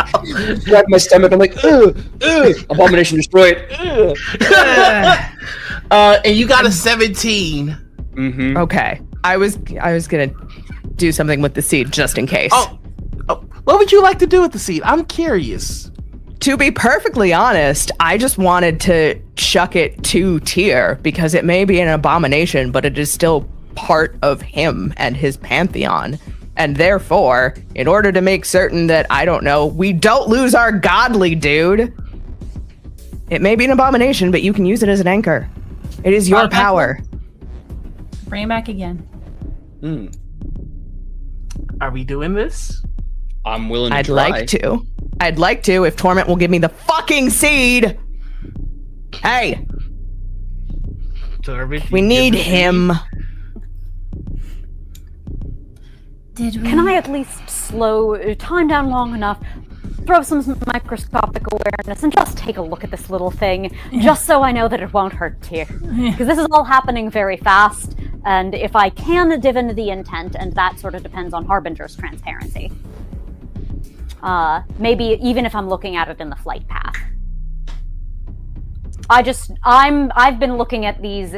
Grab my stomach, I'm like, ugh, abomination destroyed. And you got a 17. Mm-hmm. Okay. I was gonna do something with the seed just in case. Oh, what would you like to do with the seed? I'm curious. To be perfectly honest, I just wanted to chuck it to Tyr because it may be an abomination, but it is still part of him and his pantheon. And therefore, in order to make certain that, I don't know, we don't lose our godly dude, it may be an abomination, but you can use it as an anchor. It is your power. Bring it back again. Are we doing this? I'm willing to I'd try. I'd like to if Torment will give me the fucking seed. Hey, Torment, we need him. Did we? Can I at least slow time down long enough, throw some microscopic awareness, and just take a look at this little thing, just so I know that it won't hurt Tyr? Because this is all happening very fast, and if I can div into the intent, and that sort of depends on Harbinger's transparency. Maybe even if I'm looking at it in the flight path. I've been looking at these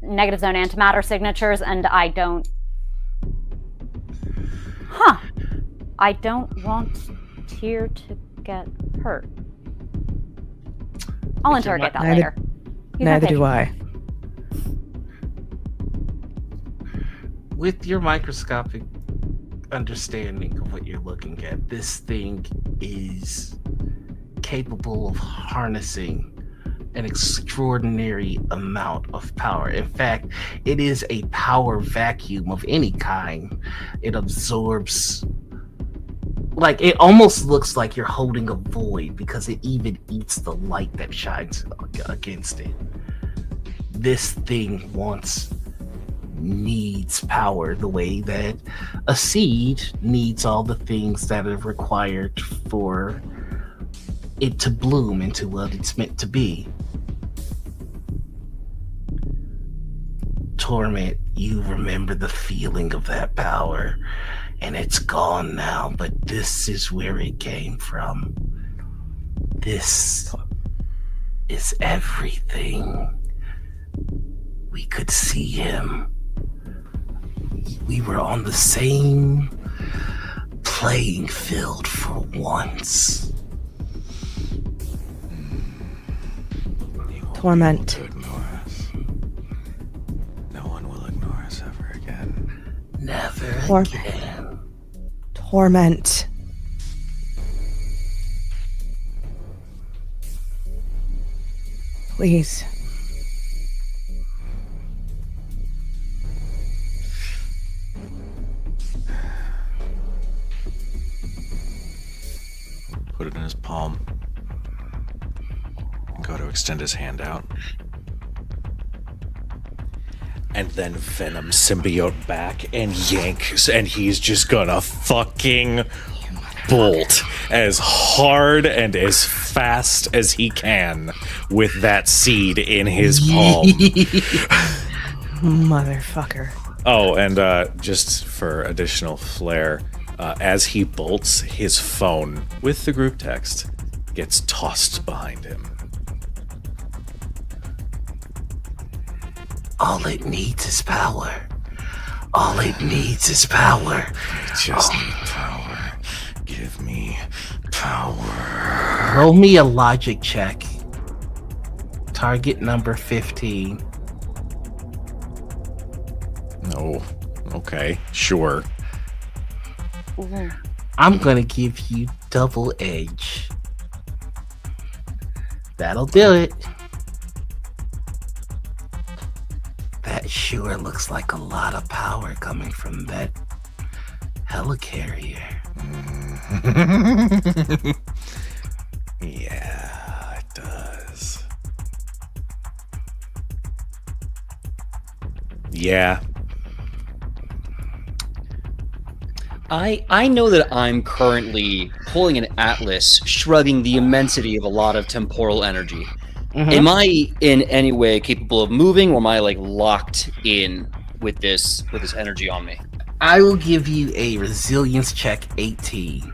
negative zone antimatter signatures, and I don't want Tyr to get hurt. I'll interrogate that later. Neither do I. With your microscopic understanding of what you're looking at, this thing is capable of harnessing an extraordinary amount of power. In fact, it is a power vacuum of any kind. It absorbs, like, it almost looks like you're holding a void because it even eats the light that shines against it. This thing needs power the way that a seed needs all the things that are required for it to bloom into what it's meant to be. Torment, you remember the feeling of that power, and it's gone now, but this is where it came from. This is everything. We could see him. We were on the same playing field for once. Torment. No one will ignore us ever again. Never again. Torment. Please. Put it in his palm. Go to extend his hand out. And then Venom symbiote back and yank, and he's just gonna fucking bolt as hard and as fast as he can with that seed in his palm. Motherfucker. Oh, and just for additional flair, as he bolts, his phone with the group text gets tossed behind him. All it needs is power. All it needs is power. I just need power. Give me power. Roll me a logic check. Target number 15. No. Okay, sure. I'm gonna give you double edge. That'll do it. That sure looks like a lot of power coming from that helicarrier. Yeah, it does. Yeah. I know that I'm currently pulling an atlas, shrugging the immensity of a lot of temporal energy. Mm-hmm. Am I in any way capable of moving, or am I like locked in with this energy on me? I will give you a resilience check 18.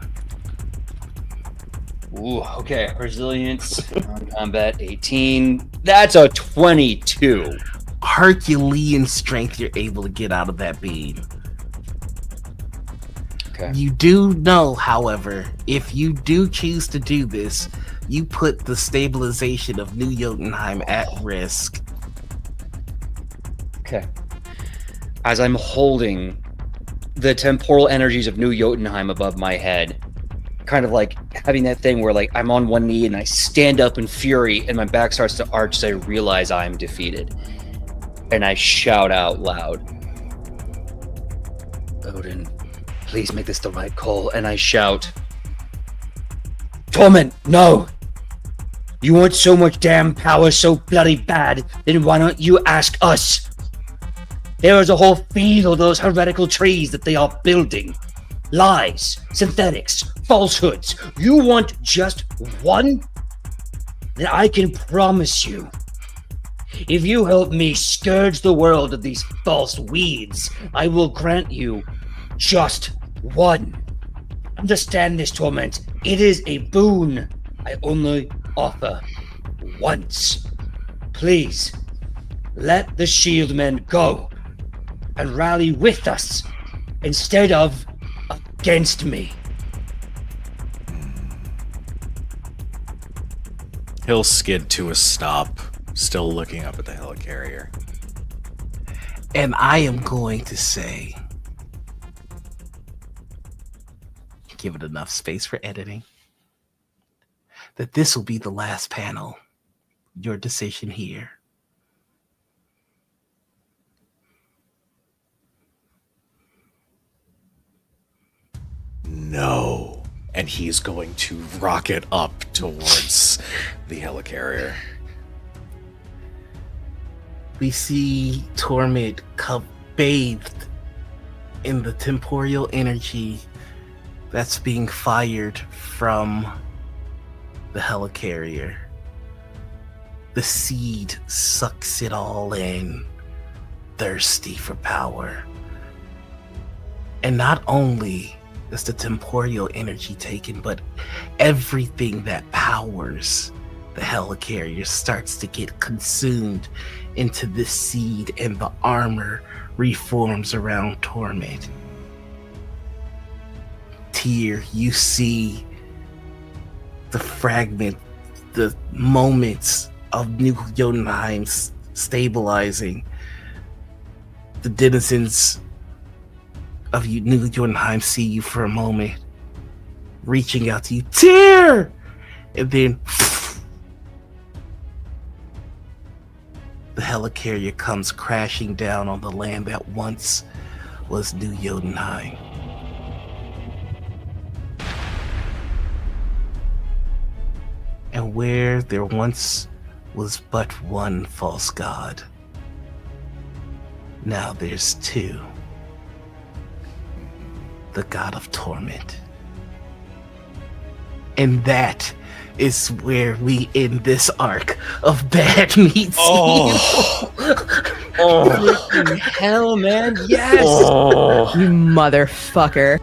Ooh, okay. Resilience, combat 18. That's a 22. Herculean strength you're able to get out of that beam. Okay. You do know, however, if you do choose to do this, you put the stabilization of New Jotunheim at risk. Okay. As I'm holding the temporal energies of New Jotunheim above my head, kind of like having that thing where like I'm on one knee and I stand up in fury and my back starts to arch as I realize I'm defeated. And I shout out loud, Odin, please make this the right call. And I shout, Torment, no! You want so much damn power so bloody bad, then why don't you ask us? There is a whole field of those heretical trees that they are building. Lies, synthetics, falsehoods. You want just one? Then I can promise you, if you help me scourge the world of these false weeds, I will grant you just one. understand this, Torment. It is a boon I only offer once. Please, let the shield men go and rally with us instead of against me. He'll skid to a stop, still looking up at the helicarrier. And I am going to say, give it enough space for editing, that this will be the last panel. Your decision here. No. And he's going to rocket up towards the helicarrier. We see Torment bathed in the temporal energy that's being fired from the helicarrier. The seed sucks it all in, thirsty for power. And not only is the temporal energy taken, but everything that powers the helicarrier starts to get consumed into this seed, and the armor reforms around Torment. Tyr, you see the fragment, the moments of New Jotunheim stabilizing. The denizens of New Jotunheim see you for a moment, reaching out to you, Tyr! And then the helicarrier comes crashing down on the land that once was New Jotunheim. And where there once was but one false god, now there's two. The god of Torment. And that is where we end this arc of Bad Meets Evil. Freaking hell, man. Yes. You motherfucker.